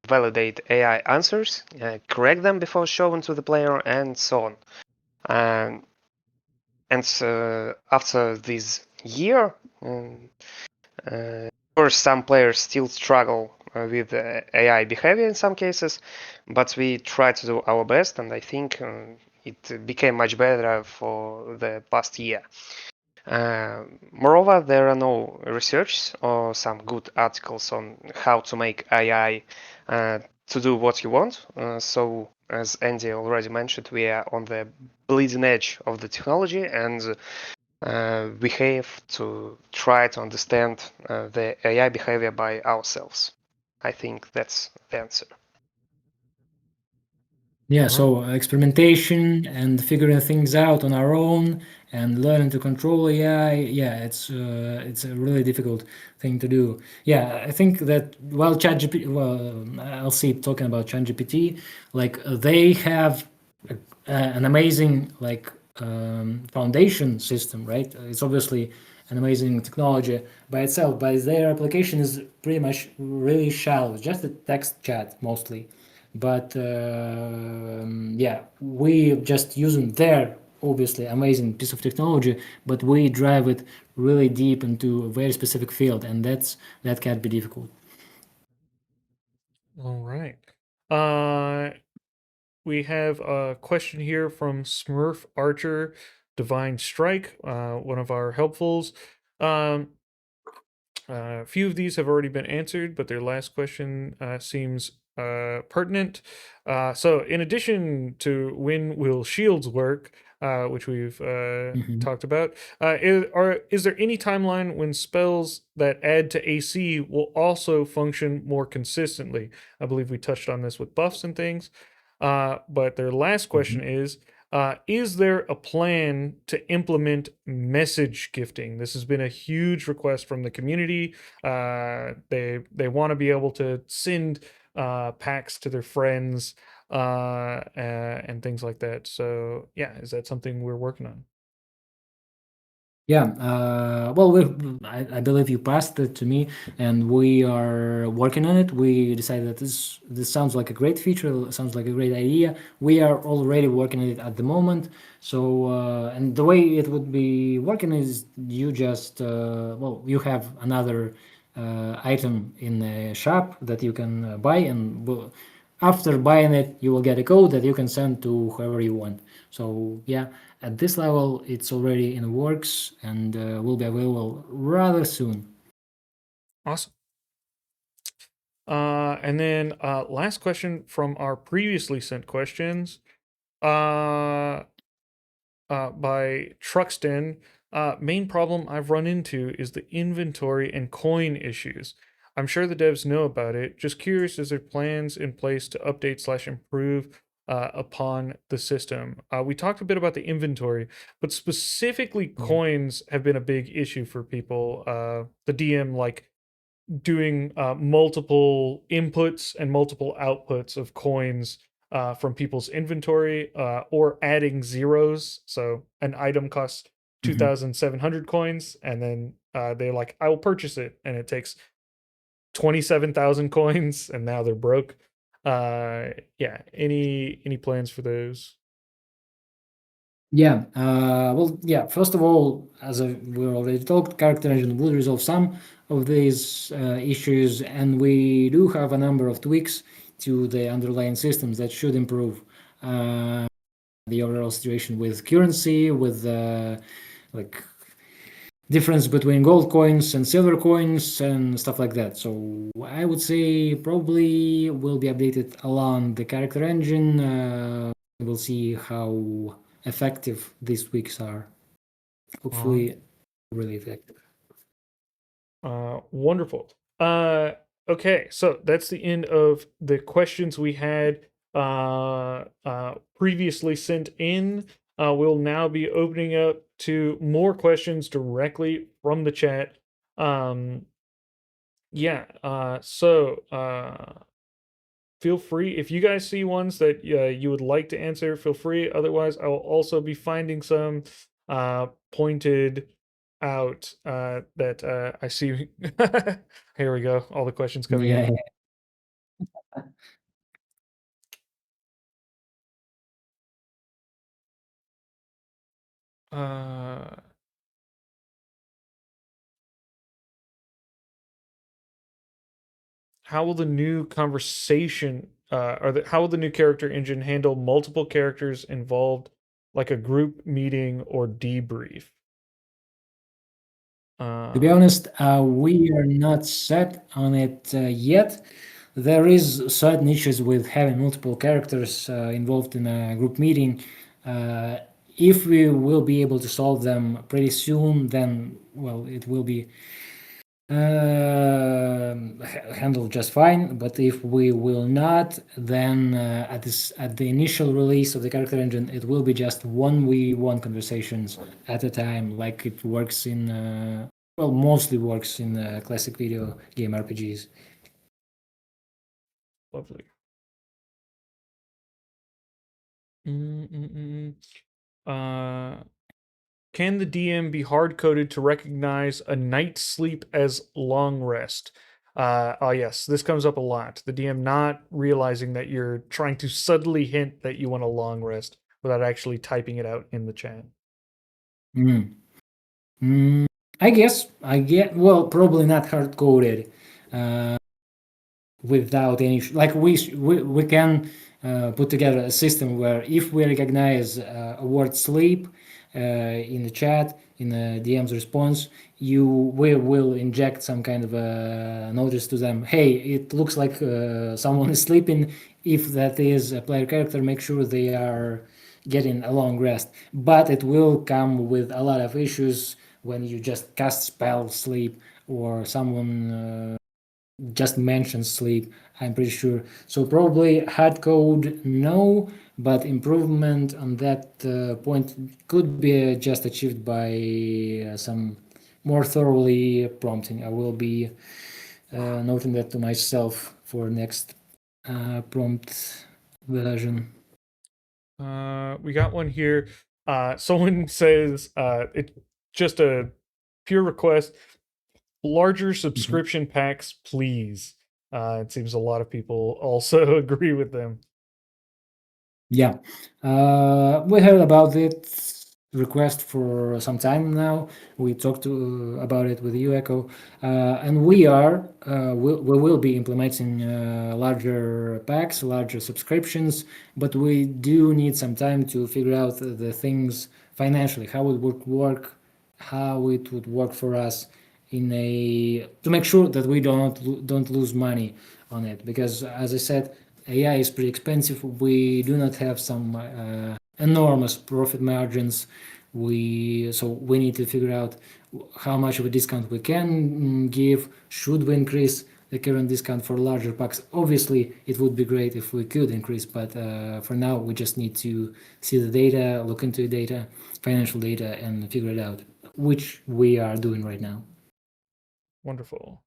[SPEAKER 3] validate AI answers, correct them before showing to the player, and so on. And after this year, of course, some players still struggle with AI behavior in some cases, but we try to do our best, and I think it became much better for the past year. Moreover, there are no research or some good articles on how to make AI to do what you want. So, as Andy already mentioned, we are on the bleeding edge of the technology, and we have to try to understand the AI behavior by ourselves. I think that's the answer.
[SPEAKER 1] Yeah, so experimentation and figuring things out on our own and learning to control AI, yeah, it's a really difficult thing to do. Yeah, I think that while ChatGPT, well, I'll see talking about ChatGPT, like they have an amazing like foundation system, right? It's obviously an amazing technology by itself, but their application is pretty much really shallow. It's just a text chat mostly. But yeah, we just using their obviously amazing piece of technology, but we drive it really deep into a very specific field, and that can be difficult.
[SPEAKER 2] All right. We have a question here from Smurf Archer, Divine Strike, one of our helpfuls. A few of these have already been answered, but their last question seems pertinent. So, in addition to when will shields work, which we've talked about, is there any timeline when spells that add to AC will also function more consistently? I believe we touched on this with buffs and things. But their last question is Is there a plan to implement message gifting? This has been a huge request from the community. They want to be able to send packs to their friends and things like that. So yeah, is that something we're working on?
[SPEAKER 1] Yeah, well, I believe you passed it to me, and we are working on it. We decided that this sounds like a great feature, sounds like a great idea. We are already working on it at the moment. So, and the way it would be working is you just, well, you have another item in the shop that you can buy, and after buying it, you will get a code that you can send to whoever you want. So yeah, at this level, it's already in the works and will be available rather soon.
[SPEAKER 2] Awesome. And then last question from our previously sent questions by Truxton. Main problem I've run into is the inventory and coin issues. I'm sure the devs know about it. Just curious, is there plans in place to update slash improve upon the system? We talked a bit about the inventory, but specifically coins have been a big issue for people. The DM like doing multiple inputs and multiple outputs of coins from people's inventory or adding zeros. So an item costs 2,700 coins, and then they're like, I will purchase it. And it takes 27,000 coins, and now they're broke. Yeah. Any plans for those?
[SPEAKER 1] Yeah, well, yeah, first of all, as we already talked, character engine will resolve some of these issues, and we do have a number of tweaks to the underlying systems that should improve the overall situation with currency, with like difference between gold coins and silver coins and stuff like that. So I would say probably will be updated along the character engine. We'll see how effective these tweaks are. Hopefully, really effective.
[SPEAKER 2] Wonderful. Okay, so that's the end of the questions we had previously sent in. We'll now be opening up to more questions directly from the chat. Yeah, feel free if you guys see ones that you would like to answer, feel free. Otherwise, I will also be finding some pointed out that I see. Here we go. All the questions coming
[SPEAKER 1] Yeah,
[SPEAKER 2] in. How will the new conversation how will the new character engine handle multiple characters involved, like a group meeting or debrief?
[SPEAKER 1] To be honest, we are not set on it yet. There is certain issues with having multiple characters involved in a group meeting. If we will be able to solve them pretty soon, then well, it will be handled just fine. But if we will not, then at the initial release of the character engine, it will be just 1v1 conversations at a time, like it works in well, mostly works in classic video game RPGs.
[SPEAKER 2] Lovely. Can the DM be hard coded to recognize a night's sleep as long rest? Oh yes, this comes up a lot. The DM not realizing that you're trying to subtly hint that you want a long rest without actually typing it out in the chat.
[SPEAKER 1] I guess I get well, probably not hard coded. Without any like we can put together a system where if we recognize a word sleep in the chat in the DM's response, we will inject some kind of a notice to them. Hey, it looks like someone is sleeping. If that is a player character, make sure they are getting a long rest. But it will come with a lot of issues when you just cast spell sleep or someone just mentions sleep. I'm pretty sure. So probably hard code, no, but improvement on that point could be just achieved by some more thoroughly prompting. I will be noting that to myself for next prompt version.
[SPEAKER 2] We got one here. Someone says it's just a pure request. Larger subscription packs, please. It seems a lot of people also agree with them.
[SPEAKER 1] Yeah, we heard about it request for some time now. We talked about it with you, Echo, and we will be implementing larger packs, larger subscriptions, but we do need some time to figure out the things financially, how it would work, how it would work for us to make sure that we don't lose money on it, because as I said, AI is pretty expensive. We do not have some enormous profit margins. So we need to figure out how much of a discount we can give. Should we increase the current discount for larger packs? Obviously, it would be great if we could increase, but for now, we just need to see the data, look into the data, financial data, and figure it out, which we are doing right now.
[SPEAKER 2] Wonderful.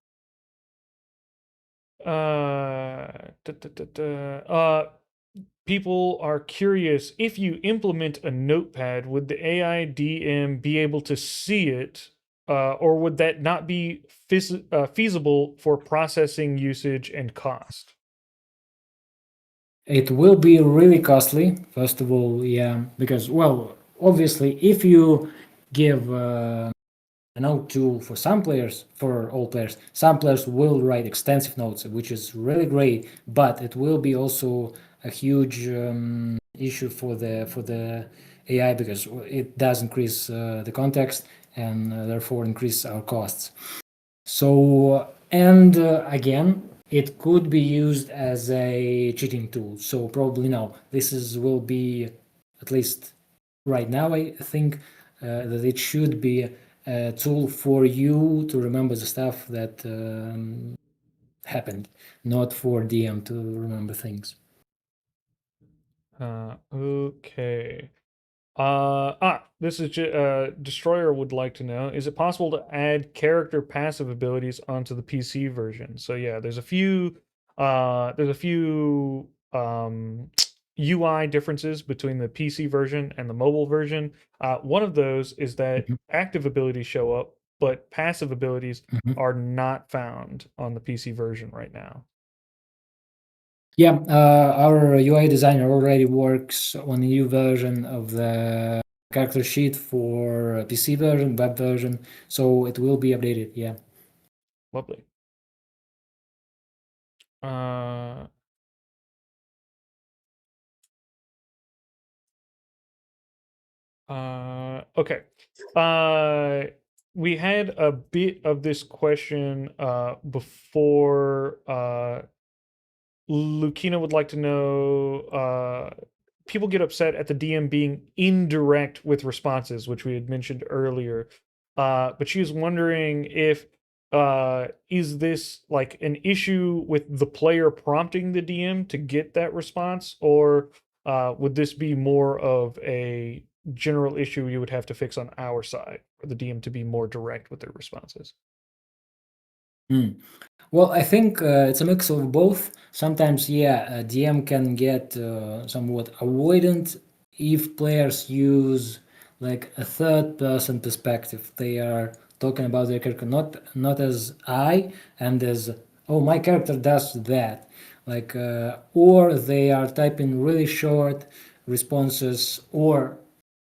[SPEAKER 2] People are curious, if you implement a notepad, would the AI DM be able to see it, or would that not be feasible for processing usage and cost?
[SPEAKER 1] It will be really costly, first of all, yeah, because, well, obviously, if you give a note tool for some players, for all players, some players will write extensive notes, which is really great, but it will be also a huge issue for the AI, because it does increase the context and therefore increase our costs. So, and again, it could be used as a cheating tool. So probably no. Will be, at least right now, I think that it should be a tool for you to remember the stuff that happened, not for DM to remember things.
[SPEAKER 2] Okay. This is Destroyer would like to know: is it possible to add character passive abilities onto the PC version? So yeah, there's a few UI differences between the PC version and the mobile version. One of those is that active abilities show up, but passive abilities are not found on the PC version right now.
[SPEAKER 1] Yeah, our UI designer already works on a new version of the character sheet for PC version, web version, so it will be updated. Yeah.
[SPEAKER 2] Lovely. Okay. We had a bit of this question before. Lucina would like to know, people get upset at the DM being indirect with responses, which we had mentioned earlier. But she was wondering if is this like an issue with the player prompting the DM to get that response, or would this be more of a general issue you would have to fix on our side for the DM to be more direct with their responses?
[SPEAKER 1] Well, I think it's a mix of both. Sometimes, yeah, a DM can get somewhat avoidant if players use like a third-person perspective. They are talking about their character not as I and as, oh, my character does that, like, or they are typing really short responses, or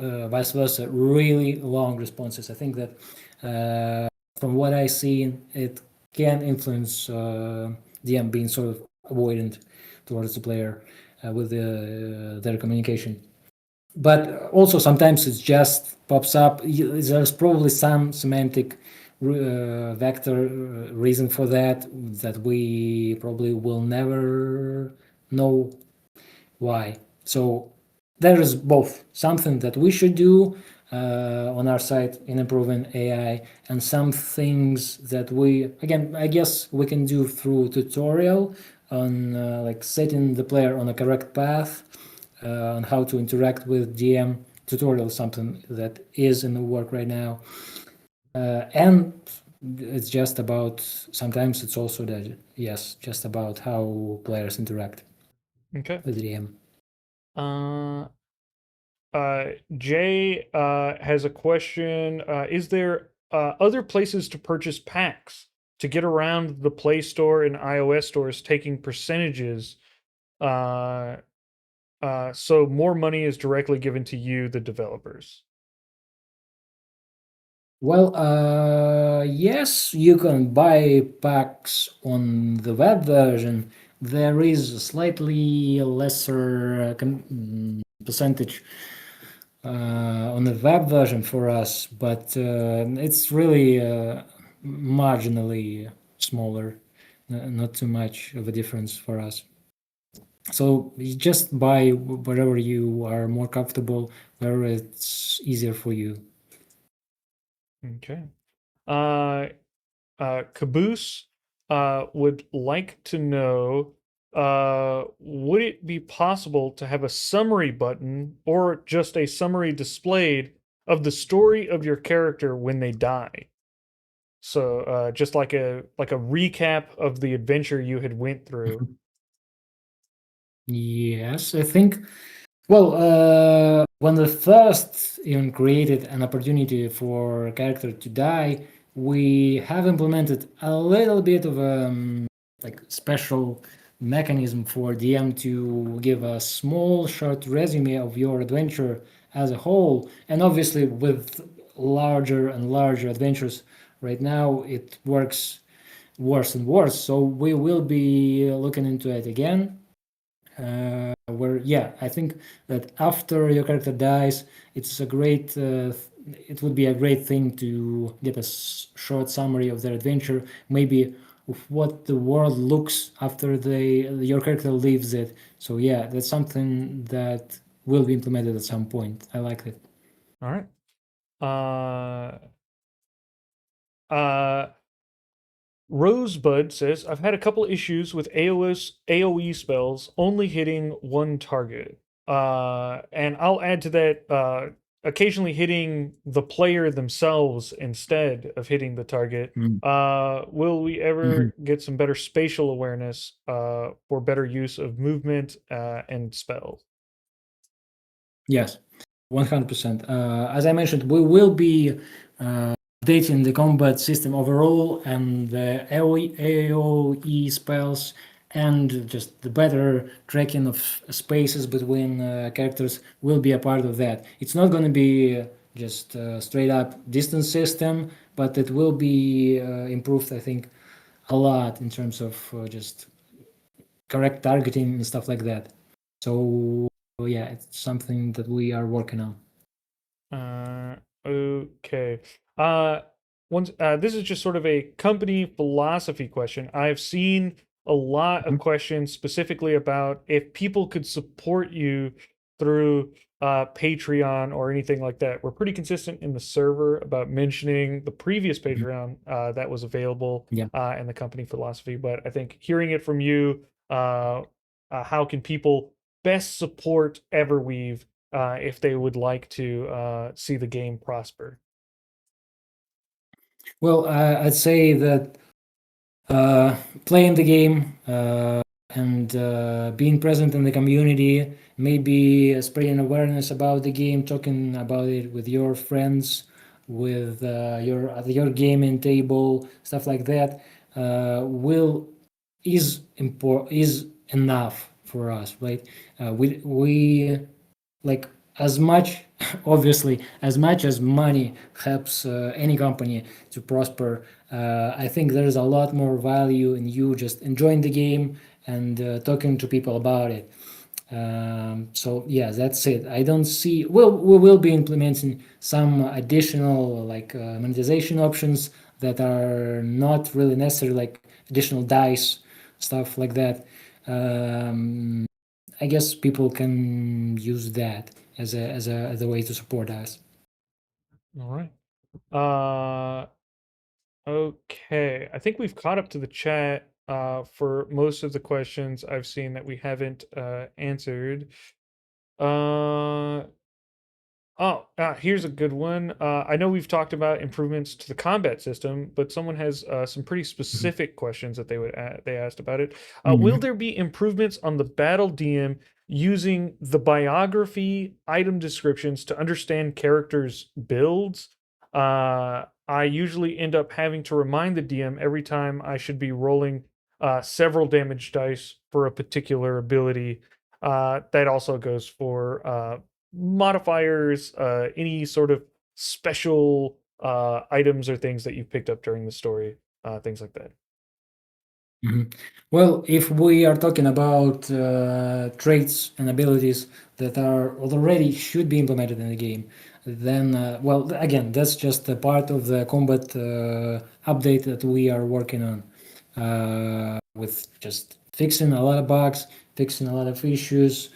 [SPEAKER 1] vice versa, really long responses. I think that from what I see, it can influence DM being sort of avoidant towards the player with their communication. But also sometimes it just pops up. There's probably some semantic vector reason for that we probably will never know why. So there is both something that we should do on our side in improving AI, and some things that we, again, I guess we can do through tutorial on like setting the player on a correct path, on how to interact with DM. Tutorial, something that is in the work right now, and it's just about, sometimes it's also that, yes, just about how players interact
[SPEAKER 2] Okay.
[SPEAKER 1] with the DM.
[SPEAKER 2] Jay has a question. Is there other places to purchase packs to get around the Play Store and iOS stores taking percentages? So more money is directly given to you, the developers.
[SPEAKER 1] Well, yes, you can buy packs on the web version. There is a slightly lesser percentage on the web version for us, but it's really marginally smaller, not too much of a difference for us. So you just buy wherever you are more comfortable, wherever it's easier for you.
[SPEAKER 2] Okay. Caboose would like to know, would it be possible to have a summary button or just a summary displayed of the story of your character when they die? So just like a recap of the adventure you had went through.
[SPEAKER 1] Yes, I think. Well, when we first even created an opportunity for a character to die, we have implemented a little bit of a like special mechanism for DM to give a small short resume of your adventure as a whole. And obviously, with larger and larger adventures, right now it works worse and worse. So we will be looking into it again. Where, yeah, I think that after your character dies, it's a great it would be a great thing to get a short summary of their adventure, maybe of what the world looks after your character leaves it. So yeah, that's something that will be implemented at some point. I like it.
[SPEAKER 2] All right. Uh, Rosebud says, I've had a couple issues with AoE spells only hitting one target. And I'll add to that, occasionally hitting the player themselves instead of hitting the target.
[SPEAKER 1] Mm.
[SPEAKER 2] Will we ever get some better spatial awareness for better use of movement and spells?
[SPEAKER 1] Yes, 100%. As I mentioned, we will be updating the combat system overall, and the AoE spells, and just the better tracking of spaces between characters will be a part of that. It's not going to be just straight up distance system, but it will be improved, I think, a lot in terms of just correct targeting and stuff like that. So yeah, it's something that we are working on.
[SPEAKER 2] Okay. This is just sort of a company philosophy question. I've seen a lot of questions specifically about if people could support you through Patreon or anything like that. We're pretty consistent in the server about mentioning the previous Patreon that was available
[SPEAKER 1] Yeah.
[SPEAKER 2] and the company philosophy. But I think hearing it from you, how can people best support Everweave if they would like to see the game prosper?
[SPEAKER 1] Well, I'd say that playing the game and being present in the community, maybe spreading awareness about the game, talking about it with your friends, with your at your gaming table, stuff like that, will is enough for us, right? We like, as much obviously, as much as money helps any company to prosper, I think there's a lot more value in you just enjoying the game and talking to people about it. So yeah, that's it. I don't see, well, we will be implementing some additional like monetization options that are not really necessary, like additional dice, stuff like that. I guess people can use that as a way to support us.
[SPEAKER 2] All right. Okay. I think we've caught up to the chat. for most of the questions I've seen that we haven't answered. Uh, here's a good one. I know we've talked about improvements to the combat system, but someone has some pretty specific questions that they asked about it. Will there be improvements on the battle DM using the biography item descriptions to understand characters' builds? I usually end up having to remind the DM every time I should be rolling several damage dice for a particular ability. That also goes for modifiers, any sort of special items or things that you've picked up during the story, things like that.
[SPEAKER 1] Well, if we are talking about traits and abilities that are already should be implemented in the game, then well, again, that's just a part of the combat update that we are working on, with just fixing a lot of bugs, fixing a lot of issues,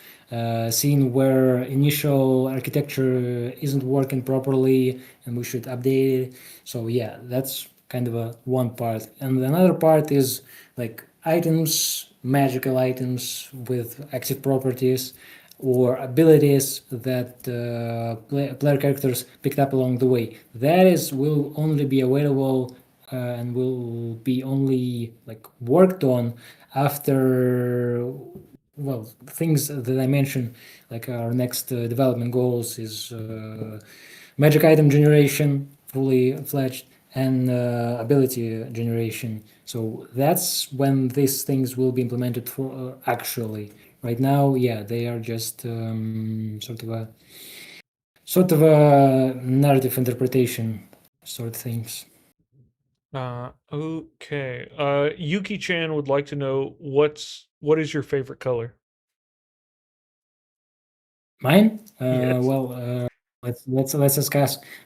[SPEAKER 1] seeing where initial architecture isn't working properly and we should update it. So yeah, that's kind of a one part, and another part is like items, magical items with active properties or abilities that player characters picked up along the way. That is will only be available and will be only like worked on after, well, things that I mentioned, like our next development goals is magic item generation, fully fledged, and ability generation. So that's when these things will be implemented for actually. Right now, yeah, they are just sort of a narrative interpretation sort of things.
[SPEAKER 2] Okay. Yuki-chan would like to know what is your favorite color?
[SPEAKER 1] Mine?
[SPEAKER 2] Yes.
[SPEAKER 1] Well, let's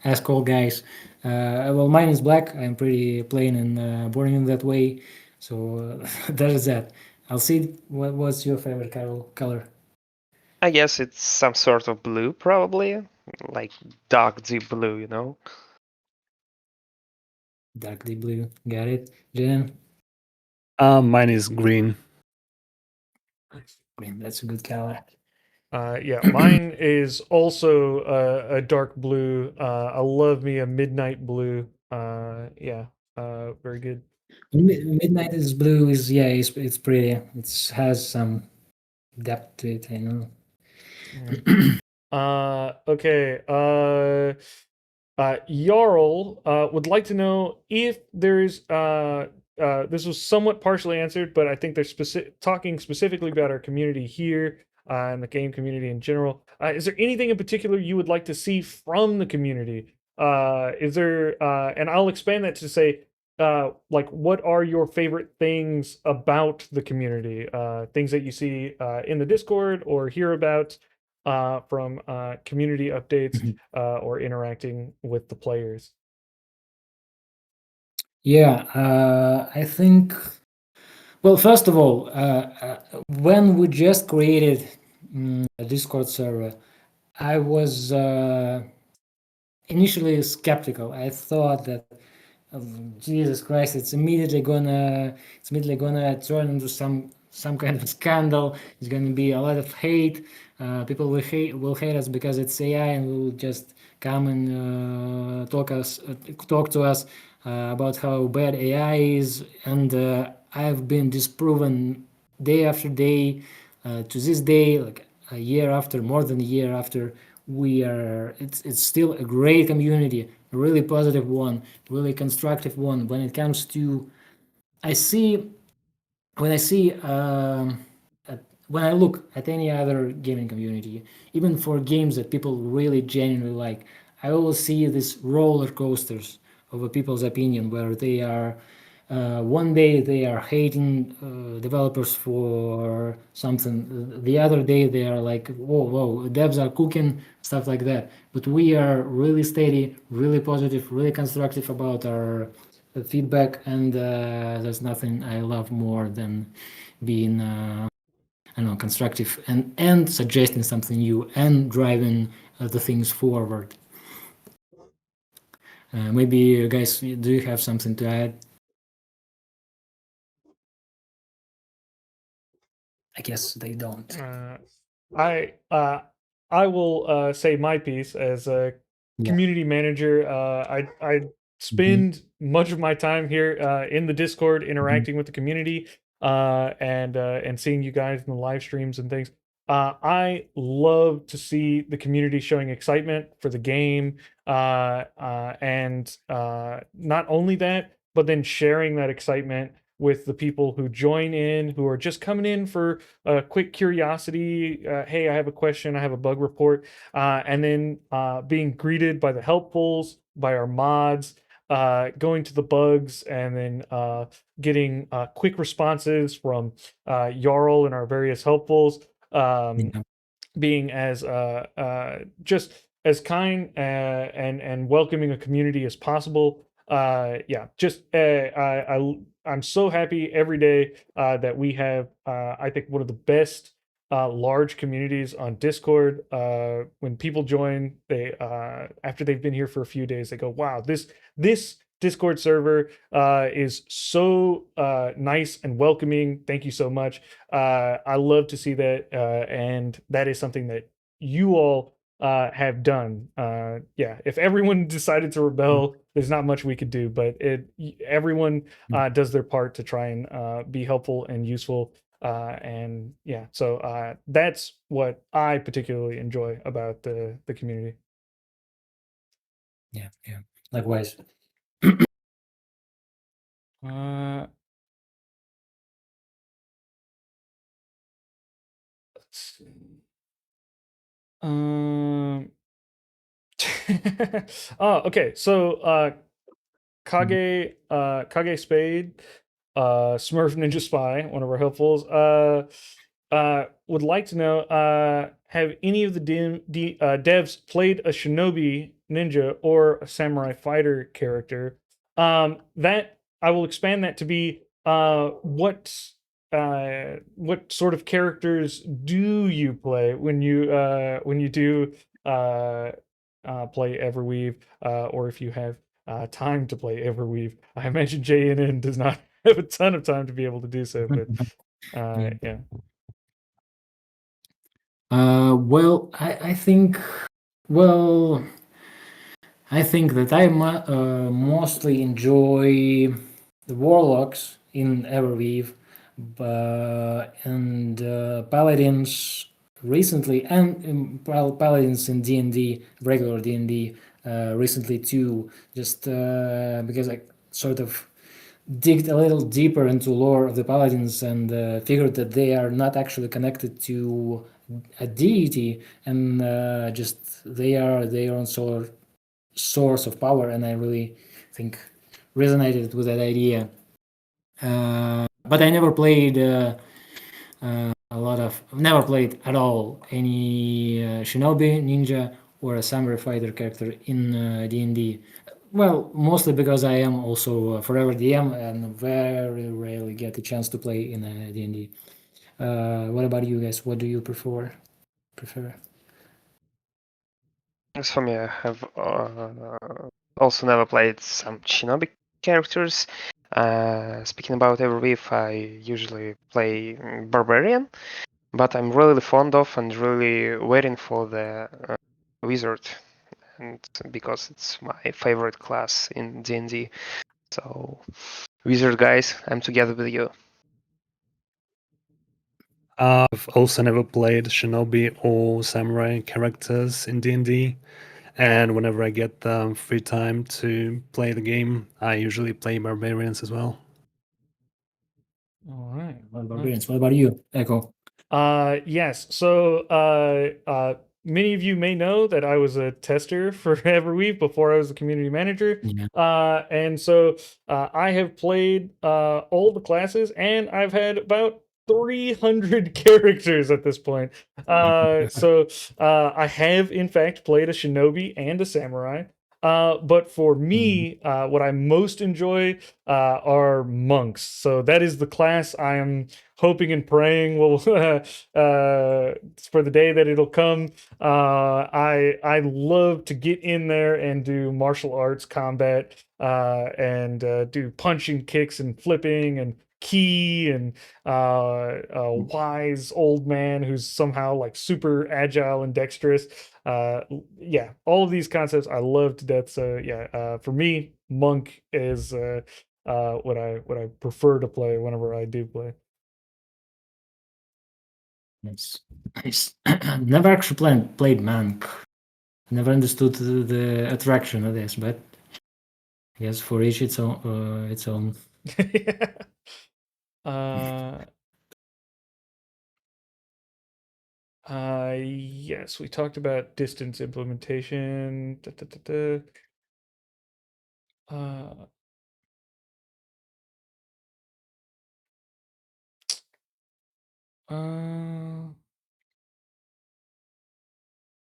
[SPEAKER 1] ask all guys. Well, mine is black. I'm pretty plain and born in that way. So that is that. I'll see. What's your favorite color?
[SPEAKER 3] I guess it's some sort of blue, probably. Like dark deep blue, you know?
[SPEAKER 1] Dark deep blue. Got it. Jen?
[SPEAKER 4] Mine is green.
[SPEAKER 1] Green. That's a good color.
[SPEAKER 2] Yeah, mine is also a dark blue. I love me a midnight blue. Yeah, very good.
[SPEAKER 1] Midnight is blue. Is yeah. It's pretty. It has some depth to it. I know.
[SPEAKER 2] Okay. Jarl would like to know if there's this was somewhat partially answered, but I think they're talking specifically about our community here and the game community in general. Is there anything in particular you would like to see from the community? Is there, and I'll expand that to say, like, what are your favorite things about the community? Things that you see in the Discord or hear about from community updates or interacting with the players.
[SPEAKER 1] Yeah. I think. Well, first of all, when we just created a Discord server, I was initially skeptical. I thought that, Jesus Christ, it's immediately gonna turn into some kind of scandal. It's gonna be a lot of hate. People will hate us because it's AI, and will just come and talk to us about how bad AI is. And I've been disproven day after day, to this day, like a year after, more than a year after. It's still a great community, a really positive one, really constructive one. When it comes to, I see when I see when I look at any other gaming community, even for games that people really genuinely like, I always see these roller coasters of a people's opinion, where they are one day they are hating developers for something, the other day they are like, whoa, devs are cooking, stuff like that. But we are really steady, really positive, really constructive about our feedback, and there's nothing I love more than being I don't know, constructive, and suggesting something new and driving the things forward. Maybe guys, do you have something to add? I guess they don't.
[SPEAKER 2] I will say my piece as a
[SPEAKER 1] Yeah.
[SPEAKER 2] community manager. I spend much of my time here in the Discord interacting with the community and seeing you guys in the live streams and things. I love to see the community showing excitement for the game, and not only that, but then sharing that excitement with the people who join in, who are just coming in for a quick curiosity. Hey, I have a question, I have a bug report, and then being greeted by the helpfuls, by our mods, going to the bugs, and then getting quick responses from Jarl and our various helpfuls.
[SPEAKER 1] Yeah.
[SPEAKER 2] Being as just as kind and welcoming a community as possible. Yeah, just I'm so happy every day that we have I think one of the best large communities on Discord. When people join, they after they've been here for a few days, they go, "Wow, this Discord server is so nice and welcoming. Thank you so much." I love to see that, and that is something that you all have done. Yeah, if everyone decided to rebel, there's not much we could do, but everyone does their part to try and be helpful and useful. And yeah, so that's what I particularly enjoy about the community.
[SPEAKER 1] Yeah. Likewise.
[SPEAKER 2] Let's see. Um. Oh, okay. So Kage Spade, Smurf Ninja Spy, one of our helpfuls, would like to know, have any of the devs played a shinobi ninja or a samurai fighter character? That I will expand that to be what sort of characters do you play when you do play Everweave, or if you have time to play Everweave. I imagine JNN does not have a ton of time to be able to do so, but
[SPEAKER 1] Yeah.
[SPEAKER 2] yeah.
[SPEAKER 1] Well, I think. Well, I think that I mostly enjoy the warlocks in Everweave, and paladins recently, and paladins in D&D, regular D&D, recently too. Just because I sort of digged a little deeper into lore of the paladins and figured that they are not actually connected to a deity, and just they are their own source of power, and I really think resonated with that idea. But I never played never played at all any shinobi, ninja, or a samurai fighter character in D&D. Well, mostly because I am also a forever DM and very rarely get a chance to play in a D&D. What about you guys? What do you prefer?
[SPEAKER 3] As for me, I have also never played some shinobi characters. Speaking about Everweave, I usually play barbarian, but I'm really fond of and really waiting for the wizard, and because it's my favorite class in D&D. So, wizard guys, I'm together with you.
[SPEAKER 4] I've also never played shinobi or samurai characters in D&D, and whenever I get free time to play the game, I usually play barbarians as well.
[SPEAKER 2] All right.
[SPEAKER 1] Barbarians. What about you, Echo?
[SPEAKER 2] Yes. So, many of you may know that I was a tester for Everweave before I was a community manager.
[SPEAKER 1] Yeah.
[SPEAKER 2] And so I have played all the classes, and I've had about 300 characters at this point. So I have, in fact, played a shinobi and a samurai. But for me, what I most enjoy are monks. So that is the class I am hoping and praying will for the day that it'll come. I love to get in there and do martial arts combat, and do punching, kicks, and flipping, and key and a wise old man who's somehow like super agile and dexterous. Yeah, all of these concepts I love to death. So yeah, for me, monk is what I prefer to play whenever I do play.
[SPEAKER 1] Nice. Nice. Never actually played monk. Never understood the attraction of this, but I guess for each its own. Its own.
[SPEAKER 2] uh, yes, we talked about distance implementation. Da, da, da, da. Uh,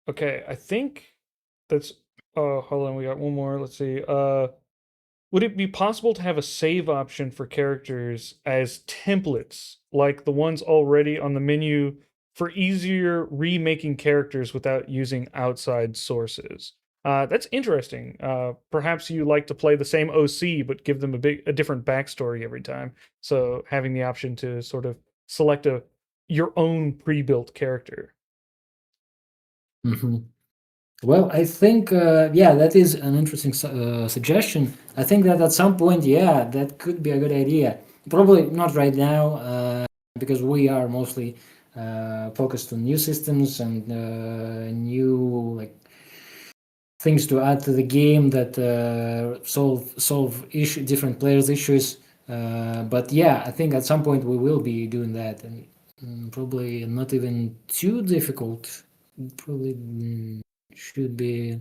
[SPEAKER 2] okay, I think that's. Hold on, we got one more. Let's see. Would it be possible to have a save option for characters as templates, like the ones already on the menu, for easier remaking characters without using outside sources? That's interesting. Perhaps you like to play the same OC, but give them a different backstory every time. So having the option to sort of select your own pre-built character.
[SPEAKER 1] Mm-hmm. Well, I think, yeah, that is an interesting suggestion. I think that at some point, yeah, that could be a good idea. Probably not right now, because we are mostly focused on new systems and new like things to add to the game that solve different players' issues. But yeah, I think at some point we will be doing that, and probably not even too difficult. Probably should be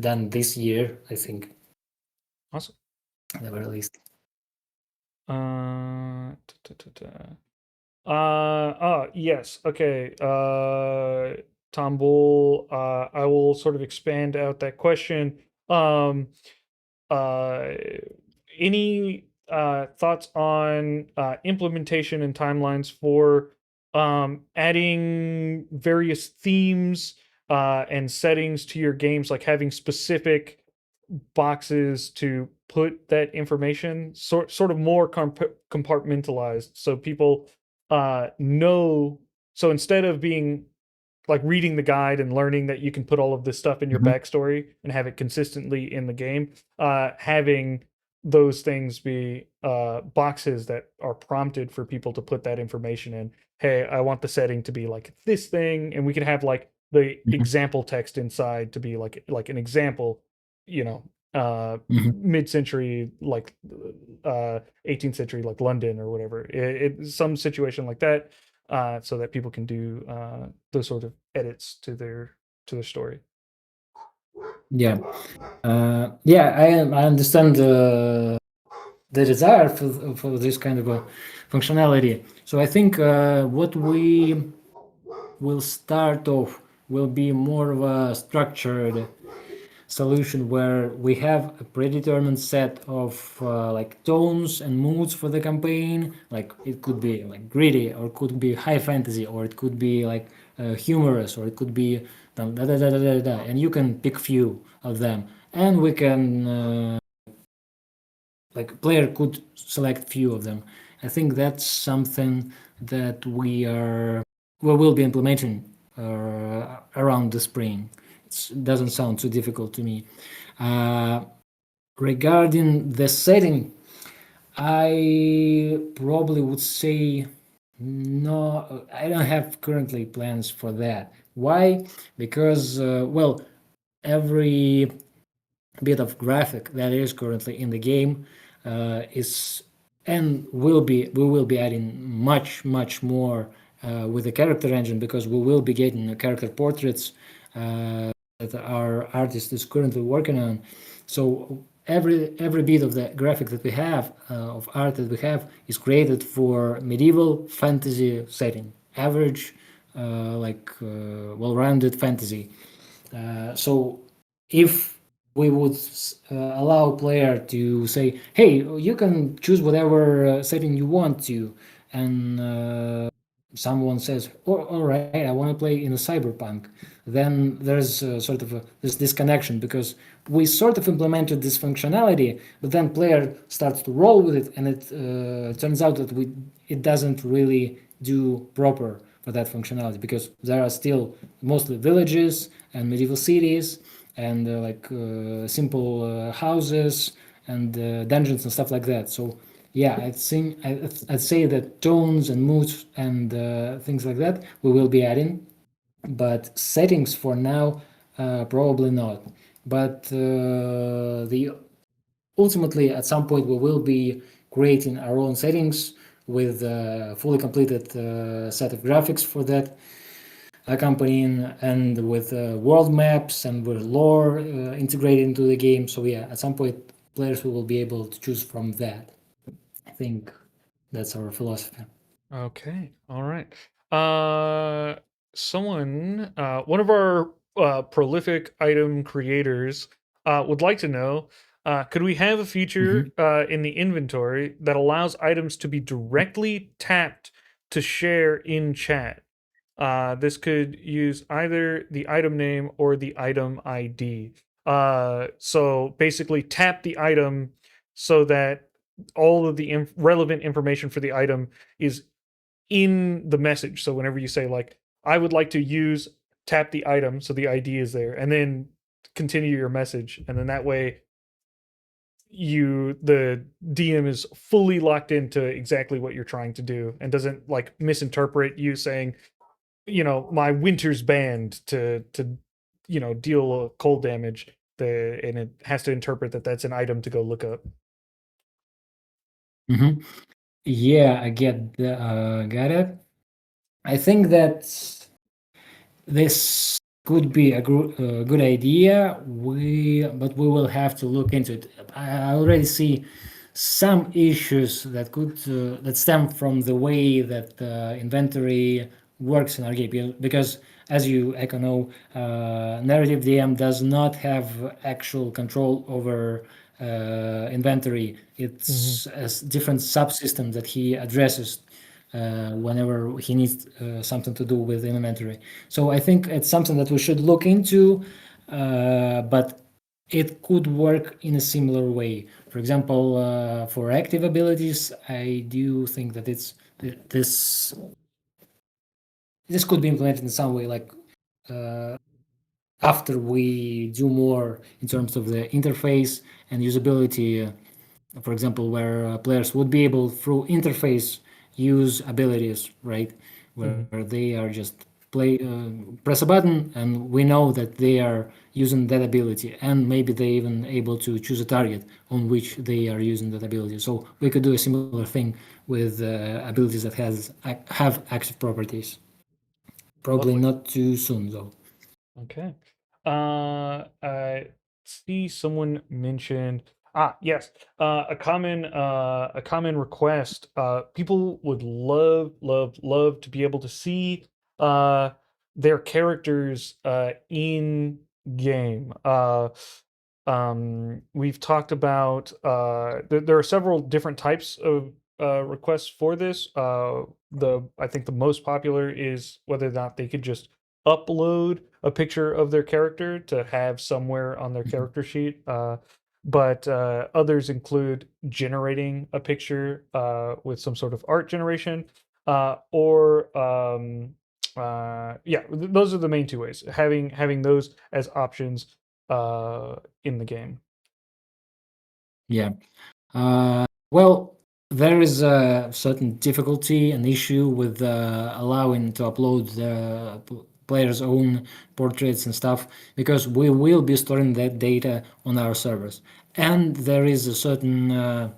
[SPEAKER 1] done this year, I think,
[SPEAKER 2] Awesome.
[SPEAKER 1] at the very least.
[SPEAKER 2] Yes. Okay. Tom Bull, I will sort of expand out that question. Uh, any thoughts on implementation and timelines for adding various themes and settings to your games, like having specific boxes to put that information sort of more compartmentalized, so people know. So instead of being like reading the guide and learning that you can put all of this stuff in your
[SPEAKER 1] Mhm.
[SPEAKER 2] backstory and have it consistently in the game, having those things be boxes that are prompted for people to put that information in. Hey, I want the setting to be like this thing, and we can have like the
[SPEAKER 1] Mhm.
[SPEAKER 2] example text inside to be like an example, you know,
[SPEAKER 1] Mhm.
[SPEAKER 2] mid-century, like 18th century, like London or whatever. Some situation like that, so that people can do those sort of edits to their story.
[SPEAKER 1] Yeah, yeah, I understand the desire for this kind of a functionality. So I think what we will start off will be more of a structured solution where we have a predetermined set of like tones and moods for the campaign. Like it could be like gritty, or it could be high fantasy, or it could be like humorous, or it could be da, da, da, da, da, da, and you can pick few of them, and we can like player could select few of them. I think that's something that we will be implementing around the spring. It doesn't sound too difficult to me. Uh, Regarding the setting, I probably would say no. I don't have currently plans for that. Why? Because well, every bit of graphic that is currently in the game is and we will be adding much more with the character engine, because we will be getting character portraits that our artist is currently working on. So every bit of the graphic that we have of art that we have is created for medieval fantasy setting, average well-rounded fantasy. So if we would allow player to say, hey, you can choose whatever setting you want to, and someone says, "Oh, all right, I want to play in a cyberpunk," then there's sort of this disconnection because we sort of implemented this functionality, but then player starts to roll with it, and it turns out that it doesn't really do proper for that functionality because there are still mostly villages and medieval cities and simple houses and dungeons and stuff like that. So yeah, I'd say that tones and moods and things like that we will be adding, but settings for now probably not. But the ultimately at some point we will be creating our own settings with a fully completed set of graphics for that accompanying and with world maps and with lore integrated into the game. So yeah, at some point players will be able to choose from that. I think that's our philosophy.
[SPEAKER 2] Okay. All right. One of our prolific item creators would like to know, could we have a feature in the inventory that allows items to be directly tapped to share in chat? This could use either the item name or the item ID. So basically tap the item so that all of the relevant information for the item is in the message. So whenever you say like, I would like to use tap the item, so the ID is there, and then continue your message, and then that way the DM is fully locked into exactly what you're trying to do and doesn't like misinterpret you saying, my winter's banned to deal cold damage. And it has to interpret that that's an item to go look up.
[SPEAKER 1] Mm-hmm. Yeah, I got it. I think that this could be a good idea. But we will have to look into it. I already see some issues that stem from the way that inventory works in our game because, as you echo know, narrative DM does not have actual control over inventory. It's a different subsystem that he addresses whenever he needs something to do with inventory. So I think it's something that we should look into, but it could work in a similar way. For example, for active abilities, I do think that this could be implemented in some way, like after we do more in terms of the interface and usability. For example, where players would be able through interface use abilities, right? Where they are just press a button and we know that they are using that ability, and maybe they even able to choose a target on which they are using that ability. So we could do a similar thing with abilities that have active properties. Probably
[SPEAKER 2] Lovely.
[SPEAKER 1] not too soon though.
[SPEAKER 2] Okay. I see someone mentioned. Yes. A common request. People would love to be able to see their characters in game. We've talked about there are several different types of requests for this. I think the most popular is whether or not they could just upload a picture of their character to have somewhere on their character sheet. But others include generating a picture with some sort of art generation, or those are the main two ways. Having those as options in the game.
[SPEAKER 1] Yeah. Well, there is a certain difficulty and issue with allowing to upload the player's own portraits and stuff because we will be storing that data on our servers, and there is a certain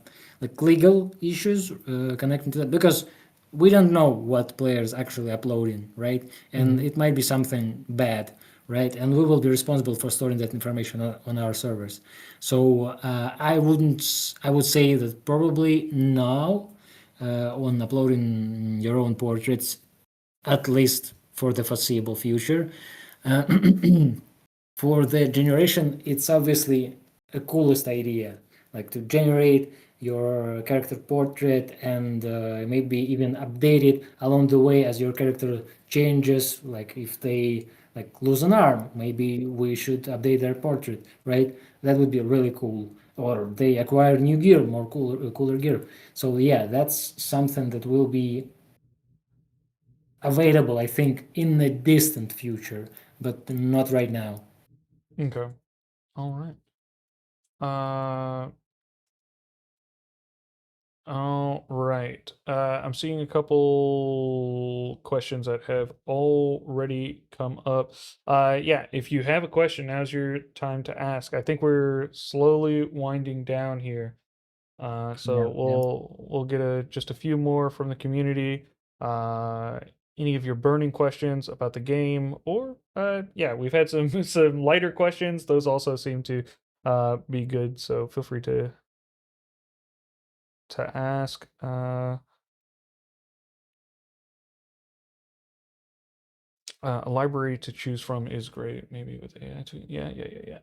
[SPEAKER 1] legal issues connecting to that because we don't know what players actually uploading, right? And it might be something bad, right? And we will be responsible for storing that information on our servers. So I would say that probably now on uploading your own portraits, at least for the foreseeable future. Uh, for the generation, it's obviously a coolest idea, like to generate your character portrait and maybe even update it along the way as your character changes. Like if they like lose an arm, maybe we should update their portrait, right? That would be really cool. Or they acquire new gear, more cooler gear. So yeah, that's something that will be available, I think, in the distant future, but not right now.
[SPEAKER 2] Okay. All right. Uh, all right. I'm seeing a couple questions that have already come up. Yeah, if you have a question, now's your time to ask. I think we're slowly winding down here. So
[SPEAKER 1] Yeah, yeah.
[SPEAKER 2] we'll get just a few more from the community. Uh, any of your burning questions about the game, or yeah, we've had some some lighter questions. Those also seem to be good. So feel free to ask. A library to choose from is great. Maybe with AI too. Yeah, yeah, yeah, yeah.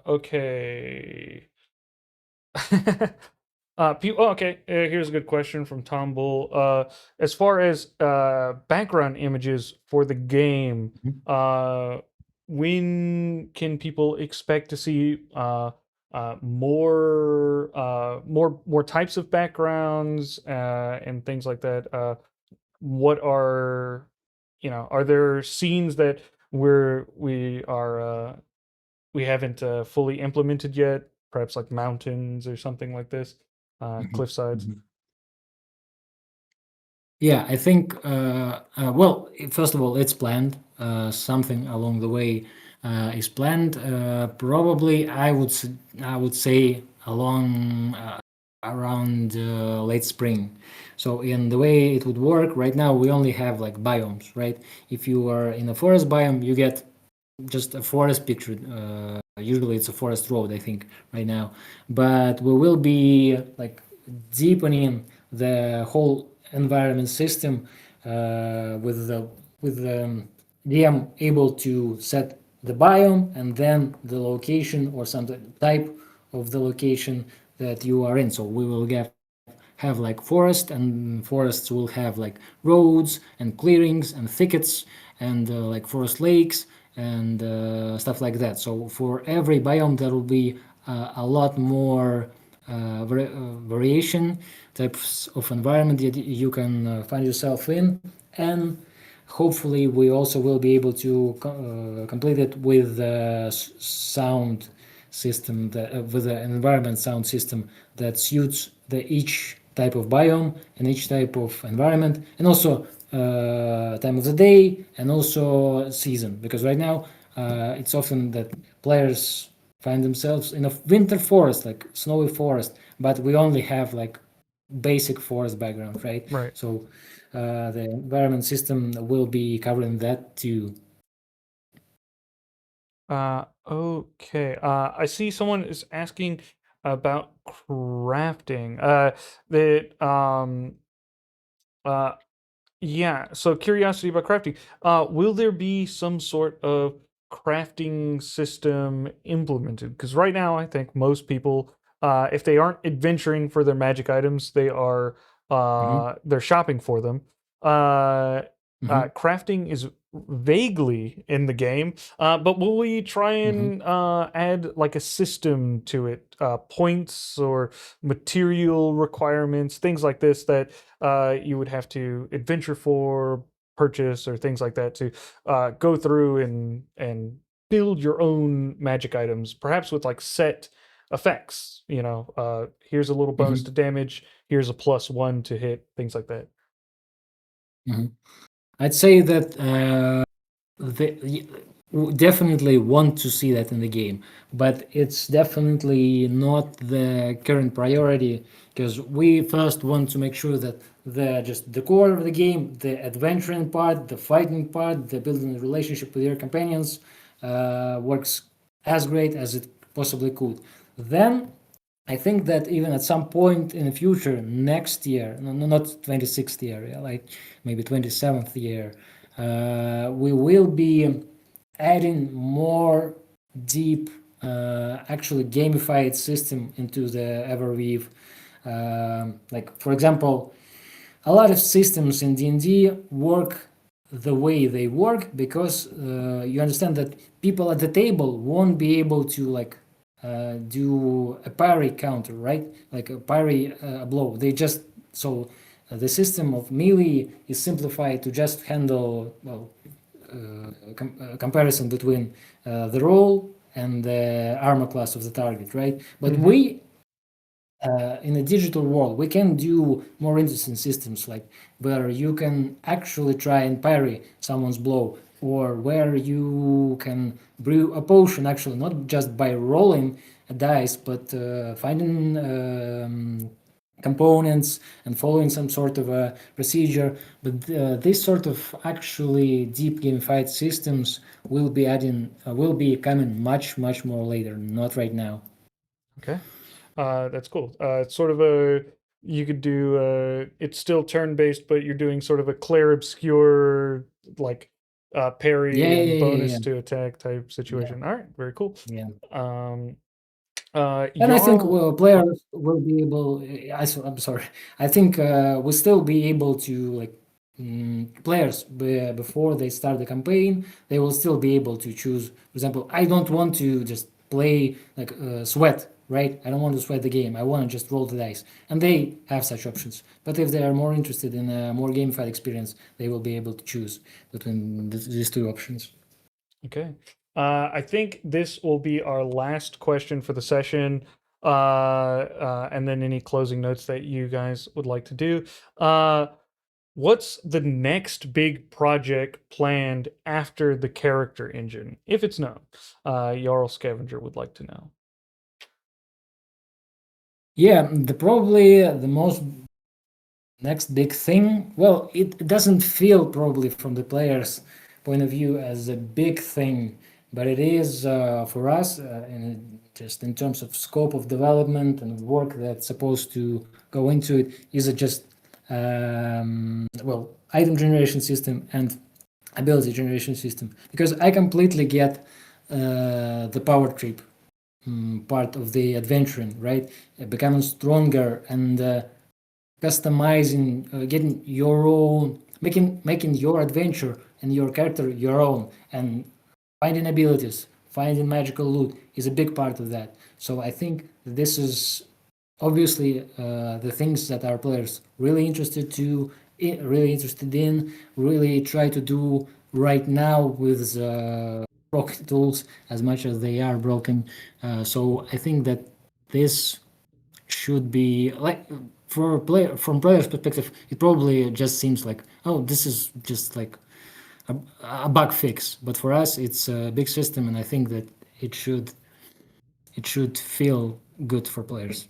[SPEAKER 2] Okay. Okay. Here's a good question from Tom Bull. As far as background images for the game,
[SPEAKER 1] Mhm.
[SPEAKER 2] when can people expect to see more types of backgrounds and things like that? What are are there scenes that we haven't fully implemented yet? Perhaps like mountains or something like this,
[SPEAKER 1] Mhm.
[SPEAKER 2] cliff sides.
[SPEAKER 1] Mhm. Yeah, I think, well, first of all, it's planned. Something along the way is planned. Probably, I would say along around late spring. So, in the way it would work right now, we only have like biomes, right? If you are in a forest biome, you get just a forest picture. Usually, it's a forest road, I think, right now. But we will be like deepening the whole environment system with the DM able to set the biome and then the location or some type of the location that you are in. So we will have like forest, and forests will have like roads and clearings and thickets and like forest lakes and stuff like that. So for every biome there will be a lot more variation types of environment that you can find yourself in, and hopefully we also will be able to complete it with sound system that with an environment sound system that suits the each type of biome and each type of environment, and also time of the day and also season, because right now it's often that players find themselves in a winter forest, like snowy forest, but we only have like basic forest background, right?
[SPEAKER 2] Right.
[SPEAKER 1] So the environment system will be covering that too.
[SPEAKER 2] Okay. I see someone is asking about crafting. That uh Yeah, so curiosity about crafting. Will there be some sort of crafting system implemented? Because right now, I think most people, if they aren't adventuring for their magic items,
[SPEAKER 1] Hmm.
[SPEAKER 2] they're shopping for them. Uh,
[SPEAKER 1] Hmm.
[SPEAKER 2] Crafting is vaguely in the game, but will we try
[SPEAKER 1] Hmm.
[SPEAKER 2] and add like a system to it, points or material requirements, things like this that you would have to adventure for, purchase, or things like that to go through and build your own magic items, perhaps with like set effects. Here's a little bonus
[SPEAKER 1] Hmm.
[SPEAKER 2] to damage. Here's a +1 to hit. Things like that.
[SPEAKER 1] Hmm. I'd say that the definitely want to see that in the game, but it's definitely not the current priority because we first want to make sure that the core of the game, the adventuring part, the fighting part, the building a relationship with your companions, works as great as it possibly could. Then I think that even at some point in the future, next year, not 26th year, yeah, like maybe 27th year, we will be adding more deep, actually gamified system into the Everweave. Like for example, a lot of systems in D&D work the way they work because you understand that people at the table won't be able to like do a parry counter, right? Like a parry blow. They just so the system of melee is simplified to just handle well comparison between the roll and the armor class of the target, right? But we in a digital world, we can do more interesting systems like where you can actually try and parry someone's blow, or where you can brew a potion actually not just by rolling a dice, but finding components and following some sort of a procedure. But this sort of actually deep gamified systems will be will be coming much more later, not right now.
[SPEAKER 2] Okay. That's cool. It's sort of a you could do it's still turn based, but you're doing sort of a clair obscure like
[SPEAKER 1] Yeah,
[SPEAKER 2] parry
[SPEAKER 1] yeah,
[SPEAKER 2] and
[SPEAKER 1] yeah, yeah,
[SPEAKER 2] bonus
[SPEAKER 1] yeah.
[SPEAKER 2] to attack type situation. All right, very cool.
[SPEAKER 1] Yeah.
[SPEAKER 2] Um,
[SPEAKER 1] And I think
[SPEAKER 2] Jarl.
[SPEAKER 1] players will be able. I'm sorry. I think we'll still be able to like players before they start the campaign. They will still be able to choose. For example, I don't want to just play like sweat, right? I don't want to sweat the game. I want to just roll the dice, and they have such options. But if they are more interested in a more gamified experience, they will be able to choose between these two options.
[SPEAKER 2] Okay. I think this will be our last question for the session. And then any closing notes that you guys would like to do. What's the next big project planned after the character engine, if it's known? Jarl Scavenger would like to know.
[SPEAKER 1] Yeah, the probably the most next big thing. Well, it doesn't feel probably from the players' point of view as a big thing, but it is for us, just in terms of scope of development and work that's supposed to go into it. Is it just well item generation system and ability generation system? Because I completely get the power trip part of the adventuring, right? Becoming stronger and customizing, getting your own, making your adventure and your character your own, and finding abilities, finding magical loot is a big part of that. So I think this is obviously the things that our players really interested in, really try to do right now with broken tools as much as they are broken. So I think that this should be like from players perspective it probably just seems like, oh, this is just like a, a bug fix, but for us it's a big system, and I think that it should feel good for players.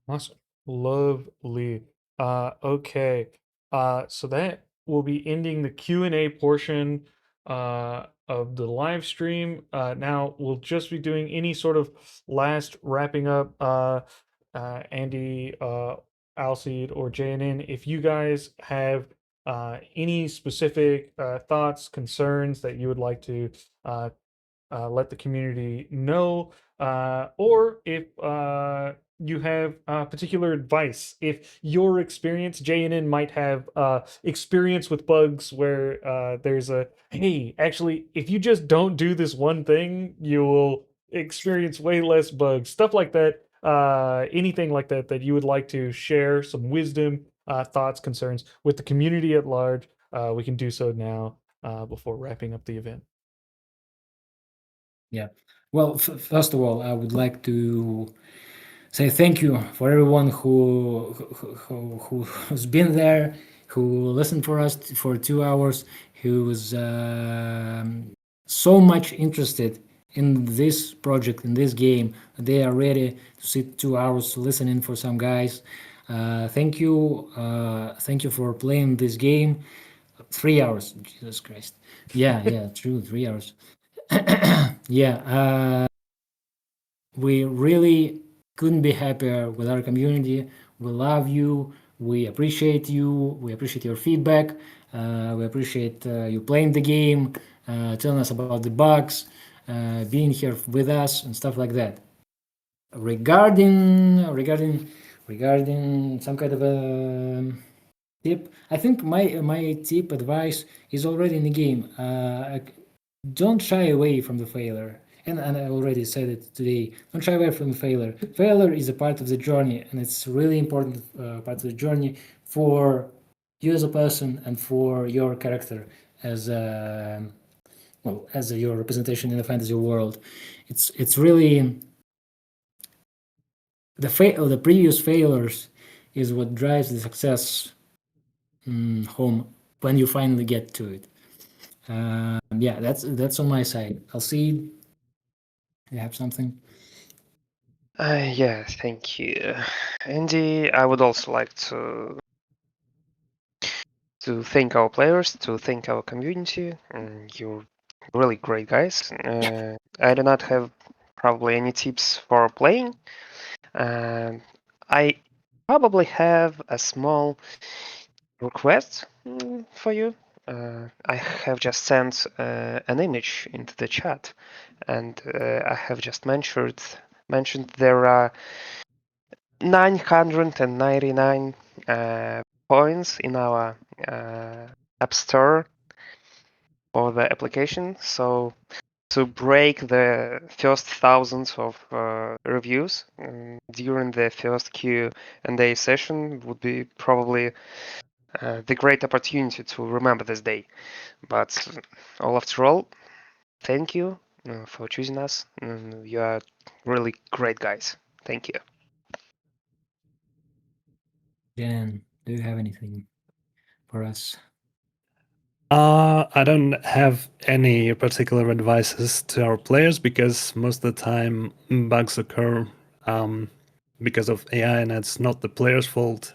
[SPEAKER 2] Awesome. Lovely. Okay. So that will be ending the Q&A portion of the live stream. Now we'll just be doing any sort of last wrapping up. Andy, Alcide, or JNN, if you guys have any specific thoughts, concerns that you would like to let the community know, or if you have particular advice. If your experience, JNN might have experience with bugs where there's a, hey, actually, if you just don't do this one thing, you will experience way less bugs, stuff like that. Anything like that that you would like to share some wisdom, thoughts, concerns with the community at large, we can do so now before wrapping up the event.
[SPEAKER 1] Yeah, well, first of all I would like to say thank you for everyone who's been there, who listened for us for 2 hours, who's so much interested in this project, in this game. They are ready to sit 2 hours to listen in for some guys. Thank you. Thank you for playing this game. 3 hours. Jesus Christ. Yeah, true. 3 hours. Yeah. We really couldn't be happier with our community. We love you. We appreciate you. We appreciate your feedback. We appreciate you playing the game, telling us about the bugs, being here with us, and stuff like that. Regarding some kind of a tip, I think my tip advice is already in the game. Don't shy away from the failure. And I already said it today. Don't shy away from the failure. Failure is a part of the journey, and it's really important part of the journey for you as a person and for your character as as your representation in the fantasy world. It's really the previous failures is what drives the success home when you finally get to it. Yeah, that's on my side. I'll see. You have something?
[SPEAKER 3] Yeah, thank you, Andy. I would also like to thank our players, to thank our community. You're really great guys. I do not have probably any tips for playing. I probably have a small request for you. I have just sent an image into the chat, and I have just mentioned there are 999 points in our App Store for the application. So to break the first thousands of reviews during the first Q&A session would be probably the great opportunity to remember this day. But all after all, thank you for choosing us. You are really great guys. Thank you.
[SPEAKER 1] Jan, do you have anything for us?
[SPEAKER 4] I don't have any particular advices to our players because most of the time bugs occur because of AI, and it's not the player's fault.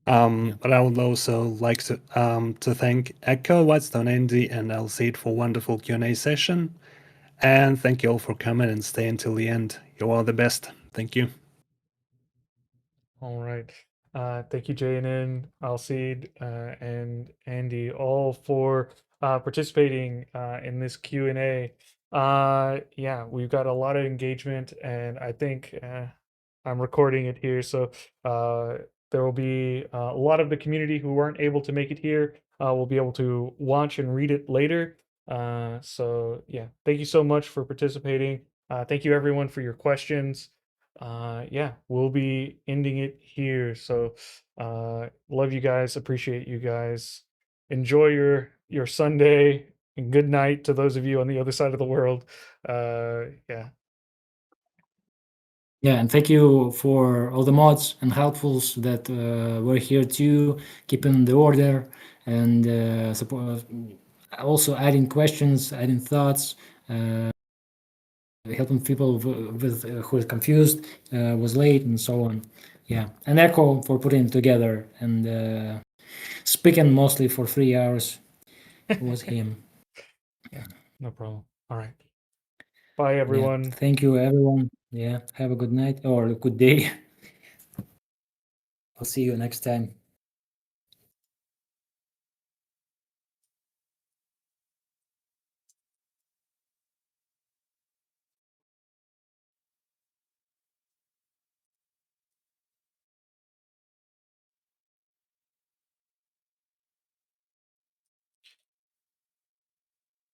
[SPEAKER 4] But I would also like to thank Echo, Whitestone Andy, and LC for wonderful Q&A session. And thank you all for coming and staying until the end. You're all the best. Thank you.
[SPEAKER 2] All right. Thank you, JNN, Alcide, and Andy, all for participating in this Q&A. Yeah, we've got a lot of engagement, and I think I'm recording it here, so there will be a lot of the community who weren't able to make it here will be able to watch and read it later. So yeah, thank you so much for participating. Thank you everyone for your questions. Yeah, we'll be ending it here. So love you guys, appreciate you guys. Enjoy your Sunday, and good night to those of you on the other side of the world. Yeah.
[SPEAKER 1] Yeah, and thank you for all the mods and helpfuls that were here too, keeping the order and support, also adding questions, adding thoughts, helping people with who is confused, was late, and so on. Yeah, and Echo for putting it together and speaking mostly for 3 hours. It was him. Yeah.
[SPEAKER 2] No problem. All right. Bye,
[SPEAKER 1] Yeah.
[SPEAKER 2] everyone.
[SPEAKER 1] Thank you, everyone. Yeah. Have a good night or a good day. I'll see you next time.